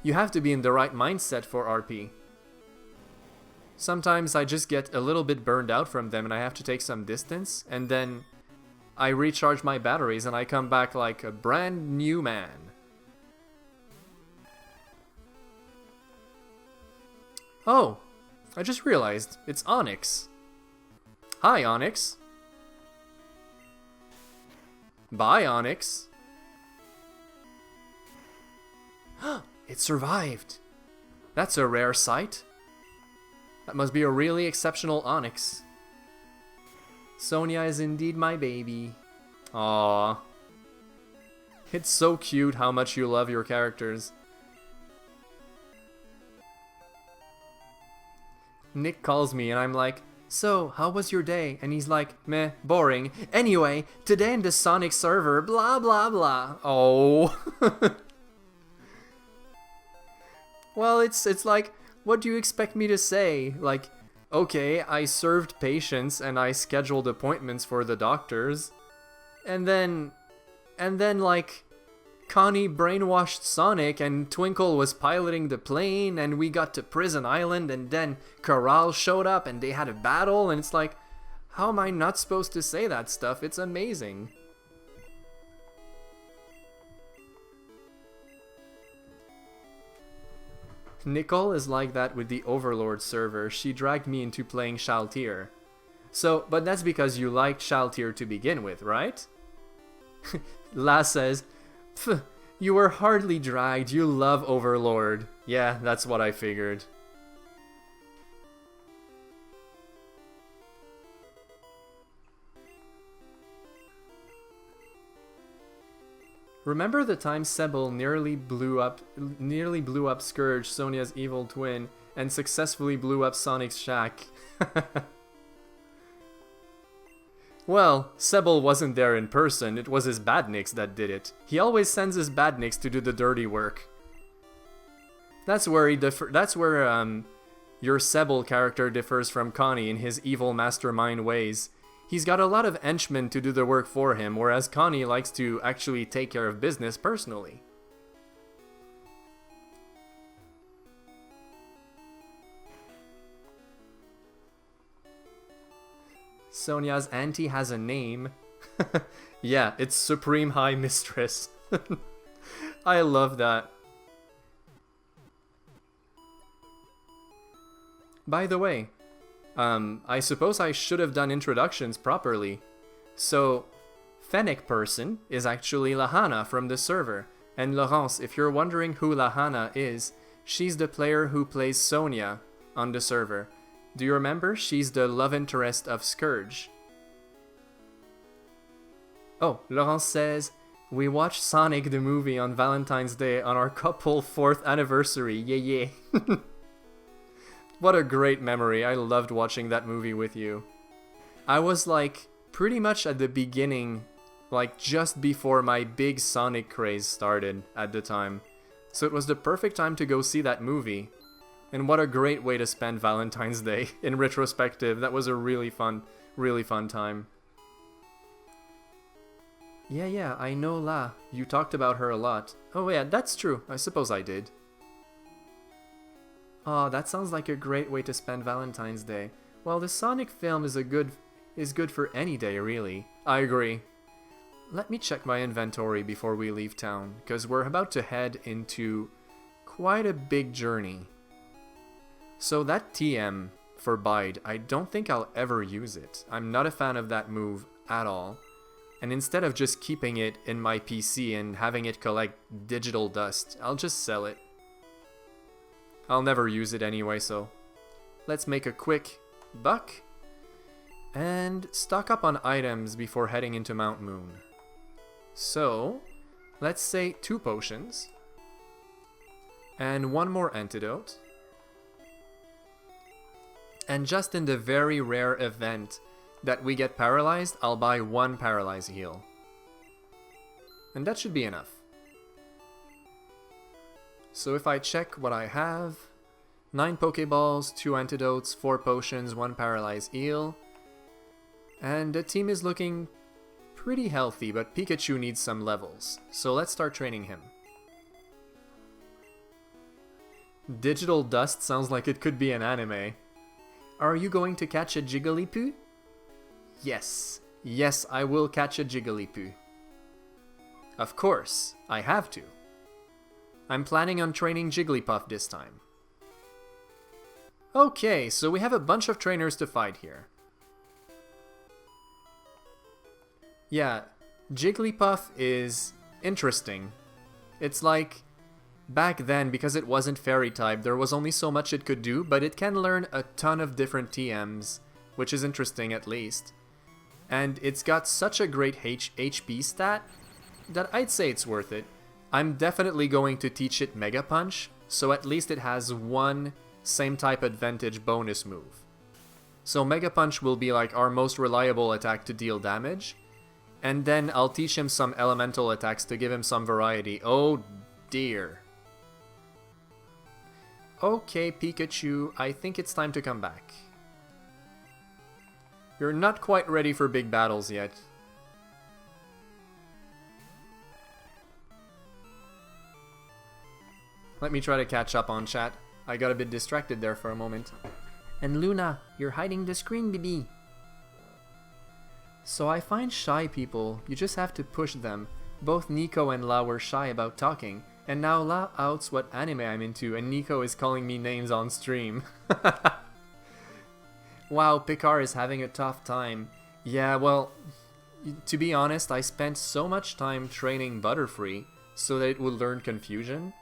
You have to be in the right mindset for RP. Sometimes I just get a little bit burned out from them and I have to take some distance, and then I recharge my batteries and I come back like a brand new man. Oh, I just realized, it's Onyx. Hi, Onyx. Bye, Onyx. It survived. That's a rare sight. That must be a really exceptional Onyx. Sonia is indeed my baby. Aww. It's so cute how much you love your characters. Nick calls me and I'm like, so, how was your day? And he's like, meh, boring. Anyway, today in the Sonic server, blah blah blah. Oh. Well, it's like, what do you expect me to say? Like, okay, I served patients and I scheduled appointments for the doctors. And then like, Connie brainwashed Sonic and Twinkle was piloting the plane and we got to Prison Island and then Corral showed up and they had a battle and it's like, How am I not supposed to say that stuff? It's amazing. Nicole is like that with the Overlord server. She dragged me into playing Shaltir. So, but that's because you liked Shaltir to begin with, right? La says, "Pff, you were hardly dragged. You love Overlord." Yeah, that's what I figured. Remember the time Sebel nearly blew up Scourge, Sonia's evil twin, and successfully blew up Sonic's shack? Well, Sebel wasn't there in person, it was his badniks that did it. He always sends his badniks to do the dirty work. That's where your Sebel character differs from Connie in his evil mastermind ways. He's got a lot of henchmen to do the work for him, whereas Connie likes to actually take care of business personally. Sonia's auntie has a name. Yeah, it's Supreme High Mistress. I love that. By the way, I suppose I should have done introductions properly. So, Fennec person is actually Lahana from the server. And Laurence, if you're wondering who Lahana is, she's the player who plays Sonia on the server. Do you remember? She's the love interest of Scourge. Oh, Laurence says, "We watched Sonic the movie on Valentine's Day on our couple 4th anniversary. Yeah, yeah." What a great memory. I loved watching that movie with you. I was like pretty much at the beginning, like just before my big Sonic craze started at the time. So it was the perfect time to go see that movie. And what a great way to spend Valentine's Day. In retrospective, that was a really fun time. Yeah, I know La. You talked about her a lot. Oh yeah, that's true. I suppose I did. Oh, that sounds like a great way to spend Valentine's Day. Well, the Sonic film is good for any day, really. I agree. Let me check my inventory before we leave town, because we're about to head into quite a big journey. So that TM for Bide, I don't think I'll ever use it. I'm not a fan of that move at all. And instead of just keeping it in my PC and having it collect digital dust, I'll just sell it. I'll never use it anyway, so let's make a quick buck and stock up on items before heading into Mount Moon. So, let's say 2 potions and 1 more antidote. And just in the very rare event that we get paralyzed, I'll buy 1 paralyze heal. And that should be enough. So if I check what I have, 9 Pokeballs, 2 antidotes, 4 potions, 1 paralyze heal. And the team is looking pretty healthy, but Pikachu needs some levels. So let's start training him. Digital dust sounds like it could be an anime. Are you going to catch a Jigglypuff? Yes. Yes, I will catch a Jigglypuff. Of course, I have to. I'm planning on training Jigglypuff this time. Okay, so we have a bunch of trainers to fight here. Yeah, Jigglypuff is interesting. It's like, back then, because it wasn't fairy type, there was only so much it could do, but it can learn a ton of different TMs, which is interesting at least. And it's got such a great HP stat that I'd say it's worth it. I'm definitely going to teach it Mega Punch, so at least it has 1 same type advantage bonus move. So Mega Punch will be like our most reliable attack to deal damage, and then I'll teach him some elemental attacks to give him some variety. Oh dear. Okay, Pikachu, I think it's time to come back. You're not quite ready for big battles yet. Let me try to catch up on chat. I got a bit distracted there for a moment. And Luna, you're hiding the screen, baby. So I find shy people, you just have to push them. Both Nico and La were shy about talking, and now La outs what anime I'm into, and Nico is calling me names on stream. Wow, Picard is having a tough time. Yeah, well, to be honest, I spent so much time training Butterfree so that it would learn confusion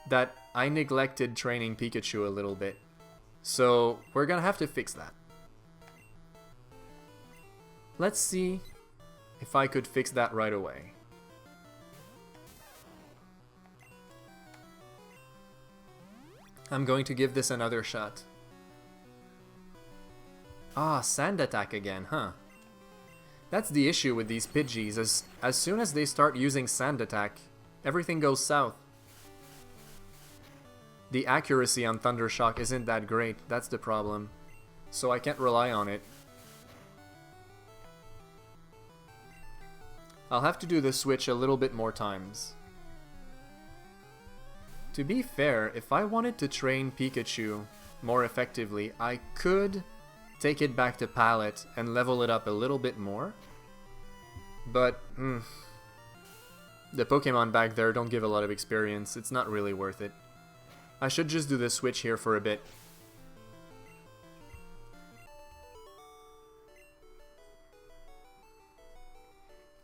that I neglected training Pikachu a little bit. So we're gonna have to fix that. Let's see if I could fix that right away. I'm going to give this another shot. Ah, Sand Attack again, huh? That's the issue with these Pidgeys, as soon as they start using Sand Attack, everything goes south. The accuracy on Thunder Shock isn't that great, that's the problem. So I can't rely on it. I'll have to do the switch a little bit more times. To be fair, if I wanted to train Pikachu more effectively, I could take it back to Palette and level it up a little bit more. But, the Pokemon back there don't give a lot of experience, it's not really worth it. I should just do the switch here for a bit.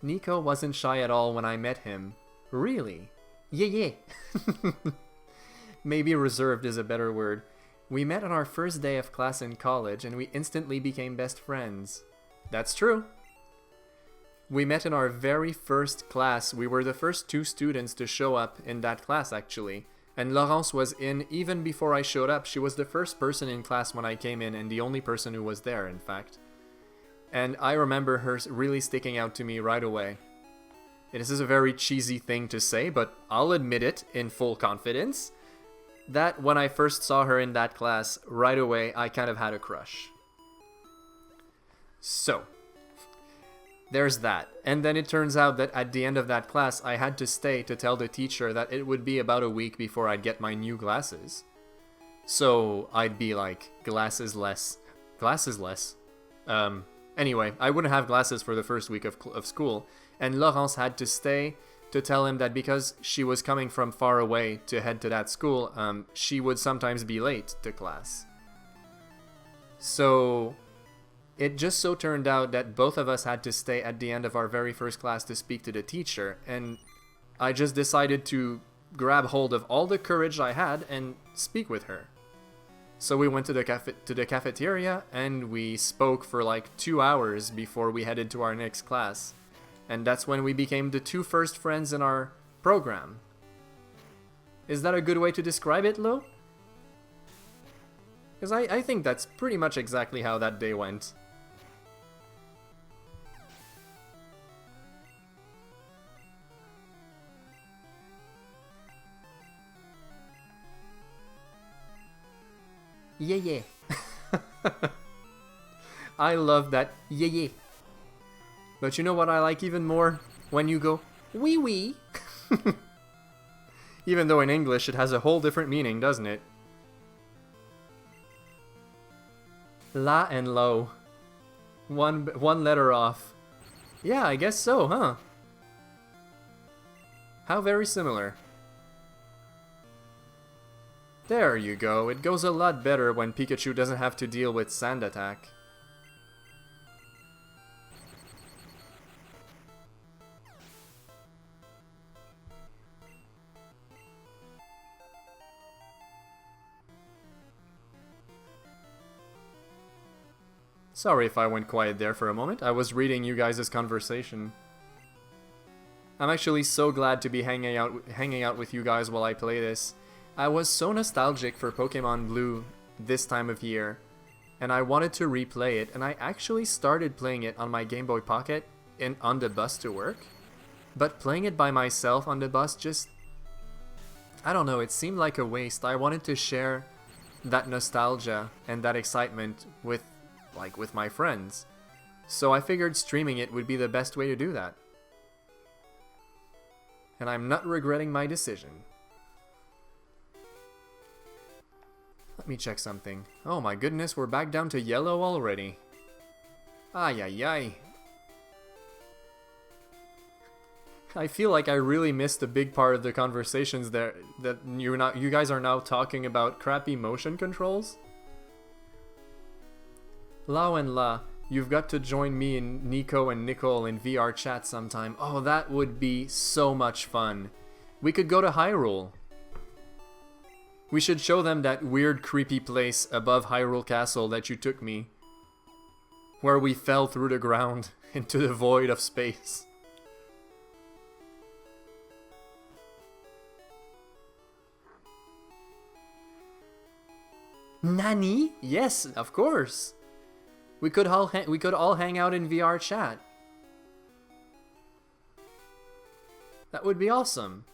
Nico wasn't shy at all when I met him. Really? Yeah. Maybe reserved is a better word. We met on our first day of class in college and we instantly became best friends. That's true. We met in our very first class. We were the first 2 students to show up in that class actually. And Laurence was in even before I showed up. She was the first person in class when I came in and the only person who was there, in fact. And I remember her really sticking out to me right away. This is a very cheesy thing to say, but I'll admit it in full confidence, that when I first saw her in that class, right away I kind of had a crush. So, there's that. And then it turns out that at the end of that class, I had to stay to tell the teacher that it would be about a week before I'd get my new glasses. So, I'd be like, glasses less. Anyway, I wouldn't have glasses for the first week of school, and Laurence had to stay to tell him that because she was coming from far away to head to that school, she would sometimes be late to class. So, it just so turned out that both of us had to stay at the end of our very first class to speak to the teacher, and I just decided to grab hold of all the courage I had and speak with her. So we went to the cafeteria and we spoke for like 2 hours before we headed to our next class. And that's when we became the 2 first friends in our program. Is that a good way to describe it, Lo? Because I think that's pretty much exactly how that day went. Yeah. I love that yeah. But you know what I like even more? When you go wee. Even though in English it has a whole different meaning, doesn't it? La and lo. One letter off. Yeah, I guess so, huh? How very similar. There you go, it goes a lot better when Pikachu doesn't have to deal with Sand Attack. Sorry if I went quiet there for a moment, I was reading you guys' conversation. I'm actually so glad to be hanging out with you guys while I play this. I was so nostalgic for Pokémon Blue this time of year, and I wanted to replay it, and I actually started playing it on my Game Boy Pocket on the bus to work. But playing it by myself on the bus just... I don't know, it seemed like a waste. I wanted to share that nostalgia and that excitement with my friends. So I figured streaming it would be the best way to do that. And I'm not regretting my decision. Let me check something. Oh my goodness, we're back down to yellow already. Ay. I feel like I really missed a big part of the conversations there. That you guys are now talking about crappy motion controls. Lao and La, you've got to join me and Nico and Nicole in VR chat sometime. Oh, that would be so much fun. We could go to Hyrule. We should show them that weird creepy place above Hyrule Castle that you took me. Where we fell through the ground into the void of space. Nani? Yes, of course. We could all hang out in VR chat. That would be awesome.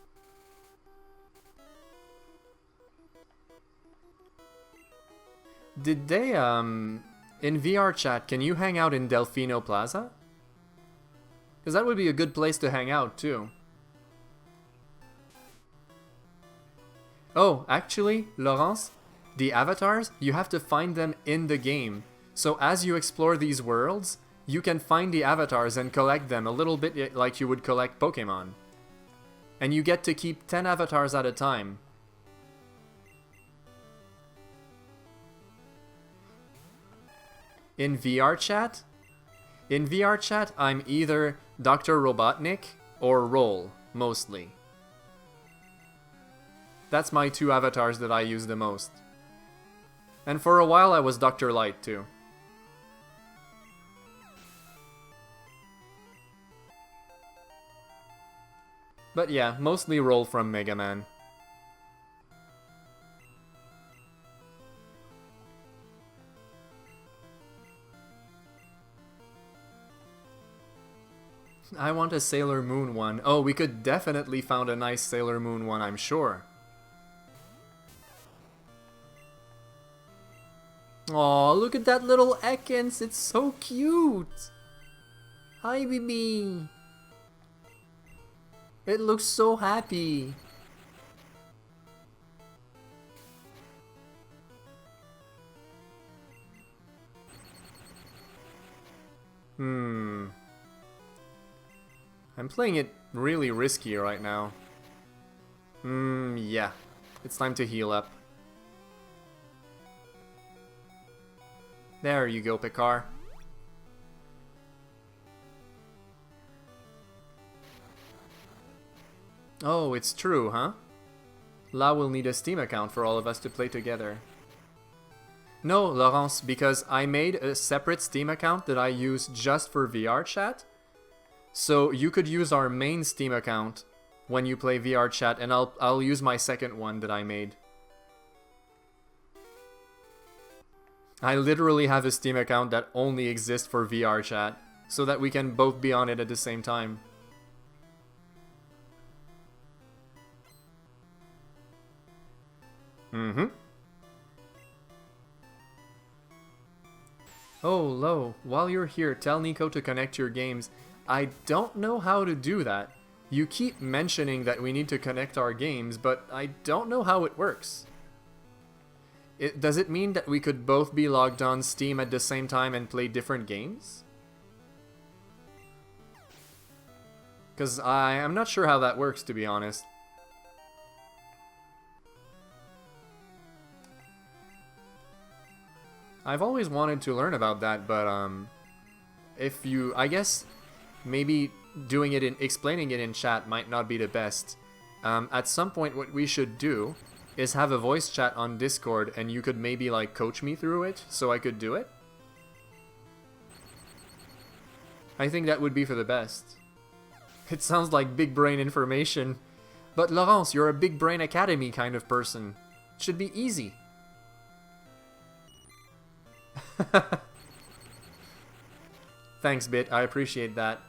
Did they in VR chat, can you hang out in Delfino Plaza? Cuz that would be a good place to hang out too. Oh, actually, Laurence, the avatars, you have to find them in the game. So as you explore these worlds, you can find the avatars and collect them a little bit like you would collect Pokémon. And you get to keep 10 avatars at a time. In VR chat? In VR chat, I'm either Dr. Robotnik or Roll, mostly. That's my two avatars that I use the most. And for a while I was Dr. Light too. But yeah, mostly Roll from Mega Man. I want a Sailor Moon one. Oh, we could definitely found a nice Sailor Moon one, I'm sure. Aw, look at that little Ekans, it's so cute! Hi, baby! It looks so happy! I'm playing it really risky right now. Yeah. It's time to heal up. There you go, Picard. Oh, it's true, huh? La will need a Steam account for all of us to play together. No, Laurence, because I made a separate Steam account that I use just for VR chat. So you could use our main Steam account when you play VR chat, and I'll use my second one that I made. I literally have a Steam account that only exists for VR chat, so that we can both be on it at the same time. Oh, Lo, while you're here, tell Nico to connect your games. I don't know how to do that. You keep mentioning that we need to connect our games, but I don't know how it works. Does it mean that we could both be logged on Steam at the same time and play different games? Because I'm not sure how that works, to be honest. I've always wanted to learn about that, but I guess maybe doing it explaining it in chat might not be the best. At some point, what we should do is have a voice chat on Discord, and you could maybe like coach me through it so I could do it. I think that would be for the best. It sounds like big brain information, but Laurence, you're a big brain academy kind of person. It should be easy. Thanks, Bit. I appreciate that.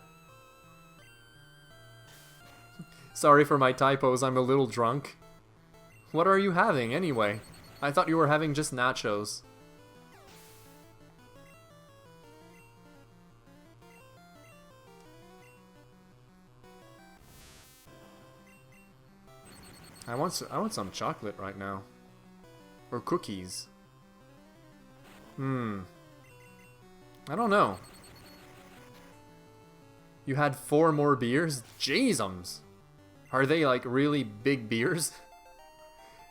Sorry for my typos, I'm a little drunk. What are you having, anyway? I thought you were having just nachos. I want some chocolate right now. Or cookies. I don't know. You had 4 more beers? Jeezums! Are they like really big beers?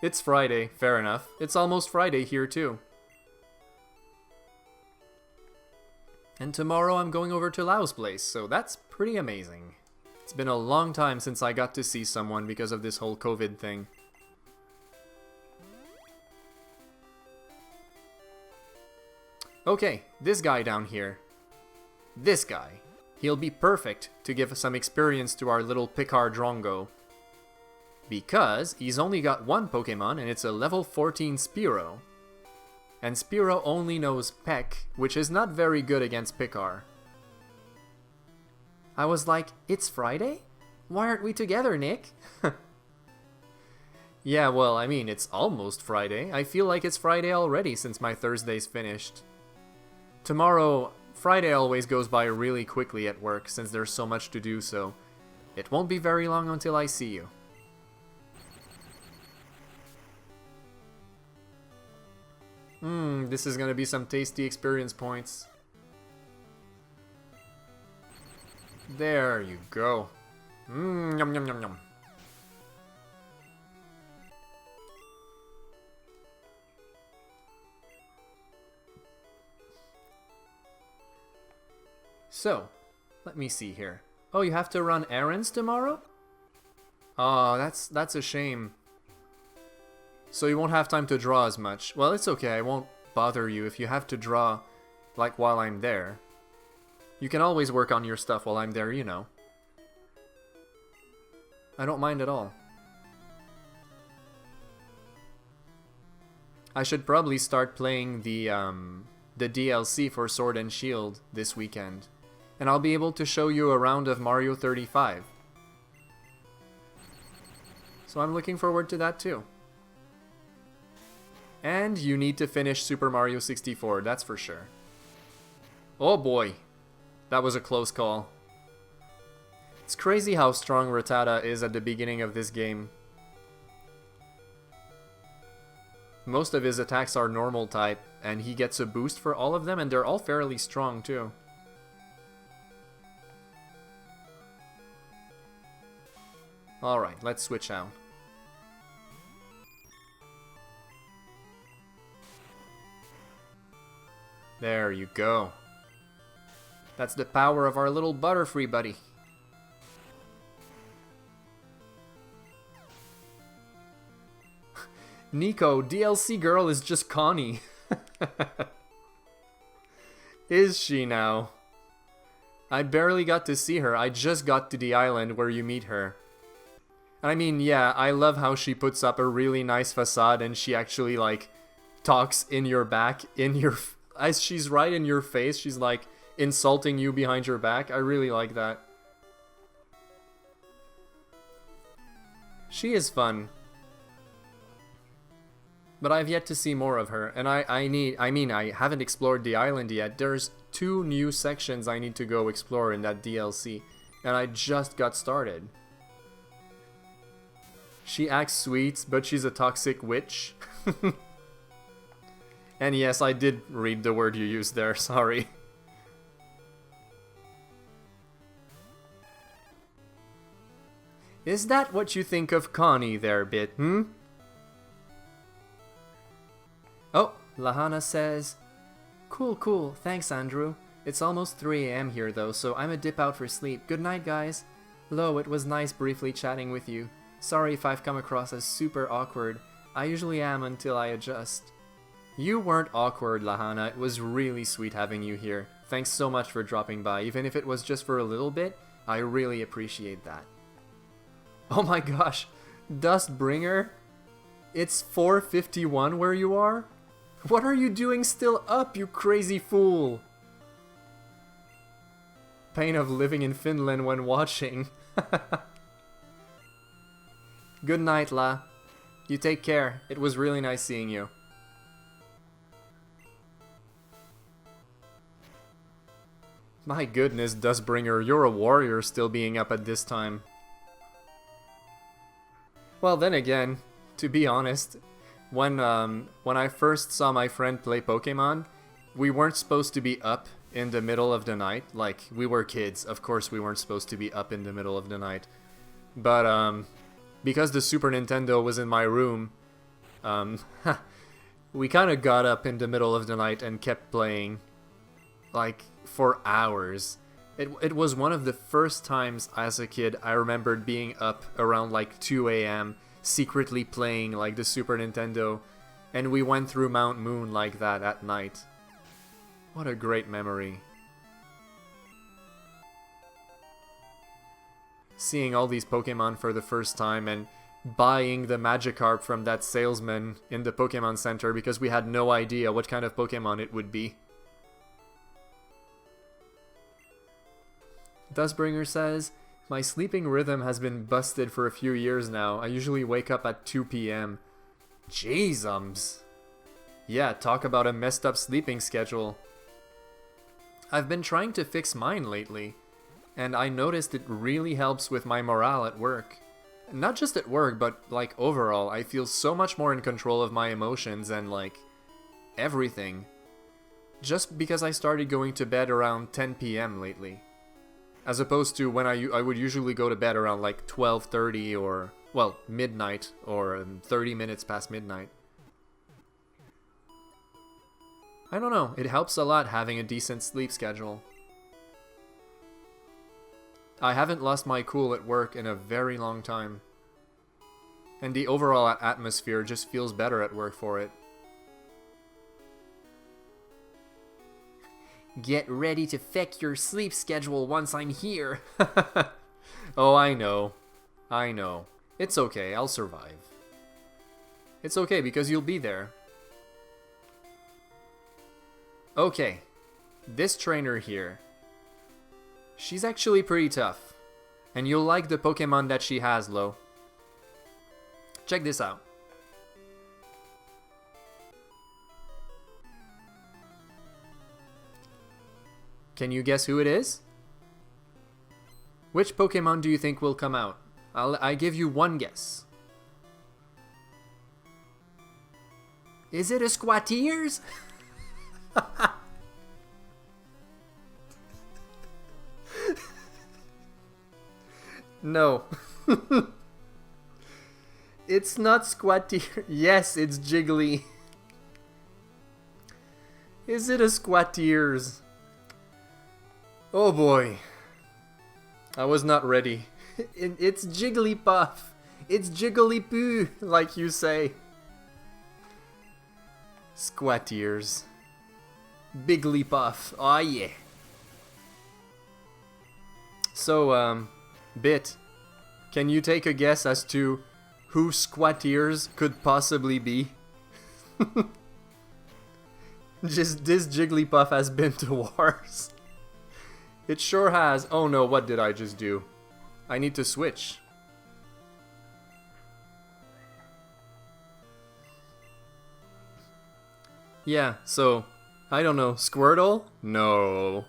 It's Friday, fair enough. It's almost Friday here too. And tomorrow I'm going over to Lau's place, so that's pretty amazing. It's been a long time since I got to see someone because of this whole COVID thing. Okay, this guy down here. This guy. He'll be perfect to give some experience to our little Picard Drongo. Because he's only got 1 Pokemon and it's a level 14 Spearow. And Spearow only knows Peck, which is not very good against Picard. I was like, it's Friday? Why aren't we together, Nick? Yeah, well, I mean, it's almost Friday. I feel like it's Friday already since my Thursday's finished. Tomorrow, Friday always goes by really quickly at work since there's so much to do, so it won't be very long until I see you. This is gonna be some tasty experience points. There you go. Yum yum yum yum. So, let me see here. Oh, you have to run errands tomorrow? Oh, that's a shame. So you won't have time to draw as much. Well, it's okay, I won't bother you if you have to draw, like, while I'm there. You can always work on your stuff while I'm there, you know. I don't mind at all. I should probably start playing the DLC for Sword and Shield this weekend. And I'll be able to show you a round of Mario 35. So I'm looking forward to that too. And you need to finish Super Mario 64, that's for sure. Oh boy, that was a close call. It's crazy how strong Rattata is at the beginning of this game. Most of his attacks are normal type, and he gets a boost for all of them, and they're all fairly strong too. Alright, let's switch out. There you go. That's the power of our little Butterfree buddy. Nico, DLC girl is just Connie. Is she now? I barely got to see her. I just got to the island where you meet her. I mean, yeah, I love how she puts up a really nice facade and she actually, like, talks in your back, as she's right in your face, she's, like, insulting you behind your back. I really like that. She is fun. But I've yet to see more of her, and I haven't explored the island yet. There's 2 new sections I need to go explore in that DLC, and I just got started. She acts sweet, but she's a toxic witch. And yes, I did read the word you used there, sorry. Is that what you think of Connie there, Bit, hmm? Oh, Lahana says, Cool, thanks Andrew. It's almost 3 AM here though, so I'm a dip out for sleep. Good night, guys. Lo, it was nice briefly chatting with you. Sorry if I've come across as super awkward. I usually am until I adjust. You weren't awkward, Lahana. It was really sweet having you here. Thanks so much for dropping by, even if it was just for a little bit. I really appreciate that. Oh my gosh, Dustbringer? It's 4:51 where you are? What are you doing still up, you crazy fool? Pain of living in Finland when watching. Good night, La. You take care. It was really nice seeing you. My goodness, Dustbringer, you're a warrior still being up at this time. Well, then again, to be honest, when I first saw my friend play Pokemon, we weren't supposed to be up in the middle of the night. Like, we were kids. Of course, we weren't supposed to be up in the middle of the night. But, because the Super Nintendo was in my room, we kind of got up in the middle of the night and kept playing, like, for hours. It was one of the first times as a kid I remembered being up around, like, 2 a.m., secretly playing, like, the Super Nintendo, and we went through Mount Moon like that at night. What a great memory. Seeing all these Pokemon for the first time and buying the Magikarp from that salesman in the Pokemon Center because we had no idea what kind of Pokemon it would be. Dustbringer says, my sleeping rhythm has been busted for a few years now. I usually wake up at 2 p.m. Jeezums. Yeah, talk about a messed up sleeping schedule. I've been trying to fix mine lately, and I noticed it really helps with my morale at work. Not just at work, but like overall, I feel so much more in control of my emotions and like everything. Just because I started going to bed around 10 p.m. lately. As opposed to when I would usually go to bed around like 12:30 or, well, midnight or 30 minutes past midnight. I don't know, it helps a lot having a decent sleep schedule. I haven't lost my cool at work in a very long time. And the overall atmosphere just feels better at work for it. Get ready to feck your sleep schedule once I'm here. Oh, I know. I know. It's okay, I'll survive. It's okay because you'll be there. Okay, this trainer here. She's actually pretty tough. And you'll like the Pokemon that she has, Lo. Check this out. Can you guess who it is? Which Pokemon do you think will come out? I give you one guess. Is it a Squateers? No. It's not Squateers. Yes, it's Jiggly. Is it a Squateers? Oh boy. I was not ready. It's Jigglypuff. It's Jigglypoo, like you say. Squateers. Bigglypuff. Oh yeah. So, Bit, can you take a guess as to who Squateers could possibly be? Just this Jigglypuff has been to wars. It sure has. Oh no, what did I just do? I need to switch. Yeah, so, I don't know, Squirtle? No.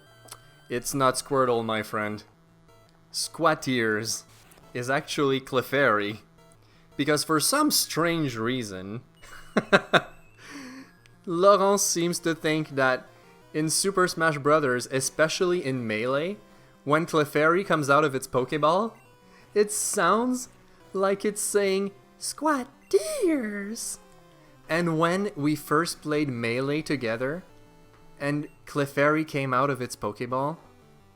It's not Squirtle, my friend. Squateers is actually Clefairy. Because for some strange reason, Laurent seems to think that in Super Smash Bros., especially in Melee, when Clefairy comes out of its Pokeball, it sounds like it's saying, Squateers! And when we first played Melee together, and Clefairy came out of its Pokeball,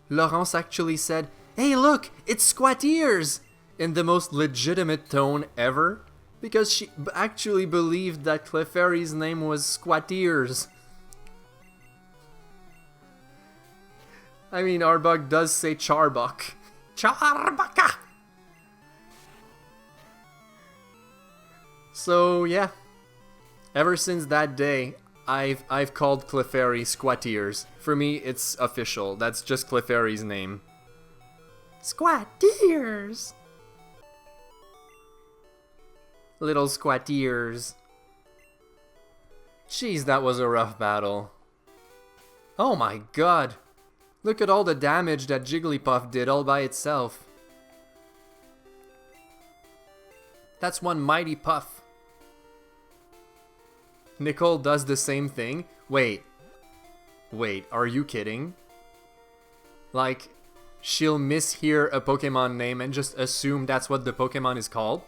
Laurence actually said, hey look, it's Squateers! In the most legitimate tone ever, because she actually believed that Clefairy's name was Squateers. I mean, Arbok does say Charbok. Charbaka! So, yeah. Ever since that day, I've called Clefairy Squateers. For me, it's official. That's just Clefairy's name. Squateers! Little Squateers. Jeez, that was a rough battle. Oh my god. Look at all the damage that Jigglypuff did all by itself. That's one mighty puff. Nicole does the same thing. Wait. Wait, are you kidding? Like, she'll mishear a Pokemon name and just assume that's what the Pokemon is called?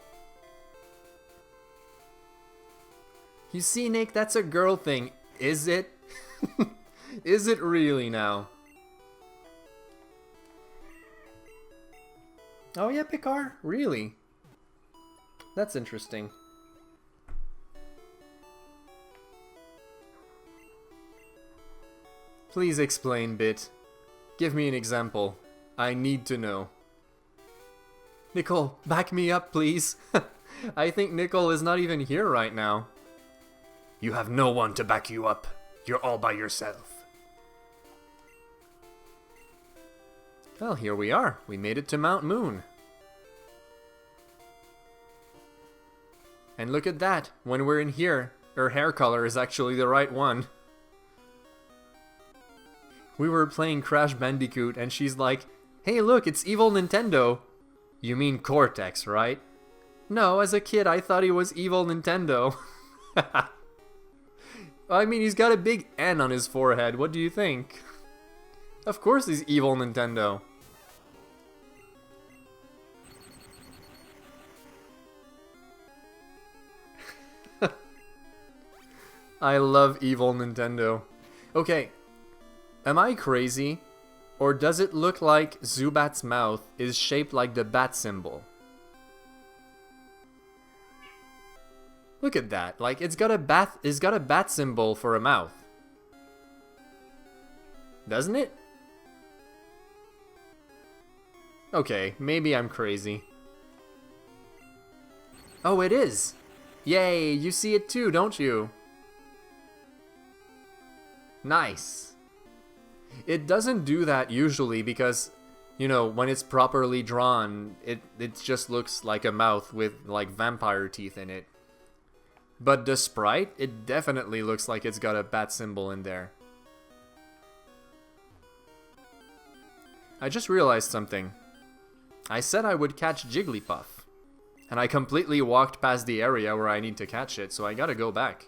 You see, Nick, that's a girl thing. Is it? Is it really now? Oh yeah, Picard? Really? That's interesting. Please explain, Bit. Give me an example. I need to know. Nicole, back me up, please. I think Nicole is not even here right now. You have no one to back you up. You're all by yourself. Well, here we are. We made it to Mount Moon. And look at that. When we're in here, her hair color is actually the right one. We were playing Crash Bandicoot and she's like, "Hey look, it's evil Nintendo." You mean Cortex, right? No, as a kid I thought he was evil Nintendo. I mean, he's got a big N on his forehead. What do you think? Of course he's evil Nintendo. I love evil Nintendo. Okay, am I crazy? Or does it look like Zubat's mouth is shaped like the bat symbol? Look at that. Like, it's got a bat symbol for a mouth. Doesn't it? Okay, maybe I'm crazy. Oh, it is! Yay, you see it too, don't you? Nice. It doesn't do that usually because, you know, when it's properly drawn, it just looks like a mouth with, like, vampire teeth in it. But the sprite, it definitely looks like it's got a bat symbol in there. I just realized something. I said I would catch Jigglypuff. And I completely walked past the area where I need to catch it, so I gotta go back.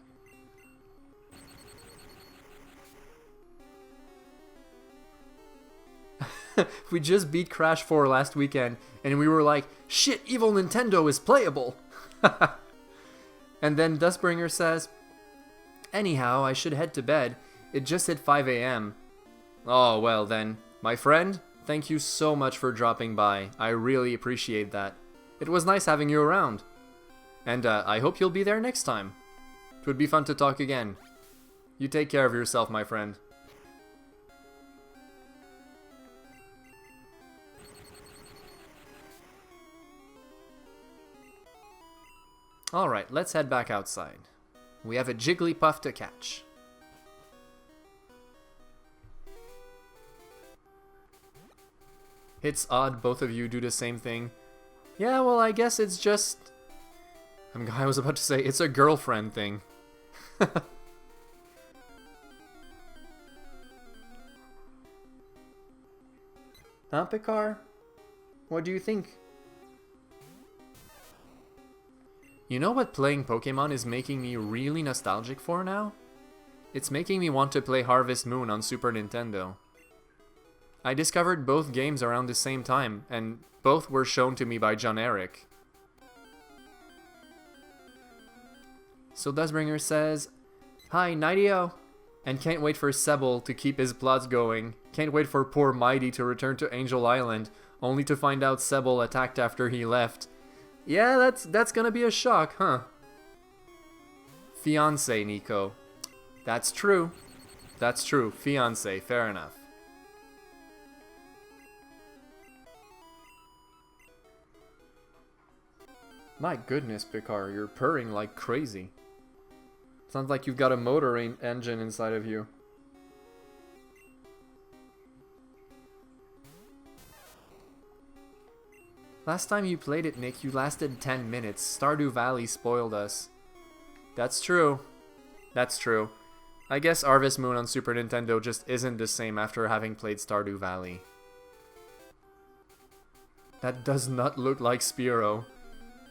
We just beat Crash 4 last weekend, and we were like, shit, evil Nintendo is playable! And then Dustbringer says, anyhow, I should head to bed. It just hit 5 a.m. Oh, well then. My friend, thank you so much for dropping by. I really appreciate that. It was nice having you around. And I hope you'll be there next time. It would be fun to talk again. You take care of yourself, my friend. Alright, let's head back outside. We have a Jigglypuff to catch. It's odd both of you do the same thing. Yeah, well, I guess it's just... I was about to say, it's a girlfriend thing. Huh, Picard? What do you think? You know what playing Pokémon is making me really nostalgic for now? It's making me want to play Harvest Moon on Super Nintendo. I discovered both games around the same time, and both were shown to me by John Eric. So Dustbringer says, hi, Nightio! And can't wait for Sebel to keep his plots going. Can't wait for poor Mighty to return to Angel Island, only to find out Sebel attacked after he left. Yeah, that's gonna be a shock, huh? Fiance, Nico. That's true. That's true. Fiance, fair enough. My goodness, Picard, you're purring like crazy. Sounds like you've got a motor engine inside of you. Last time you played it, Nick, you lasted 10 minutes. Stardew Valley spoiled us. That's true. That's true. I guess Harvest Moon on Super Nintendo just isn't the same after having played Stardew Valley. That does not look like Spearow.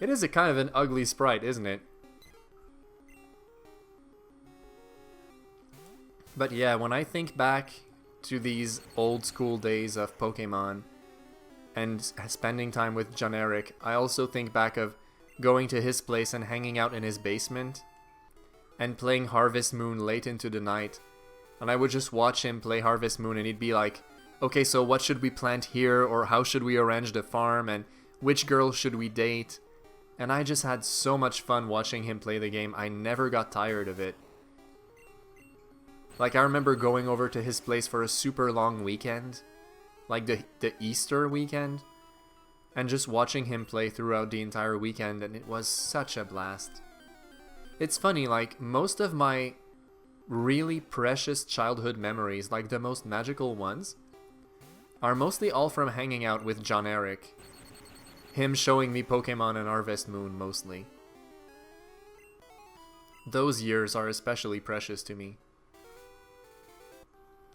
It is a kind of an ugly sprite, isn't it? But yeah, when I think back to these old school days of Pokemon and spending time with John Eric, I also think back of going to his place and hanging out in his basement and playing Harvest Moon late into the night. And I would just watch him play Harvest Moon and he'd be like, okay, so what should we plant here, or how should we arrange the farm, and which girl should we date? And I just had so much fun watching him play the game. I never got tired of it. Like, I remember going over to his place for a super long weekend, like the Easter weekend, and just watching him play throughout the entire weekend, and it was such a blast. It's funny, like, most of my really precious childhood memories, like the most magical ones, are mostly all from hanging out with John Eric. Him showing me Pokemon and Harvest Moon, mostly. Those years are especially precious to me.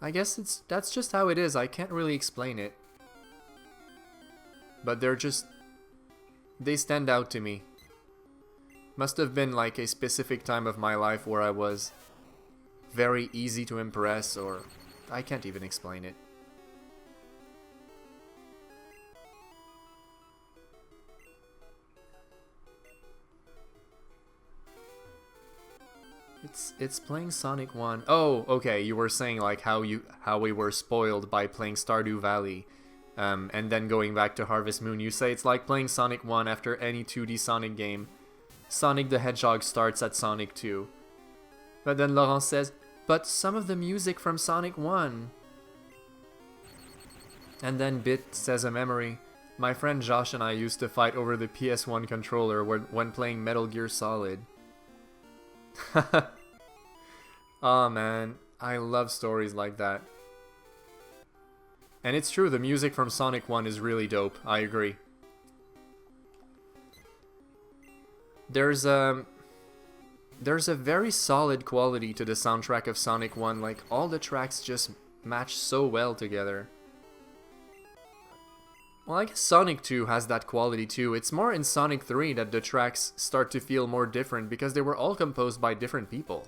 I guess that's just how it is. I can't really explain it. But they stand out to me. Must have been like a specific time of my life where I was very easy to impress, or I can't even explain it. It's playing Sonic 1. Oh, okay, you were saying like how we were spoiled by playing Stardew Valley, and then going back to Harvest Moon. You say it's like playing Sonic 1 after any 2D Sonic game. Sonic the Hedgehog starts at Sonic 2. But then Laurent says, but some of the music from Sonic 1. And then Bit says a memory. My friend Josh and I used to fight over the PS1 controller when playing Metal Gear Solid. Oh man, I love stories like that. And it's true, the music from Sonic 1 is really dope, I agree. There's a very solid quality to the soundtrack of Sonic 1, like all the tracks just match so well together. Well, I guess Sonic 2 has that quality too. It's more in Sonic 3 that the tracks start to feel more different because they were all composed by different people.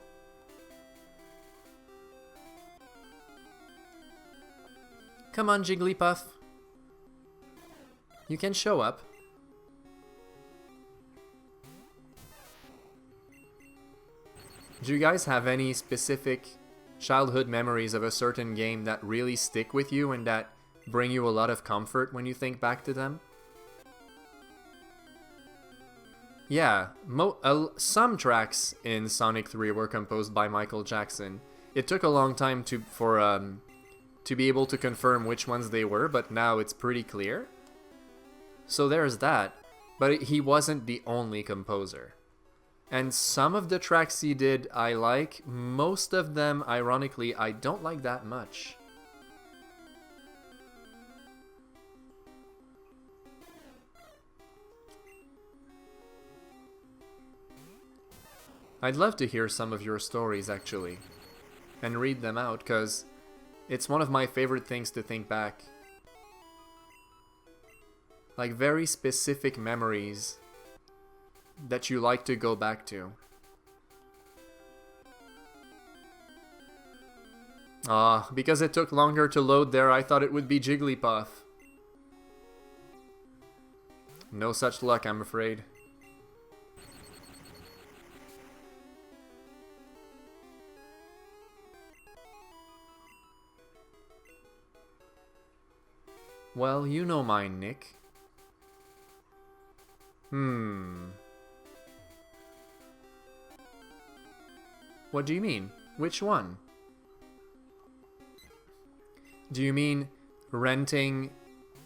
Come on, Jigglypuff. You can show up. Do you guys have any specific childhood memories of a certain game that really stick with you and that bring you a lot of comfort when you think back to them? Yeah, some tracks in Sonic 3 were composed by Michael Jackson. It took a long time to be able to confirm which ones they were, but now it's pretty clear. So there's that, but he wasn't the only composer. And some of the tracks he did I like, most of them, ironically, I don't like that much. I'd love to hear some of your stories, actually, and read them out, because it's one of my favorite things to think back. Like very specific memories that you like to go back to. Because it took longer to load there, I thought it would be Jigglypuff. No such luck, I'm afraid. Well, you know mine, Nick. What do you mean? Which one? Do you mean renting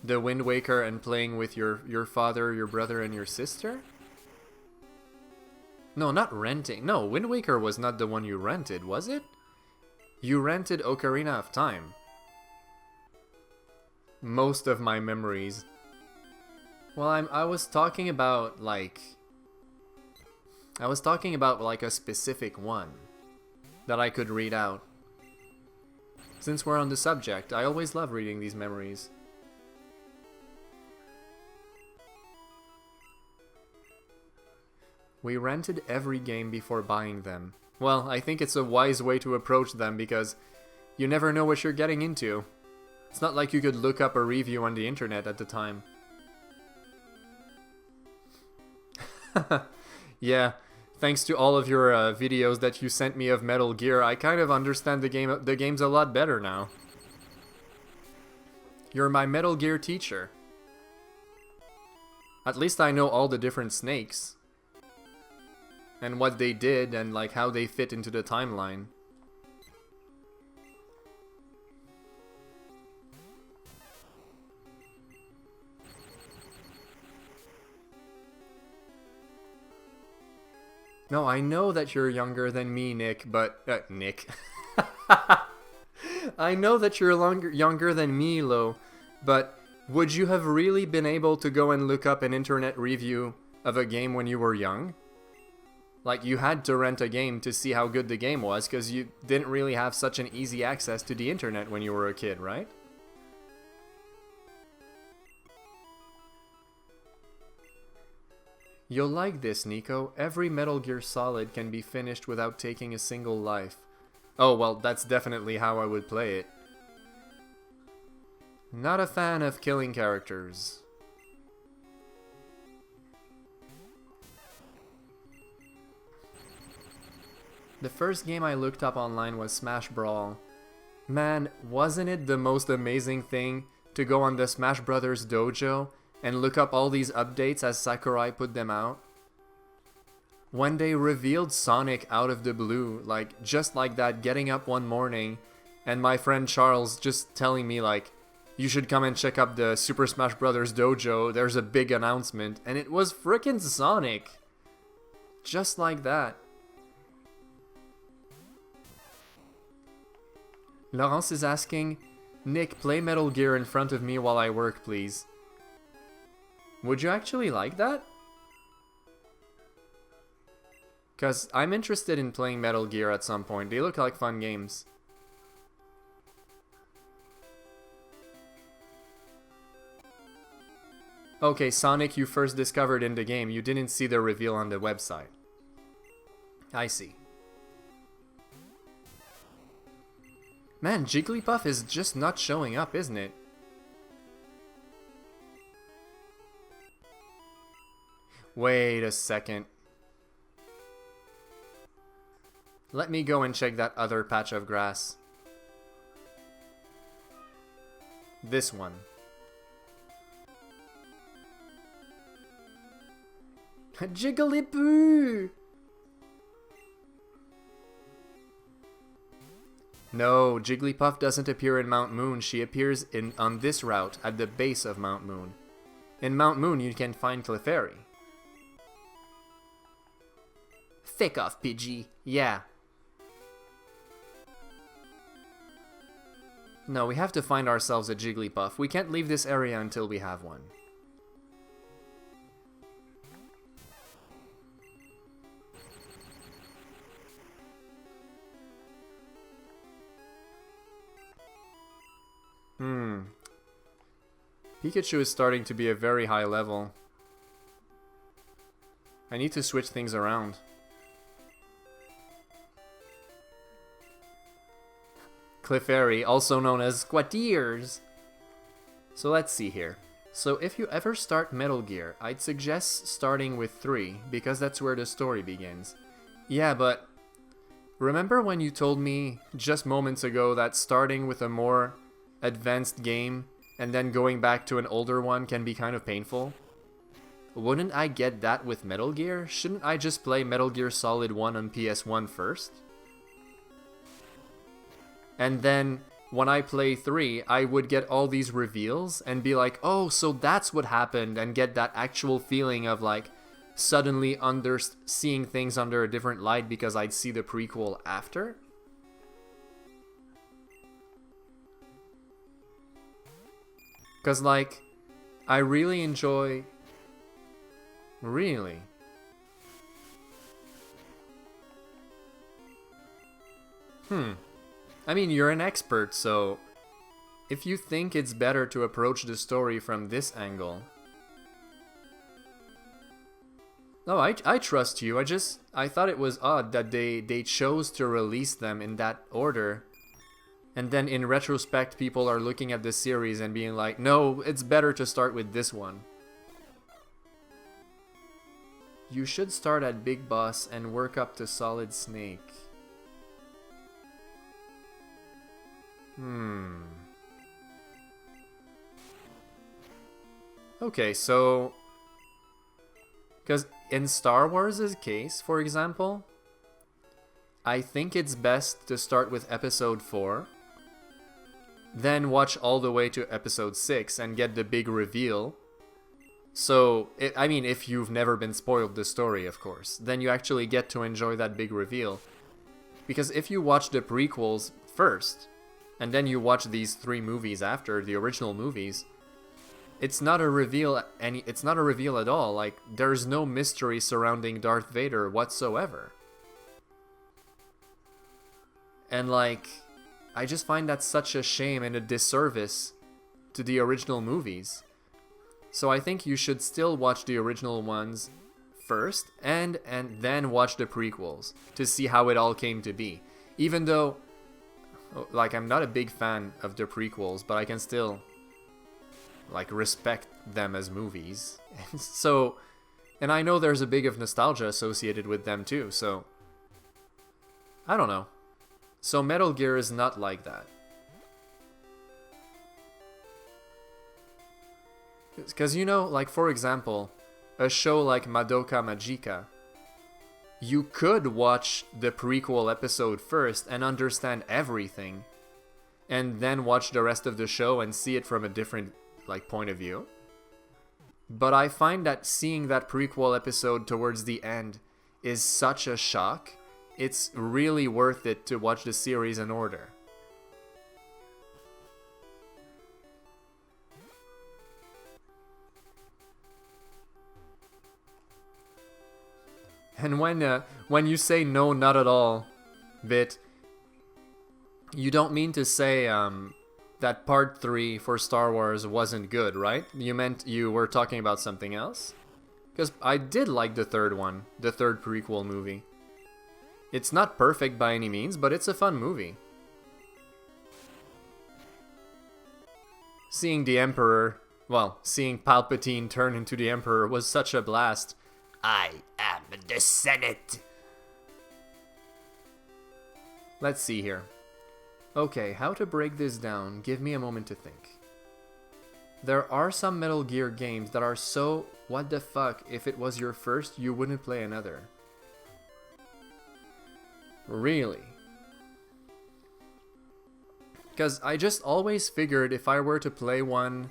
the Wind Waker and playing with your father, your brother, and your sister? No, not renting. No, Wind Waker was not the one you rented, was it? You rented Ocarina of Time. Most of my memories. Well, I was talking about like a specific one that I could read out. Since we're on the subject, I always love reading these memories. We rented every game before buying them. Well, I think it's a wise way to approach them because you never know what you're getting into. It's not like you could look up a review on the internet at the time. Yeah, thanks to all of your videos that you sent me of Metal Gear, I kind of understand the games a lot better now. You're my Metal Gear teacher. At least I know all the different snakes. And what they did and like how they fit into the timeline. No, I know that you're younger than me, Nick, but... Nick. I know that you're younger than me, Lo, but would you have really been able to go and look up an internet review of a game when you were young? Like, you had to rent a game to see how good the game was, because you didn't really have such an easy access to the internet when you were a kid, right? You'll like this, Nico. Every Metal Gear Solid can be finished without taking a single life. Oh, well, that's definitely how I would play it. Not a fan of killing characters. The first game I looked up online was Smash Brawl. Man, wasn't it the most amazing thing to go on the Smash Brothers dojo and look up all these updates as Sakurai put them out? When they revealed Sonic out of the blue, like, just like that, getting up one morning, and my friend Charles just telling me, like, you should come and check up the Super Smash Brothers dojo, there's a big announcement, and it was frickin' Sonic! Just like that. Laurence is asking, Nick, play Metal Gear in front of me while I work, please. Would you actually like that? Because I'm interested in playing Metal Gear at some point. They look like fun games. Okay, Sonic you first discovered in the game. You didn't see the reveal on the website. I see. Man, Jigglypuff is just not showing up, isn't it? Wait a second. Let me go and check that other patch of grass. This one. Jigglypoo! No, Jigglypuff doesn't appear in Mount Moon. She appears on this route at the base of Mount Moon. In Mount Moon, you can find Clefairy. Thick off, Pidgey. Yeah. No, we have to find ourselves a Jigglypuff. We can't leave this area until we have one. Pikachu is starting to be a very high level. I need to switch things around. Clefairy, also known as Squatiers. So let's see here. So if you ever start Metal Gear, I'd suggest starting with 3, because that's where the story begins. Yeah, but remember when you told me just moments ago that starting with a more advanced game and then going back to an older one can be kind of painful? Wouldn't I get that with Metal Gear? Shouldn't I just play Metal Gear Solid 1 on PS1 first? And then, when I play 3, I would get all these reveals and be like, oh, so that's what happened, and get that actual feeling of, like, suddenly seeing things under a different light because I'd see the prequel after? Because, like, I really enjoy... Really? I mean, you're an expert, so... if you think it's better to approach the story from this angle... No, I trust you. I thought it was odd that they chose to release them in that order. And then in retrospect, people are looking at the series and being like, no, it's better to start with this one. You should start at Big Boss and work up to Solid Snake. Okay, so... Because in Star Wars' case, for example, I think it's best to start with Episode 4, then watch all the way to Episode 6 and get the big reveal. So, I mean, if you've never been spoiled the story, of course, then you actually get to enjoy that big reveal. Because if you watch the prequels first, and then you watch these 3 movies after, the original movies, it's not a reveal it's not a reveal at all. Like, there's no mystery surrounding Darth Vader whatsoever. And like, I just find that such a shame and a disservice to the original movies. So I think you should still watch the original ones first and then watch the prequels to see how it all came to be. Even though, like, I'm not a big fan of the prequels, but I can still, like, respect them as movies. So, and I know there's a bit of nostalgia associated with them too, so I don't know. So Metal Gear is not like that. Because, you know, like, for example, a show like Madoka Magica, you could watch the prequel episode first and understand everything, and then watch the rest of the show and see it from a different, like, point of view. But I find that seeing that prequel episode towards the end is such a shock. It's really worth it to watch the series in order. And when you say no, not at all, Bit, you don't mean to say that Part 3 for Star Wars wasn't good, right? You meant you were talking about something else? Because I did like the third one, the third prequel movie. It's not perfect by any means, but it's a fun movie. Seeing the Emperor, well, seeing Palpatine turn into the Emperor was such a blast. I am the Senate. Let's see here. Okay, how to break this down? Give me a moment to think. There are some Metal Gear games that are so, what the fuck, if it was your first, you wouldn't play another. Really? Because I just always figured if I were to play one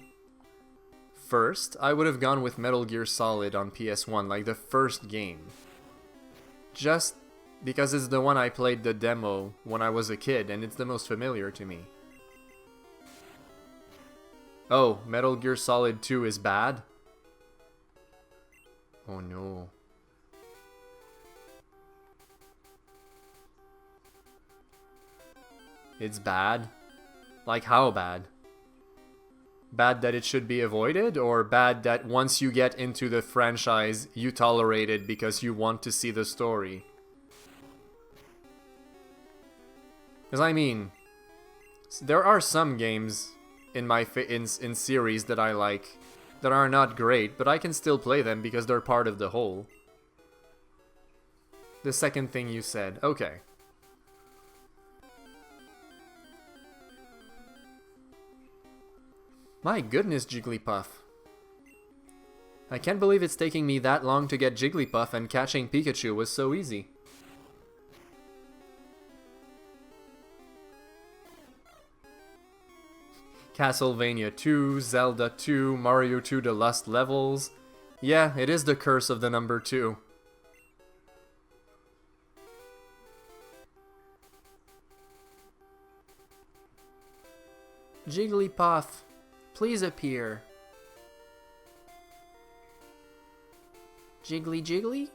first, I would have gone with Metal Gear Solid on PS1, like the first game. Just because it's the one I played the demo when I was a kid, and it's the most familiar to me. Oh, Metal Gear Solid 2 is bad? Oh no. It's bad? Like, how bad? Bad that it should be avoided, or bad that once you get into the franchise, you tolerate it because you want to see the story? Because, I mean, there are some games in my in series that I like that are not great, but I can still play them because they're part of the whole. The second thing you said. Okay. My goodness, Jigglypuff. I can't believe it's taking me that long to get Jigglypuff, and catching Pikachu was so easy. Castlevania 2, Zelda 2, Mario 2 The Lost Levels. Yeah, it is the curse of the number 2. Jigglypuff, please appear. Jiggly jiggly?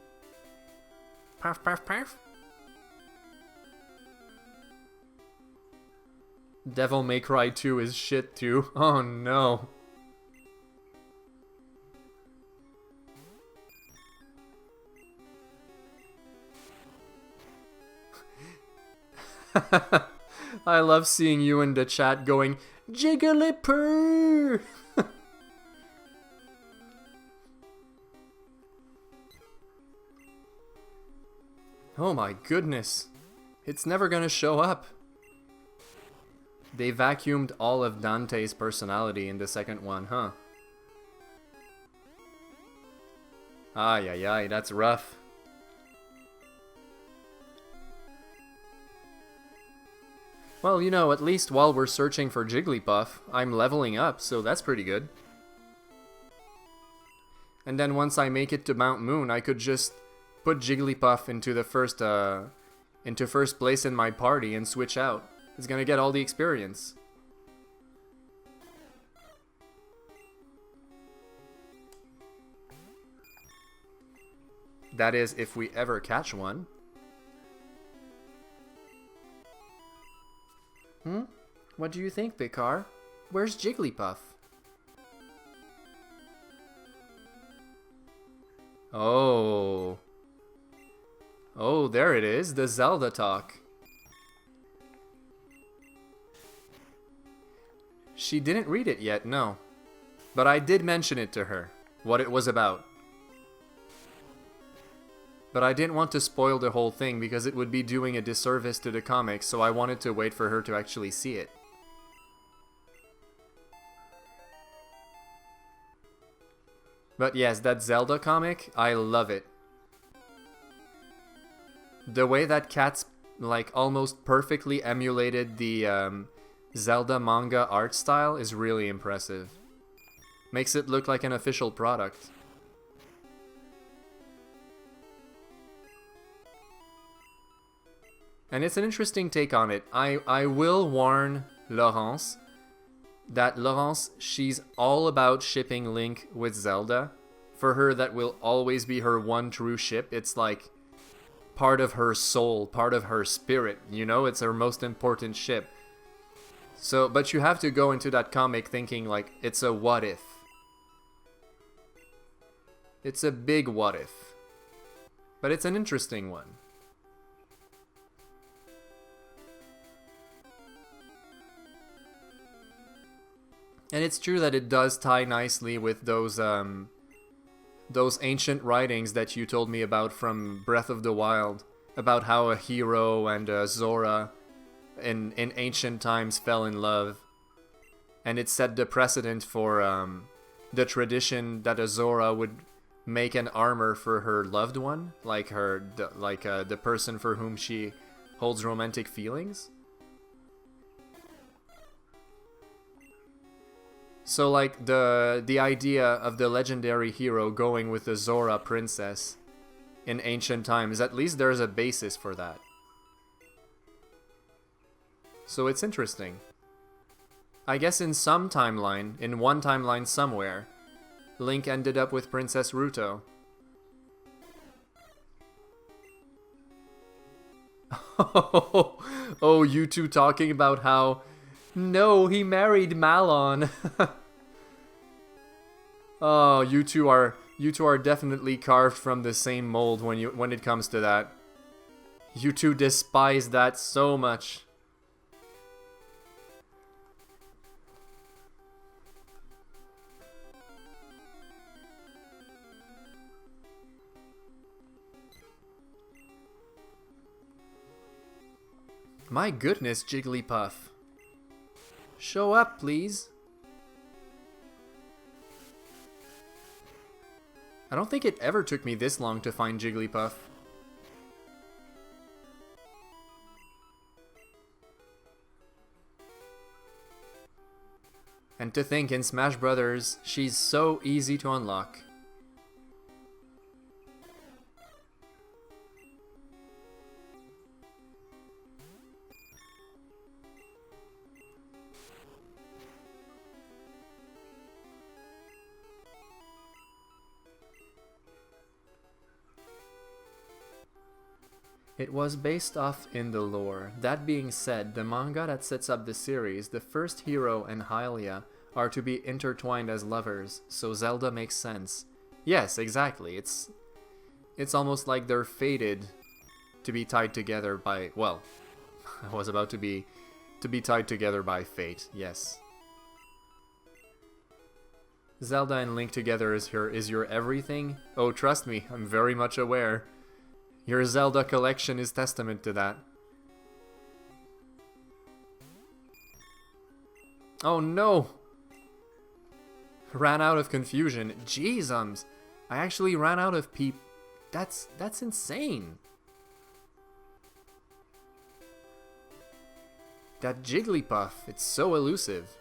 Puff puff puff? Devil May Cry 2 is shit too. Oh no. I love seeing you in the chat going, Jigglypuff! Oh my goodness. It's never gonna show up. They vacuumed all of Dante's personality in the second one, huh? Ay, ay, ay, that's rough. Well, you know, at least while we're searching for Jigglypuff, I'm leveling up, so that's pretty good. And then once I make it to Mount Moon, I could just put Jigglypuff into the first place in my party and switch out. It's gonna get all the experience. That is, if we ever catch one. What do you think, Picard? Where's Jigglypuff? Oh. Oh, there it is, the Zelda talk. She didn't read it yet, no. But I did mention it to her, what it was about. But I didn't want to spoil the whole thing because it would be doing a disservice to the comics, so I wanted to wait for her to actually see it. But yes, that Zelda comic, I love it. The way that Cats, like, almost perfectly emulated the Zelda manga art style is really impressive. Makes it look like an official product. And it's an interesting take on it. I will warn Laurence that Laurence, she's all about shipping Link with Zelda. For her, that will always be her one true ship. It's like part of her soul, part of her spirit, you know? It's her most important ship. So, but you have to go into that comic thinking like it's a what if. It's a big what if. But it's an interesting one. And it's true that it does tie nicely with those ancient writings that you told me about from Breath of the Wild, about how a hero and a Zora in ancient times fell in love, and it set the precedent for the tradition that a Zora would make an armor for her loved one, like the person for whom she holds romantic feelings. So like the idea of the legendary hero going with the Zora princess in ancient times, at least there's a basis for that. So it's interesting. I guess in some timeline, in one timeline somewhere, Link ended up with Princess Ruto. Oh, you two talking about how... No, he married Malon. Oh, you two are definitely carved from the same mold when it comes to that. You two despise that so much. My goodness, Jigglypuff. Show up, please. I don't think it ever took me this long to find Jigglypuff. And to think, in Smash Brothers, she's so easy to unlock. It was based off in the lore. That being said, the manga that sets up the series, the first hero and Hylia are to be intertwined as lovers, so Zelda makes sense. Yes, exactly. It's almost like they're fated to be tied together by, well, I was about to be tied together by fate. Yes. Zelda and Link together is your everything? Oh, trust me, I'm very much aware. Your Zelda collection is testament to that. Oh no! Ran out of confusion. Jeezums! I actually ran out of peep. That's insane. That Jigglypuff, it's so elusive.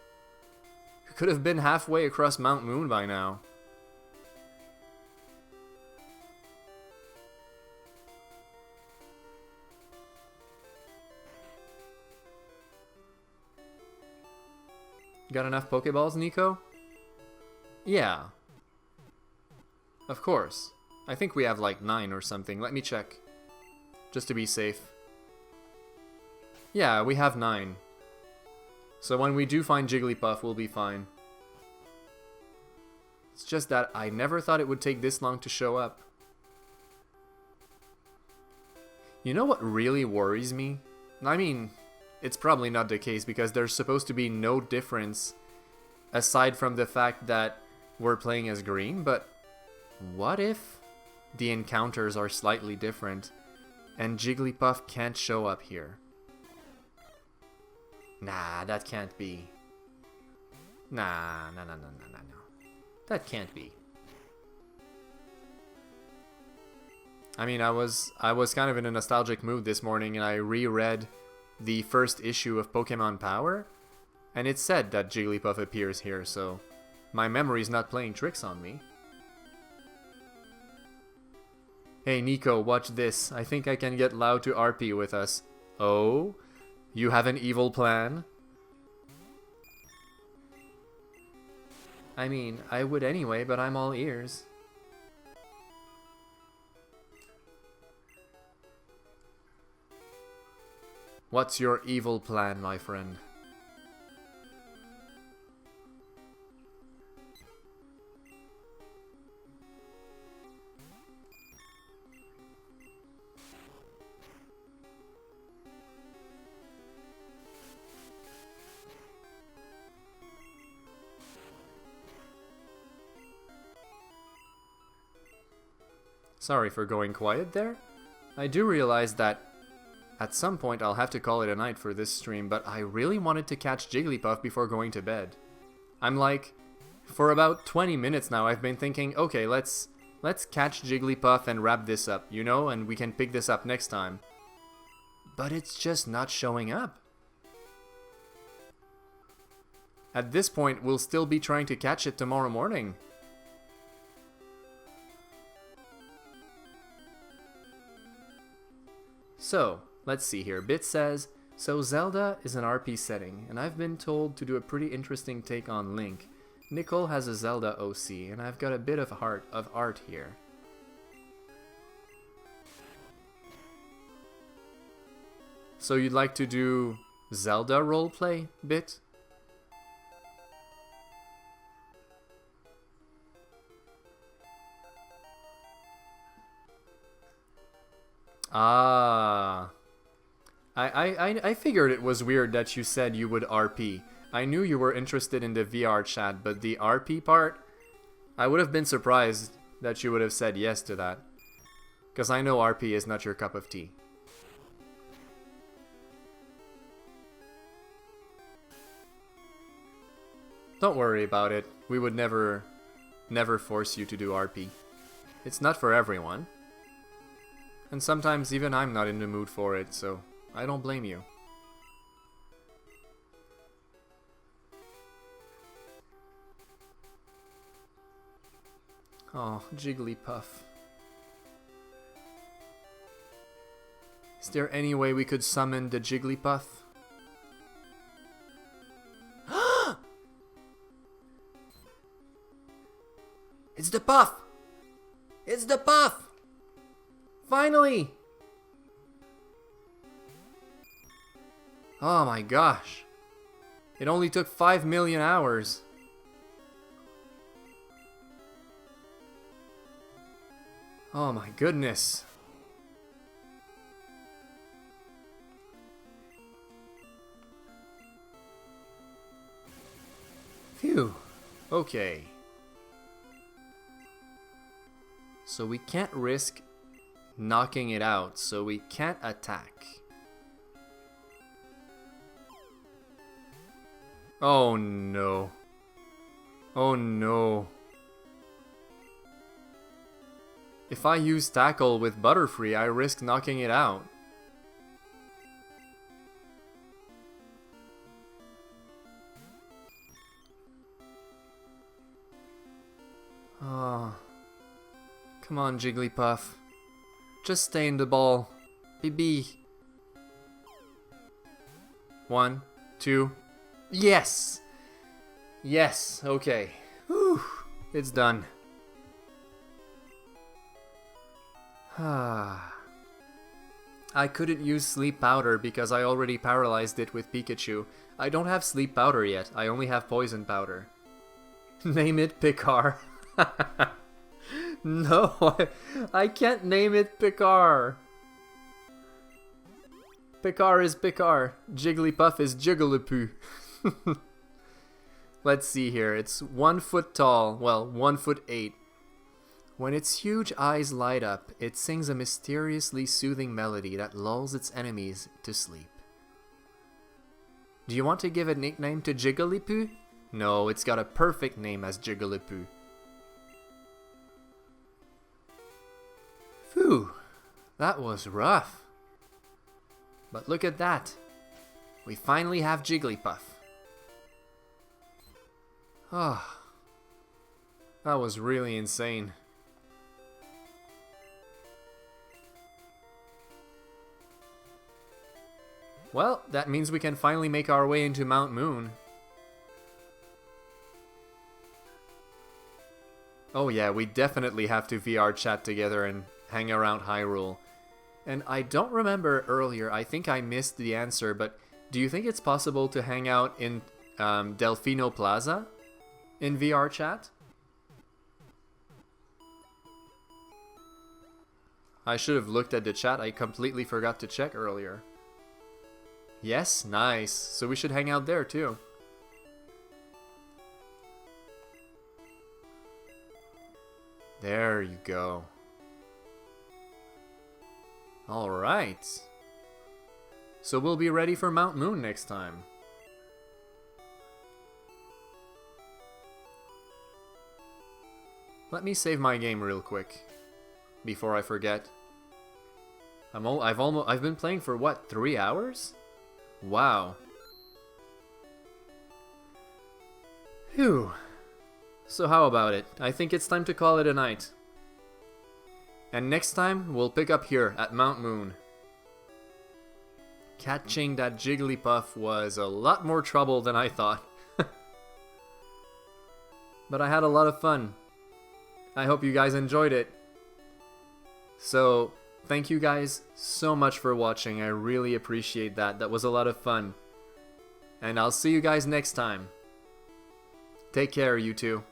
It could have been halfway across Mount Moon by now. Got enough Pokeballs, Nico? Yeah. Of course. I think we have like 9 or something. Let me check. Just to be safe. Yeah, we have 9. So when we do find Jigglypuff, we'll be fine. It's just that I never thought it would take this long to show up. You know what really worries me? I mean, it's probably not the case because there's supposed to be no difference aside from the fact that we're playing as green, but what if the encounters are slightly different and Jigglypuff can't show up here? Nah, that can't be. Nah. That can't be. I mean, I was kind of in a nostalgic mood this morning and I reread the first issue of Pokemon Power, and it said that Jigglypuff appears here, so my memory's not playing tricks on me. Hey Nico, watch this. I think I can get Loud to RP with us. Oh? You have an evil plan? I mean, I would anyway, but I'm all ears. What's your evil plan, my friend? Sorry for going quiet there. I do realize that at some point I'll have to call it a night for this stream, but I really wanted to catch Jigglypuff before going to bed. I'm like, for about 20 minutes now I've been thinking, okay, let's catch Jigglypuff and wrap this up, you know, and we can pick this up next time. But it's just not showing up. At this point, we'll still be trying to catch it tomorrow morning. So, let's see here. Bit says, so Zelda is an RP setting, and I've been told to do a pretty interesting take on Link. Nicole has a Zelda OC, and I've got a bit of art here. So you'd like to do Zelda roleplay, Bit? Ah. I figured it was weird that you said you would RP. I knew you were interested in the VR chat, but the RP part? I would have been surprised that you would have said yes to that. Because I know RP is not your cup of tea. Don't worry about it. We would never force you to do RP. It's not for everyone. And sometimes even I'm not in the mood for it, so I don't blame you. Oh, Jigglypuff. Is there any way we could summon the Jigglypuff? It's the Puff! It's the Puff! Finally! Oh my gosh. It only took 5 million hours. Oh my goodness. Phew. Okay. So we can't risk knocking it out, so we can't attack. Oh no. Oh no. If I use Tackle with Butterfree, I risk knocking it out. Oh. Come on, Jigglypuff. Just stay in the ball. BB. 1, 2. Yes! Yes, okay. Whew. It's done. I couldn't use Sleep Powder because I already paralyzed it with Pikachu. I don't have Sleep Powder yet. I only have Poison Powder. Name it Picard. No, I can't name it Picard. Picard is Picard. Jigglypuff is Jigglypoo. Let's see here. It's 1 foot tall. Well, 1 foot 8. When its huge eyes light up, it sings a mysteriously soothing melody that lulls its enemies to sleep. Do you want to give a nickname to Jigglypoo? No, it's got a perfect name as Jigglypoo. Phew, that was rough. But look at that. We finally have Jigglypuff. Ah, that was really insane. Well, that means we can finally make our way into Mount Moon. Oh yeah, we definitely have to VR chat together and hang around Hyrule. And I don't remember earlier, I think I missed the answer, but do you think it's possible to hang out in Delfino Plaza in VR chat? I should have looked at the chat, I completely forgot to check earlier. Yes, nice. So we should hang out there too. There you go. Alright. So we'll be ready for Mount Moon next time. Let me save my game real quick before I forget. I've been playing for what, 3 hours? Wow. Phew. So how about it? I think it's time to call it a night. And next time, we'll pick up here at Mount Moon. Catching that Jigglypuff was a lot more trouble than I thought. But I had a lot of fun. I hope you guys enjoyed it. So, thank you guys so much for watching. I really appreciate that. That was a lot of fun. And I'll see you guys next time. Take care, you two.